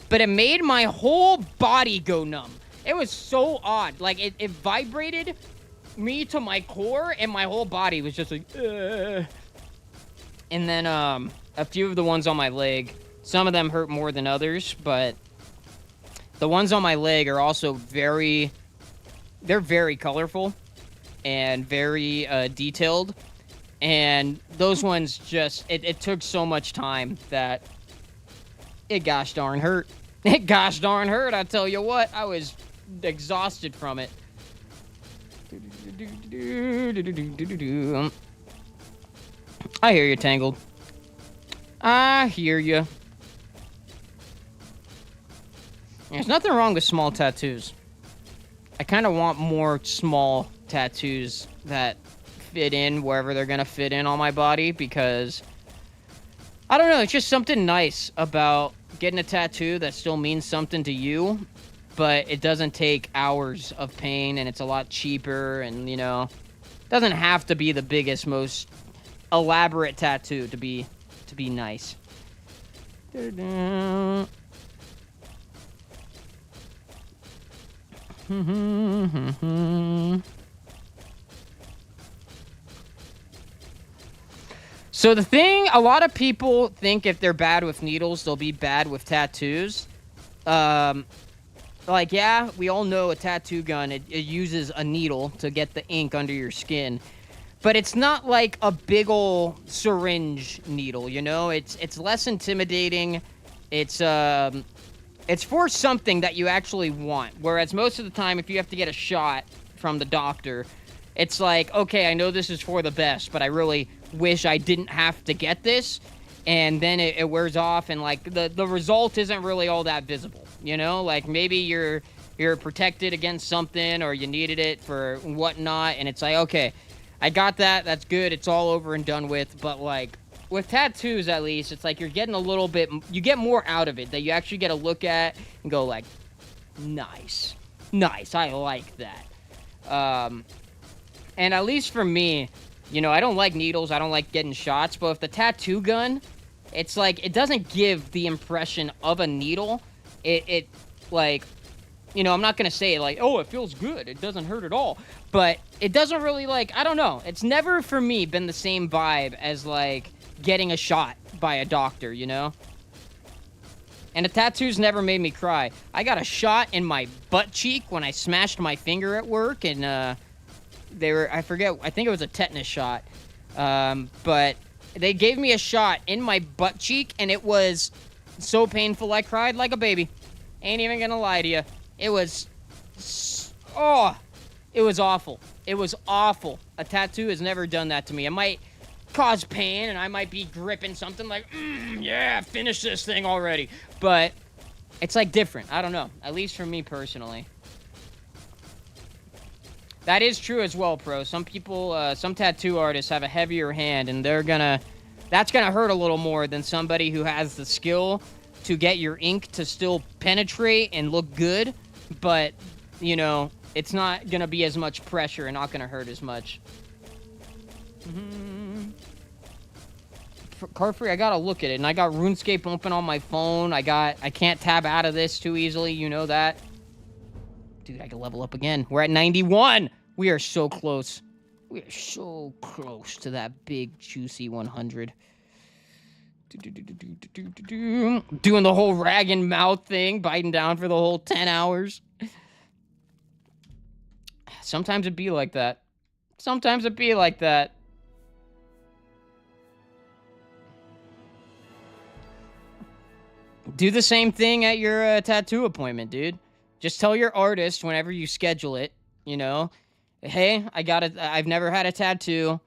but it made my whole body go numb. It was so odd. Like, it vibrated me to my core, and my whole body was just like, ugh. And then, a few of the ones on my leg, some of them hurt more than others, but the ones on my leg are also they're very colorful and very detailed, and those ones just, it took so much time that it gosh darn hurt. It gosh darn hurt, I tell you what. I was exhausted from it. I hear you, Tangled. I hear you. There's nothing wrong with small tattoos. I kind of want more small tattoos that fit in wherever they're gonna fit in on my body, because I don't know, it's just something nice about getting a tattoo that still means something to you, but it doesn't take hours of pain, and it's a lot cheaper, and, you know, doesn't have to be the biggest, most elaborate tattoo to be nice. So the thing, a lot of people think if they're bad with needles, they'll be bad with tattoos. Like, yeah, we all know a tattoo gun, it uses a needle to get the ink under your skin. But it's not like a big ol' syringe needle, you know? It's less intimidating. It's for something that you actually want. Whereas most of the time, if you have to get a shot from the doctor, it's like, okay, I know this is for the best, but I really wish I didn't have to get this. And then it wears off, and, like, the result isn't really all that visible, you know? Like, maybe you're protected against something, or you needed it for whatnot, and it's like, okay, I got that, that's good, it's all over and done with. But, like, with tattoos, at least, it's like you're getting a little bit, you get more out of it, that you actually get to look at and go, like, nice, I like that. And at least for me, you know, I don't like needles, I don't like getting shots, but with the tattoo gun, it's like, it doesn't give the impression of a needle. It like, you know, I'm not gonna say, like, oh, it feels good, it doesn't hurt at all, but it doesn't really, like, I don't know, it's never, for me, been the same vibe as, like, getting a shot by a doctor, you know? And the tattoos never made me cry. I got a shot in my butt cheek when I smashed my finger at work, and, I think it was a tetanus shot, but they gave me a shot in my butt cheek, and it was so painful I cried like a baby. Ain't even gonna lie to you. It was awful. It was awful. A tattoo has never done that to me. It might cause pain, and I might be gripping something like, yeah, finish this thing already. But it's, like, different. I don't know. At least for me personally. That is true as well, pro. Some people, some tattoo artists have a heavier hand, and that's gonna hurt a little more than somebody who has the skill to get your ink to still penetrate and look good, but, you know, it's not gonna be as much pressure and not gonna hurt as much. Carfree, I gotta look at it. And I got RuneScape open on my phone. I can't tab out of this too easily. You know that. Dude, I can level up again. We're at 91. We are so close. We are so close to that big, juicy 100. Doing the whole rag and mouth thing, biting down for the whole 10 hours. Sometimes it be like that. Sometimes it be like that. Do the same thing at your tattoo appointment, dude. Just tell your artist whenever you schedule it, you know, hey, I've never had a tattoo,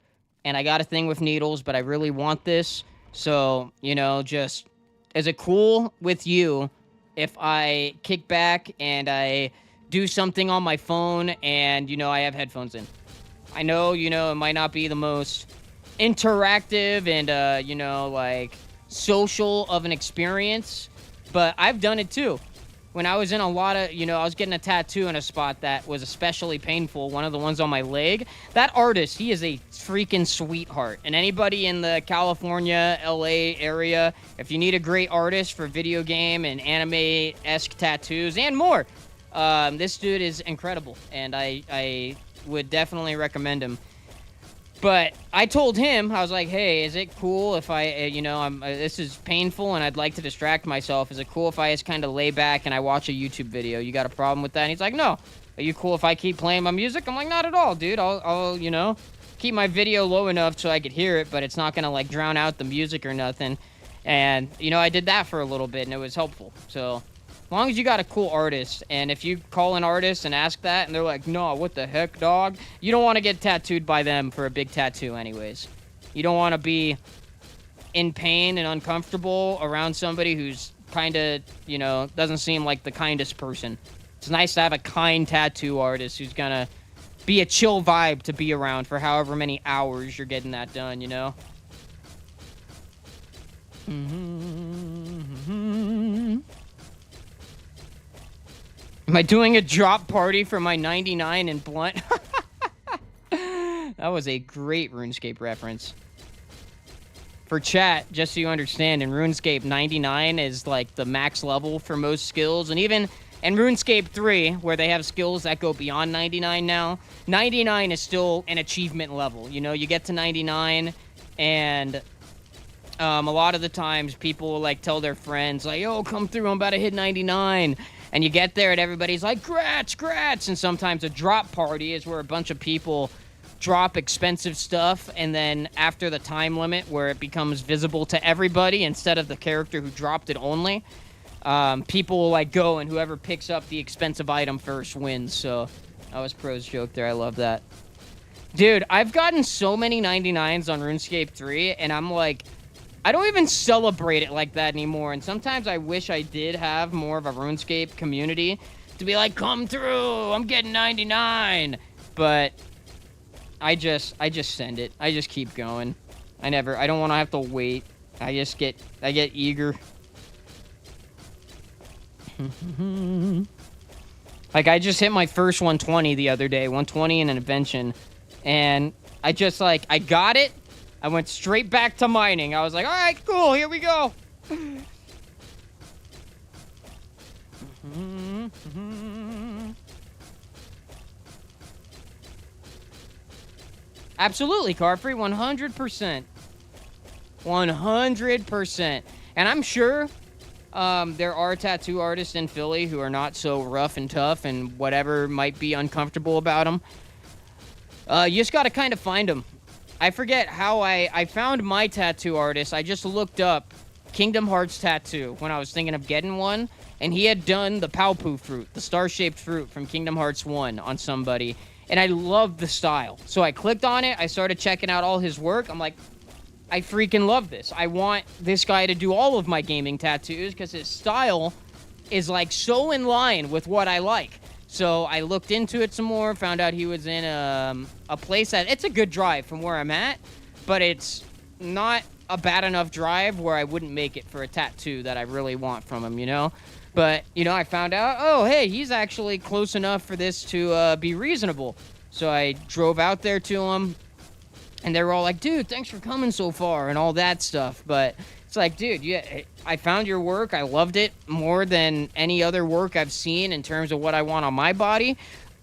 and I got a thing with needles, but I really want this. So, you know, just, is it cool with you if I kick back and I do something on my phone and, you know, I have headphones in? I know, you know, it might not be the most interactive and, you know, like, social of an experience, but I've done it too. When I was in a lot of, you know, I was getting a tattoo in a spot that was especially painful, one of the ones on my leg. That artist, he is a freaking sweetheart. And anybody in the California, LA area, if you need a great artist for video game and anime-esque tattoos and more, this dude is incredible. And I would definitely recommend him. But I told him, I was like, hey, is it cool if I, you know, this is painful and I'd like to distract myself. Is it cool if I just kind of lay back and I watch a YouTube video? You got a problem with that? And he's like, no. Are you cool if I keep playing my music? I'm like, not at all, dude. I'll you know, keep my video low enough so I could hear it, but it's not going to, like, drown out the music or nothing. And, you know, I did that for a little bit and it was helpful. So, as long as you got a cool artist, and if you call an artist and ask that, and they're like, no, what the heck, dog? You don't want to get tattooed by them for a big tattoo anyways. You don't want to be in pain and uncomfortable around somebody who's kind of, you know, doesn't seem like the kindest person. It's nice to have a kind tattoo artist who's going to be a chill vibe to be around for however many hours you're getting that done, you know? Am I doing a drop party for my 99 in Blunt? That was a great RuneScape reference. For chat, just so you understand, in RuneScape, 99 is like the max level for most skills. And even in RuneScape 3, where they have skills that go beyond 99 now, 99 is still an achievement level. You know, you get to 99, and a lot of the times people will, like, tell their friends, like, yo, come through, I'm about to hit 99. And you get there and everybody's like, grats. And sometimes a drop party is where a bunch of people drop expensive stuff. And then after the time limit where it becomes visible to everybody instead of the character who dropped it only, people will, like, go and whoever picks up the expensive item first wins. So that was Pro's joke there. I love that. Dude, I've gotten so many 99s on RuneScape 3 and I'm like, I don't even celebrate it like that anymore, and sometimes I wish I did have more of a RuneScape community to be like, come through, I'm getting 99, but I just send it. I just keep going. I don't want to have to wait. I get eager. Like, I just hit my first 120 the other day, 120 in an invention, and I just, like, I got it. I went straight back to mining. I was like, all right, cool, here we go. Absolutely, Carfree, 100%. 100%. And I'm sure there are tattoo artists in Philly who are not so rough and tough and whatever might be uncomfortable about them. You just got to kind of find them. I forget how I found my tattoo artist. I just looked up Kingdom Hearts tattoo when I was thinking of getting one, and he had done the Palpu fruit, the star-shaped fruit from Kingdom Hearts 1 on somebody, and I loved the style. So I clicked on it, I started checking out all his work. I'm like, I freaking love this. I want this guy to do all of my gaming tattoos because his style is, like, so in line with what I like. So I looked into it some more, found out he was in a place that, it's a good drive from where I'm at, but it's not a bad enough drive where I wouldn't make it for a tattoo that I really want from him, you know? But, you know, I found out, oh, hey, he's actually close enough for this to be reasonable. So I drove out there to him, And they were all like, dude, thanks for coming so far and all that stuff. But it's like, dude, yeah, I found your work. I loved it more than any other work I've seen in terms of what I want on my body.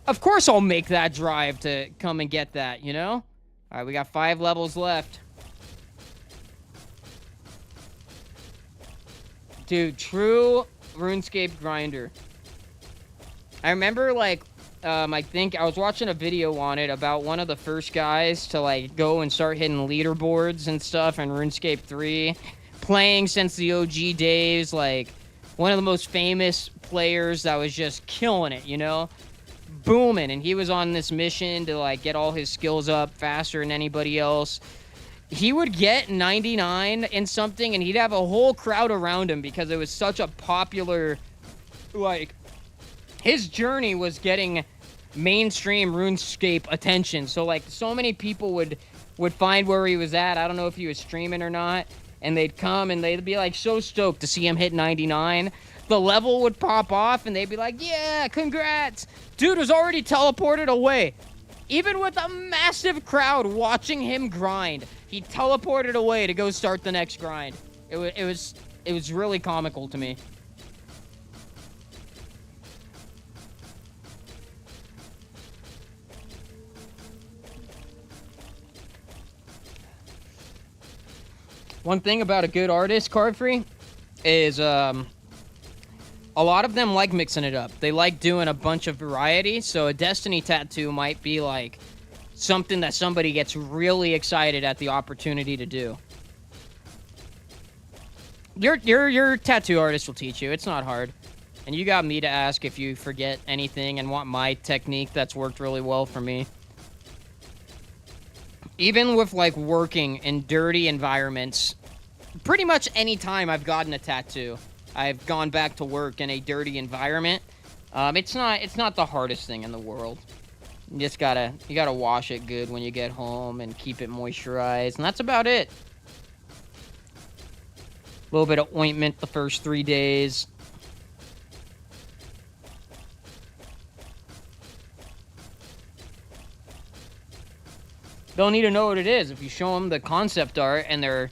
Of course I'll make that drive to come and get that, you know? All right, we got 5 levels left. Dude, true RuneScape grinder. I remember, like, I think I was watching a video on it about one of the first guys to, like, go and start hitting leaderboards and stuff in RuneScape 3. Playing since the OG days, like, one of the most famous players that was just killing it, you know? Booming. And he was on this mission to, like, get all his skills up faster than anybody else. He would get 99 in something, and he'd have a whole crowd around him because it was such a popular, like, his journey was getting mainstream RuneScape attention. So, like, so many people would find where he was at. I don't know if he was streaming or not. And they'd come, and they'd be, like, so stoked to see him hit 99. The level would pop off, and they'd be like, yeah, congrats. Dude was already teleported away. Even with a massive crowd watching him grind, he teleported away to go start the next grind. It was really comical to me. One thing about a good artist, Cardfree, is a lot of them like mixing it up. They like doing a bunch of variety, so a Destiny tattoo might be like something that somebody gets really excited at the opportunity to do. Your tattoo artist will teach you. It's not hard. And you got me to ask if you forget anything and want my technique that's worked really well for me. Even with, like, working in dirty environments, pretty much any time I've gotten a tattoo, I've gone back to work in a dirty environment. It's not the hardest thing in the world. You gotta wash it good when you get home and keep it moisturized, and that's about it. A little bit of ointment the first 3 days. They'll need to know what it is. If you show them the concept art and they're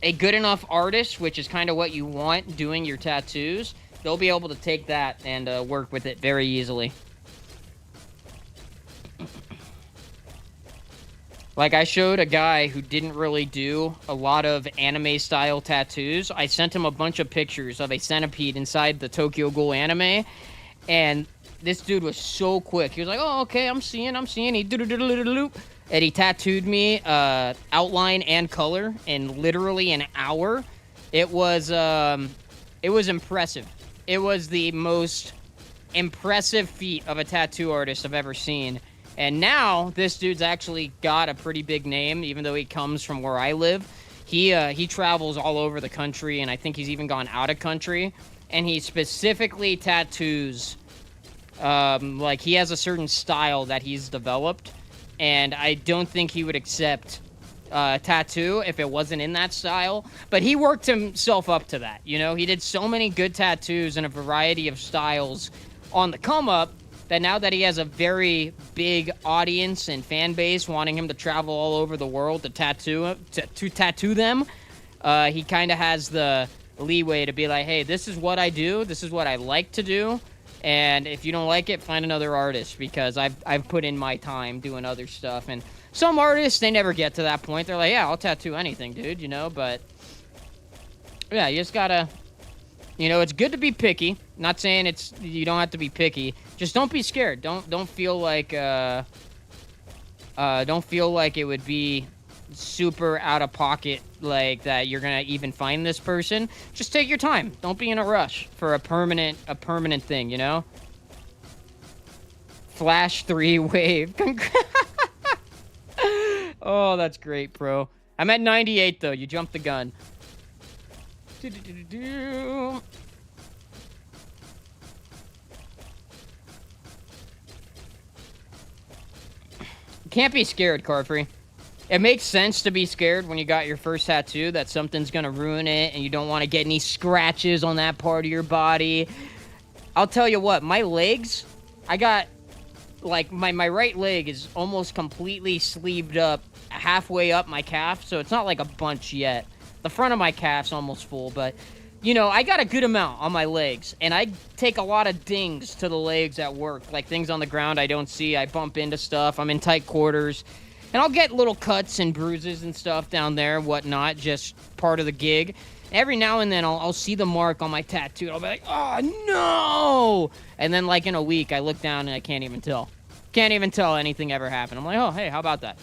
a good enough artist, which is kind of what you want doing your tattoos, they'll be able to take that and work with it very easily. Like, I showed a guy who didn't really do a lot of anime-style tattoos. I sent him a bunch of pictures of a centipede inside the Tokyo Ghoul anime, and this dude was so quick. He was like, oh, okay, I'm seeing. He do-do-do-do-do-do-do. And he tattooed me outline and color in literally an hour. It was impressive. It was the most impressive feat of a tattoo artist I've ever seen. And now this dude's actually got a pretty big name, even though he comes from where I live. He travels all over the country, and I think he's even gone out of country. And he specifically tattoos, like, he has a certain style that he's developed. And I don't think he would accept tattoo if it wasn't in that style. But he worked himself up to that, you know? He did so many good tattoos in a variety of styles on the come-up that now that he has a very big audience and fan base wanting him to travel all over the world to tattoo them, he kind of has the leeway to be like, hey, this is what I do. This is what I like to do. And if you don't like it, find another artist, because I've put in my time doing other stuff. And some artists, they never get to that point. They're like, yeah, I'll tattoo anything, dude, you know? But, yeah, you just gotta, you know, it's good to be picky. Not saying you don't have to be picky. Just don't be scared. Don't feel like it would be super out of pocket, like that you're gonna even find this person. Just take your time. Don't be in a rush for a permanent thing, you know? Flash 3 wave. Oh, that's great, bro. I'm at 98 though. You jumped the gun. Can't be scared, Carfree. It makes sense to be scared when you got your first tattoo that something's gonna ruin it and you don't want to get any scratches on that part of your body. I'll tell you what, my legs, I got like, my right leg is almost completely sleeved up, halfway up my calf, so it's not like a bunch yet. The front of my calf's almost full, but, you know, I got a good amount on my legs, and I take a lot of dings to the legs at work, like things on the ground I don't see. I bump into stuff. I'm in tight quarters, and I'll get little cuts and bruises and stuff down there, whatnot, just part of the gig. Every now and then, I'll see the mark on my tattoo. I'll be like, oh, no! And then, like, in a week, I look down and I can't even tell. Can't even tell anything ever happened. I'm like, oh, hey, how about that?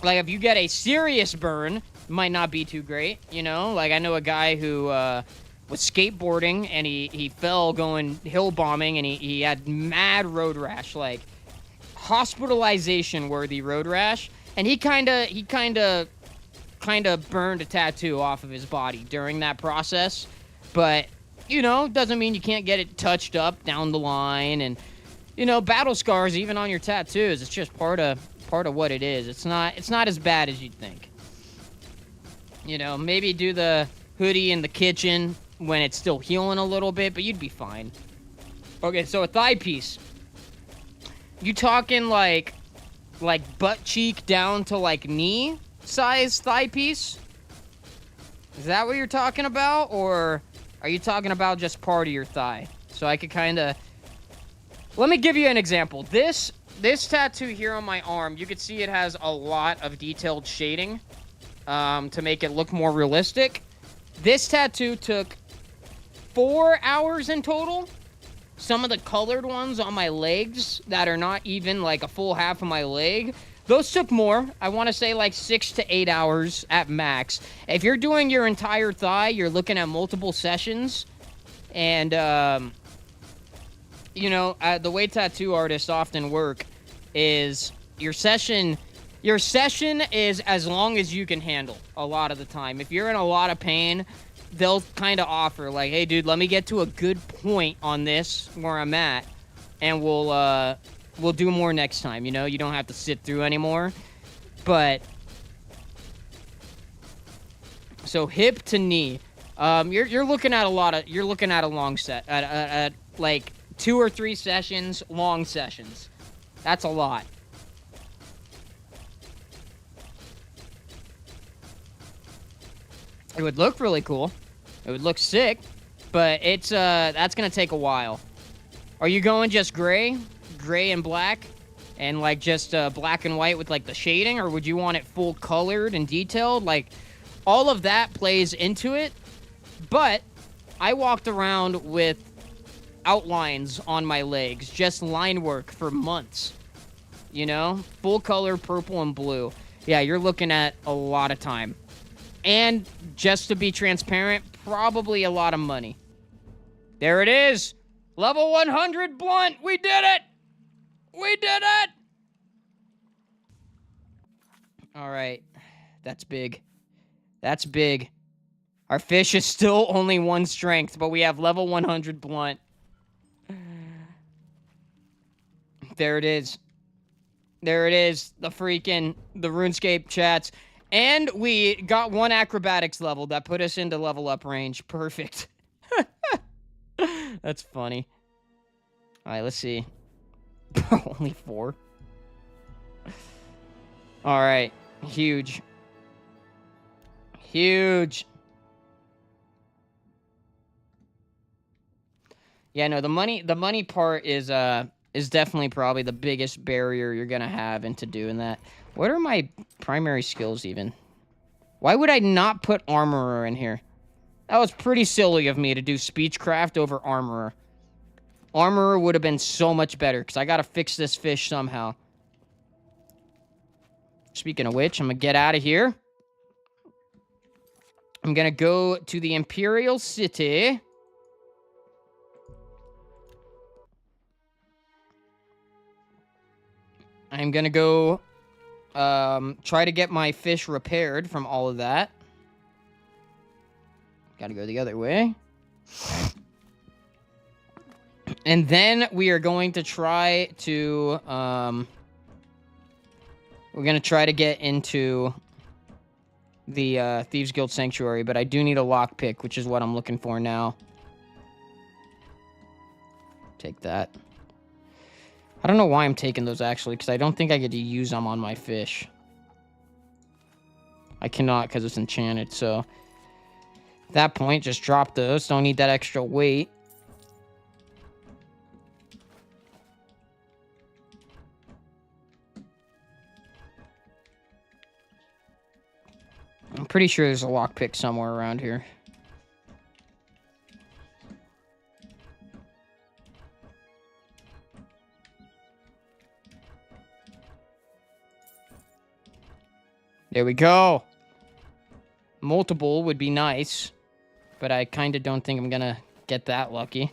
Like, if you get a serious burn, it might not be too great, you know? Like, I know a guy who was skateboarding, and he fell going hill bombing, and he had mad road rash, like, hospitalization-worthy road rash. And he kind of burned a tattoo off of his body during that process. But, you know, doesn't mean you can't get it touched up down the line. And, you know, battle scars even on your tattoos, it's just part of what it is. It's not as bad as you'd think. You know, maybe do the hoodie in the kitchen when it's still healing a little bit, but you'd be fine. Okay, so a thigh piece. You talking like butt cheek down to like knee size thigh piece? Is that what you're talking about? Or are you talking about just part of your thigh? So I could kind of... Let me give you an example. This tattoo here on my arm, you can see it has a lot of detailed shading to make it look more realistic. This tattoo took 4 hours in total. Some of the colored ones on my legs that are not even like a full half of my leg, those took more. I want to say like 6 to 8 hours at max. If you're doing your entire thigh, you're looking at multiple sessions. And, you know, the way tattoo artists often work is your session is as long as you can handle a lot of the time. If you're in a lot of pain, they'll kind of offer like, hey, dude, let me get to a good point on this where I'm at, and we'll do more next time. You know, you don't have to sit through anymore. But so hip to knee, you're looking at a long set at like 2 or 3 sessions, long sessions. That's a lot. It would look really cool. It would look sick, but it's that's gonna take a while. Are you going just gray and black, and like just black and white with like the shading, or would you want it full colored and detailed? Like, all of that plays into it. But I walked around with outlines on my legs, just line work for months. You know, full color purple and blue. Yeah, you're looking at a lot of time. And just to be transparent, probably a lot of money. There it is. Level 100 blunt. We did it. We did it. All right. That's big. That's big. Our fish is still only 1 strength, but we have level 100 blunt. There it is. There it is. The RuneScape chats. And we got 1 acrobatics level that put us into level up range. Perfect. That's funny. All right, let's see. Only 4. All right. Huge. Huge. Yeah, no, the money part is definitely probably the biggest barrier you're gonna have into doing that. What are my primary skills even? Why would I not put Armorer in here? That was pretty silly of me to do Speechcraft over Armorer. Armorer would have been so much better, because I gotta fix this fish somehow. Speaking of which, I'm gonna get out of here. I'm gonna go to the Imperial City. I'm gonna go try to get my fish repaired from all of that. Gotta go the other way. And then we are going to try to we're gonna try to get into the Thieves Guild Sanctuary, but I do need a lockpick, which is what I'm looking for now. Take that. I don't know why I'm taking those, actually, because I don't think I get to use them on my fish. I cannot because it's enchanted, so... At that point, just drop those. Don't need that extra weight. I'm pretty sure there's a lockpick somewhere around here. There we go. Multiple would be nice, but I kind of don't think I'm gonna get that lucky.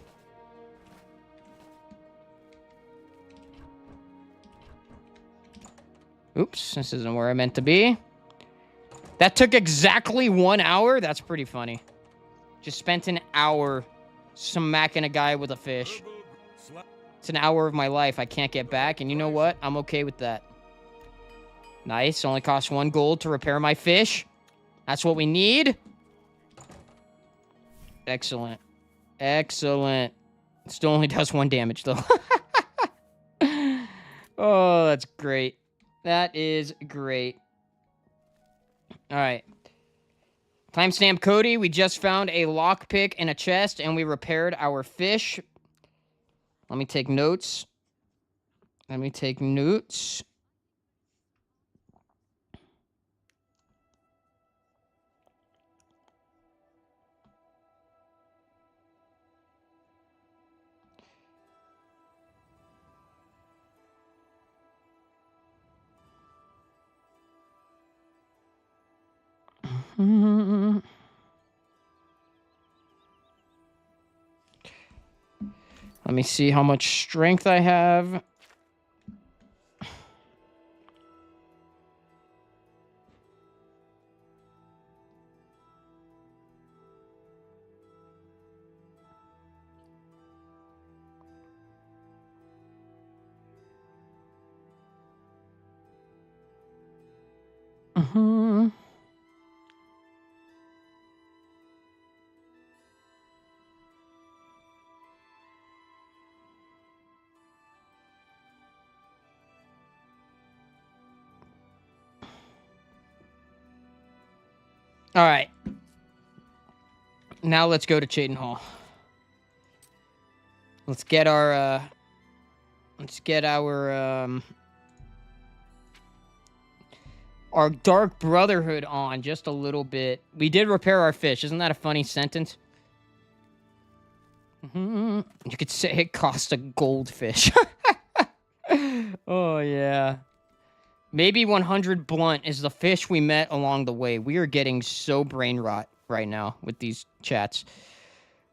Oops, this isn't where I meant to be. That took exactly 1 hour? That's pretty funny. Just spent an hour smacking a guy with a fish. It's an hour of my life I can't get back, and you know what? I'm okay with that. Nice, only costs 1 gold to repair my fish. That's what we need. Excellent. Excellent. Still only does 1 damage, though. Oh, that's great. That is great. All right. Timestamp Cody, we just found a lockpick in a chest, and we repaired our fish. Let me take notes. Let me take notes. Let me see how much strength I have. All right. Now let's go to Chaden Hall. Let's get our our Dark Brotherhood on just a little bit. We did repair our fish. Isn't that a funny sentence? You could say it cost a goldfish. Oh, yeah. Maybe 100 blunt is the fish we met along the way. We are getting so brain rot right now with these chats.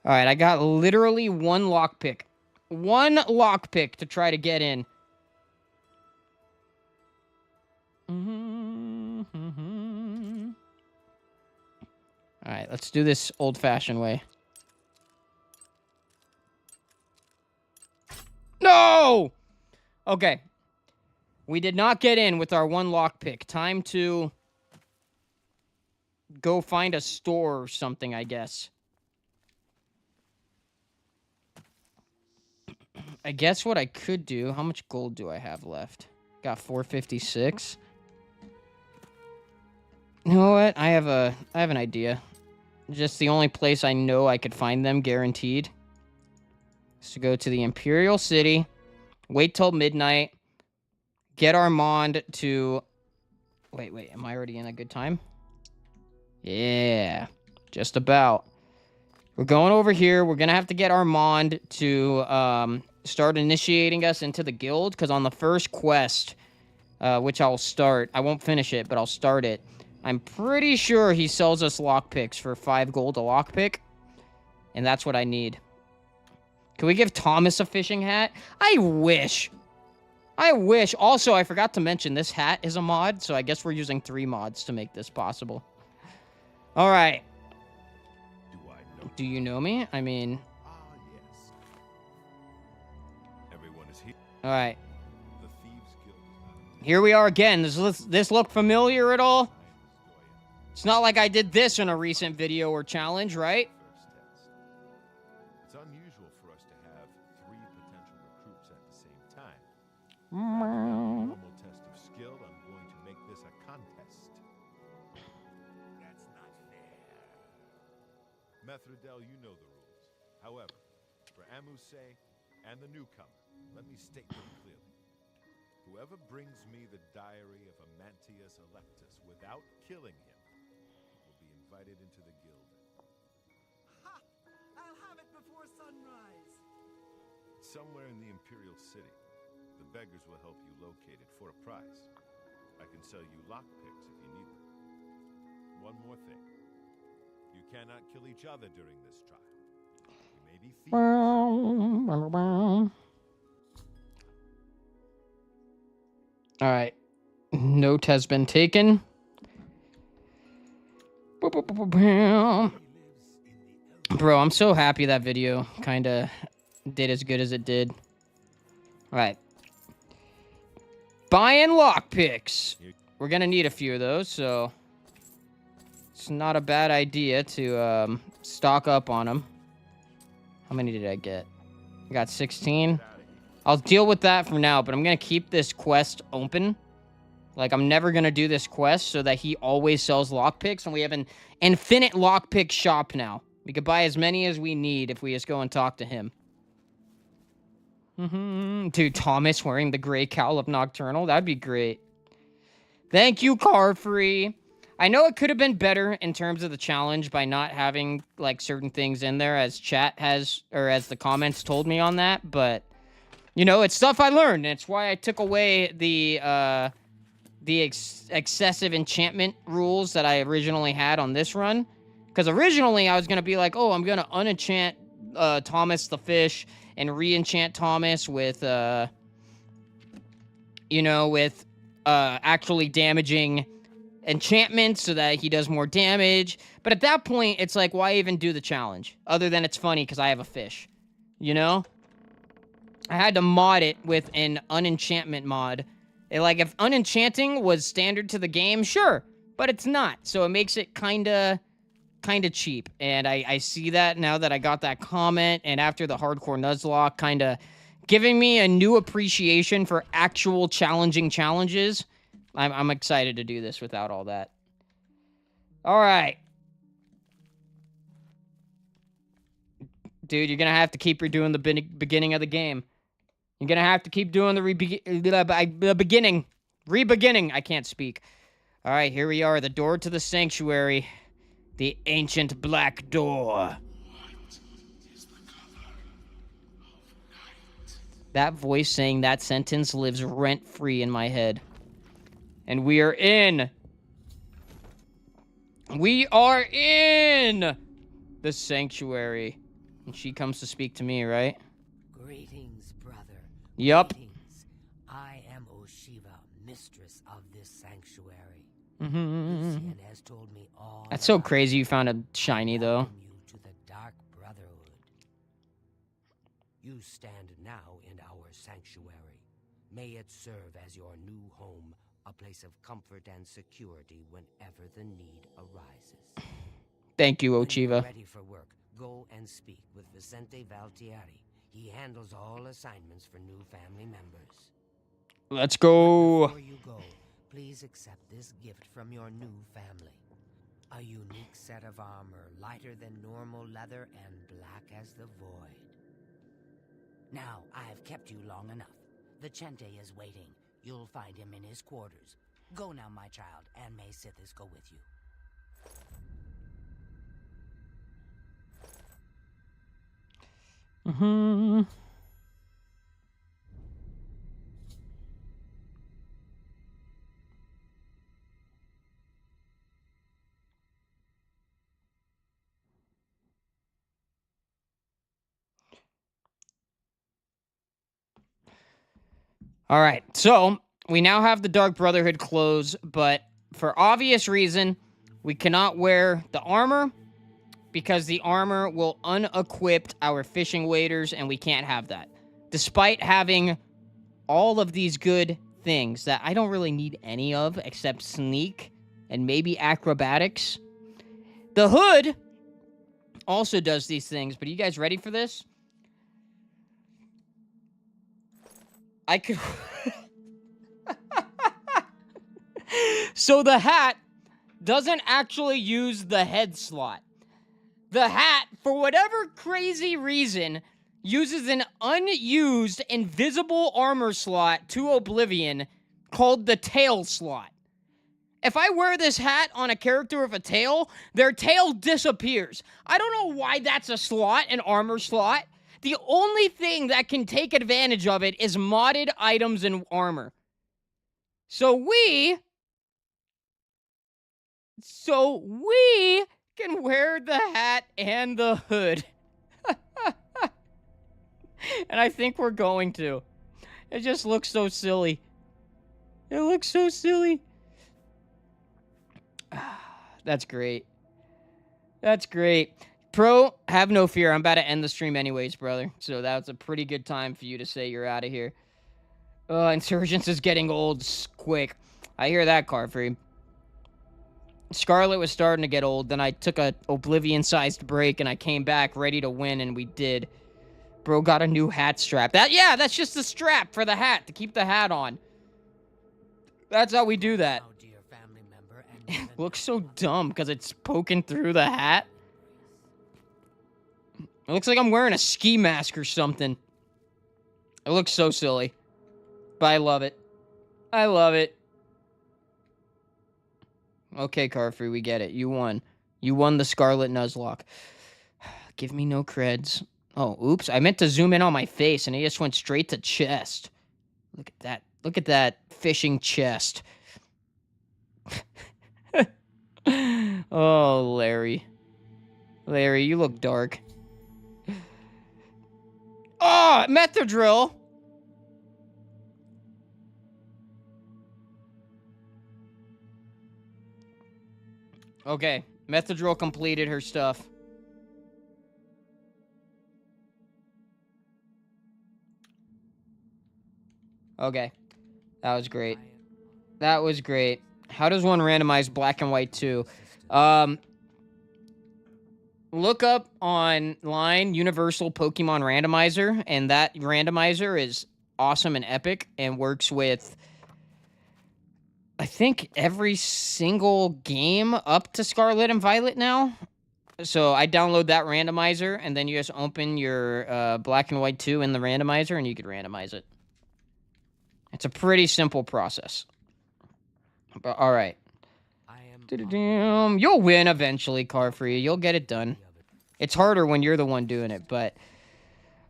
All right, I got literally 1 lockpick. 1 lockpick to try to get in. All right, let's do this old-fashioned way. No! Okay. We did not get in with our 1 lockpick. Time to go find a store or something, I guess. I guess what I could do... How much gold do I have left? Got 456. You know what? I have an idea. Just the only place I know I could find them, guaranteed, is to go to the Imperial City, wait till midnight, get Armand to... Wait, am I already in a good time? Yeah, just about. We're going over here. We're going to have to get Armand to start initiating us into the guild, because on the first quest, which I'll start, I won't finish it, but I'll start it, I'm pretty sure he sells us lockpicks for 5 gold a lockpick, and that's what I need. Can we give Thomas a fishing hat? I wish. I wish. Also, I forgot to mention, this hat is a mod, so I guess we're using 3 mods to make this possible. All right. Do you know me? I mean... yes. Everyone is here. All right. The Thieves Guild. Here we are again. Does this look familiar at all? It's not like I did this in a recent video or challenge, right? First test. It's unusual for us to have 3 potential recruits at the same time. Normal test of skill, I'm going to make this a contest. That's not fair. Methridel, you know the rules. However, for Amuse and the newcomer, let me state them clearly. Whoever brings me the diary of Amantius Electus without killing him will be invited into the guild. Ha! I'll have it before sunrise. Somewhere in the Imperial City. The beggars will help you locate it for a price. I can sell you lockpicks if you need them. One more thing. You cannot kill each other during this trial. You may be thieves. All right. Note has been taken. Bro, I'm so happy that video kind of did as good as it did. All right. Buying lockpicks. We're going to need a few of those, so it's not a bad idea to stock up on them. How many did I get? I got 16. I'll deal with that for now, but I'm going to keep this quest open. Like, I'm never going to do this quest so that he always sells lockpicks, and we have an infinite lockpick shop now. We could buy as many as we need if we just go and talk to him. Dude, Thomas wearing the gray cowl of Nocturnal. That'd be great. Thank you, Carfree. I know it could have been better in terms of the challenge by not having, like, certain things in there as chat has, or as the comments told me on that, but, you know, it's stuff I learned, and it's why I took away the excessive enchantment rules that I originally had on this run. Because originally I was going to be like, oh, I'm going to unenchant Thomas the fish and re-enchant Thomas with, you know, with actually damaging enchantments so that he does more damage. But at that point, it's like, why even do the challenge? Other than it's funny because I have a fish, you know? I had to mod it with an unenchantment mod. Like, if unenchanting was standard to the game, sure, but it's not. So it makes it kind of cheap. And I see that now that I got that comment, and after the hardcore Nuzlocke kind of giving me a new appreciation for actual challenging challenges, I'm excited to do this without all that. All right. Dude, you're going to have to keep redoing the beginning of the game. You're going to have to keep doing the beginning. Re-beginning. I can't speak. All right, here we are. The door to the sanctuary. The ancient black door. That voice saying that sentence lives rent-free in my head. And we are in. We are in the sanctuary. And she comes to speak to me, right? Greetings, brother. Yup. Greetings. I am Oshiva, mistress of this sanctuary. Mm-hmm. Has told me all. That's so crazy you found a shiny, though. Welcome you to the Dark Brotherhood. You stand now in our sanctuary. May it serve as your new home, a place of comfort and security whenever the need arises. Thank you, When you're Ochiva. ready for work, go and speak with Vicente Valtieri. He handles all assignments for new family members. Let's go. Before you go, please accept this gift from your new family. A unique set of armor, lighter than normal leather and black as the void. Now, I have kept you long enough. Vicente is waiting. You'll find him in his quarters. Go now, my child, and may Sithis go with you. Mm-hmm. All right, so we now have the Dark Brotherhood clothes, but for obvious reason, we cannot wear the armor because the armor will unequip our fishing waders, and we can't have that. Despite having all of these good things that I don't really need any of except sneak and maybe acrobatics. The hood also does these things, but are you guys ready for this? I could So the hat doesn't actually use the head slot. The hat, for whatever crazy reason, uses an unused invisible armor slot to Oblivion called the tail slot. If I wear this hat on a character with a tail, their tail disappears. I don't know why that's a slot, an armor slot. The only thing that can take advantage of it is modded items and armor. So we can wear the hat and the hood. And I think we're going to. It just looks so silly. It looks so silly. That's great. That's great. Pro, have no fear. I'm about to end the stream anyways, brother. So that's a pretty good time for you to say you're out of here. Insurgents is getting old quick. I hear that, Carfree. Scarlet was starting to get old. Then I took a Oblivion-sized break, and I came back ready to win, and we did. Bro got a new hat strap. That's just the strap for the hat, to keep the hat on. That's how we do that. It looks so dumb because it's poking through the hat. It looks like I'm wearing a ski mask or something. It looks so silly. But I love it. I love it. Okay, Carfree, we get it. You won. You won the Scarlet Nuzlocke. Give me no creds. Oh, oops. I meant to zoom in on my face, and he just went straight to chest. Look at that. Look at that fishing chest. Oh, Larry. Larry, you look dark. Oh, Methadrill! Okay, Methadrill completed her stuff. Okay, that was great. That was great. How does one randomize black and white 2? Look up online Universal Pokemon Randomizer, and that randomizer is awesome and epic and works with, I think, every single game up to Scarlet and Violet now. So I download that randomizer, and then you just open your black and white 2 in the randomizer, and you could randomize it. It's a pretty simple process. But, all right. You'll win eventually, Carfree. You'll get it done. It's harder when you're the one doing it, but...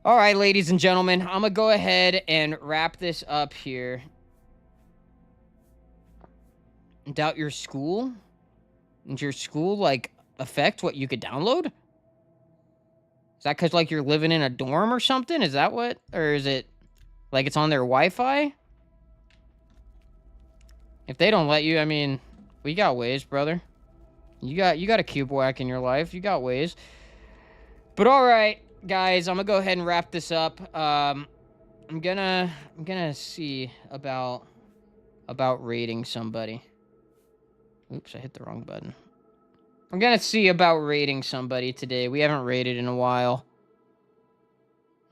All right, ladies and gentlemen, I'm going to go ahead and wrap this up here. Doubt your school? Does your school, like, affect what you could download? Is that because, like, you're living in a dorm or something? Is that what? Or is it, like, it's on their Wi-Fi? If they don't let you, I mean, we got ways, brother. You got a cube whack in your life. You got ways. But all right, guys, I'm gonna go ahead and wrap this up. I'm gonna see about raiding somebody. Oops, I hit the wrong button. I'm gonna see about raiding somebody today. We haven't raided in a while.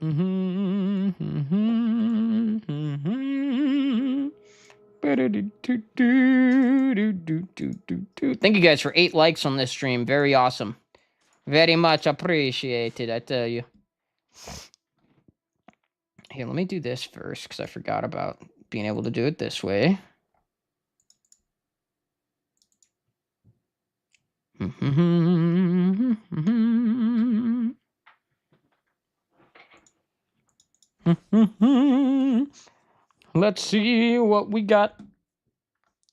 Thank you guys for 8 likes on this stream. Very awesome. Very much appreciated, I tell you. Here, let me do this first, because I forgot about being able to do it this way. Let's see what we got.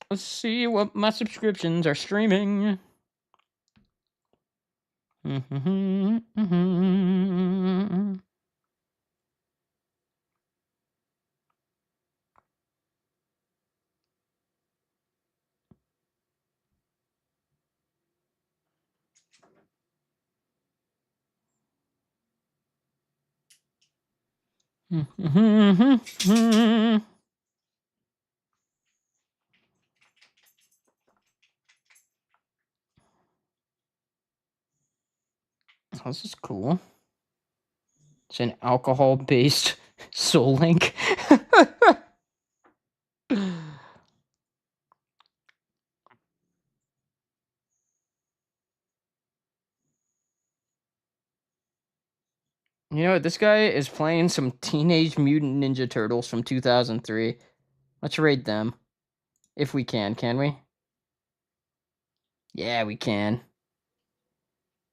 Let's see what my subscriptions are streaming. Oh, this is cool. It's an alcohol-based Soul Link. You know what? This guy is playing some Teenage Mutant Ninja Turtles from 2003. Let's raid them. If we can we? Yeah, we can.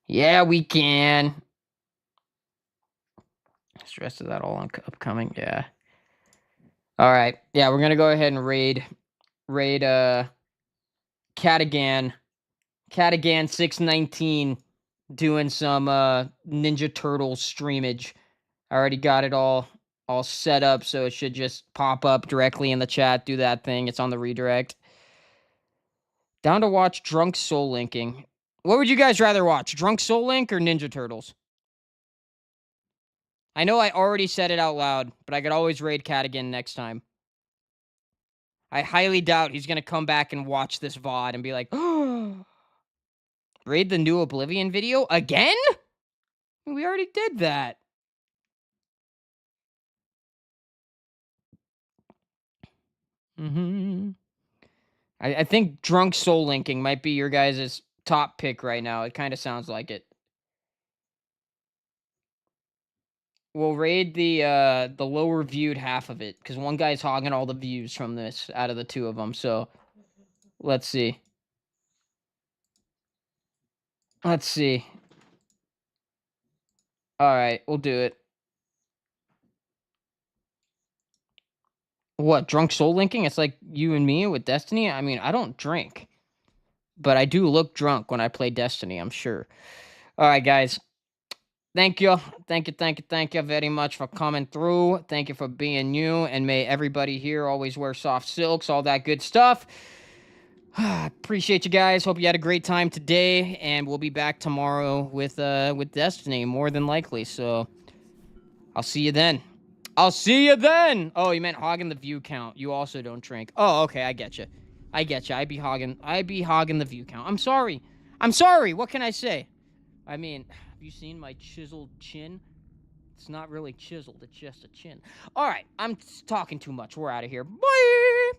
Yeah, we can. Is the rest of that all upcoming? Yeah. All right. Yeah, we're gonna go ahead and raid Catagan 619 doing some Ninja Turtles streamage. I already got it all set up, so it should just pop up directly in the chat. Do that thing. It's on the redirect. Down to watch Drunk Soul Linking. What would you guys rather watch? Drunk Soul Link or Ninja Turtles? I know I already said it out loud, but I could always raid Cat again next time. I highly doubt he's going to come back and watch this VOD and be like, raid the new Oblivion video again? We already did that. I think Drunk Soul Linking might be your guys' top pick right now. It kind of sounds like it. We'll raid the lower viewed half of it, because one guy's hogging all the views from this out of the two of them. So let's see. Let's see. All right, we'll do it. What, Drunk Soul Linking? It's like you and me with Destiny? I mean, I don't drink, but I do look drunk when I play Destiny, I'm sure. All right, guys. Thank you. Thank you very much for coming through. Thank you for being you. And may everybody here always wear soft silks, all that good stuff. Appreciate you guys. Hope you had a great time today. And we'll be back tomorrow with Destiny, more than likely. So I'll see you then. I'll see you then. Oh, you meant hogging the view count. You also don't drink. Oh, okay. I get you. I'd be hogging the view count. I'm sorry. What can I say? I mean, have you seen my chiseled chin? It's not really chiseled. It's just a chin. All right. I'm talking too much. We're out of here. Bye.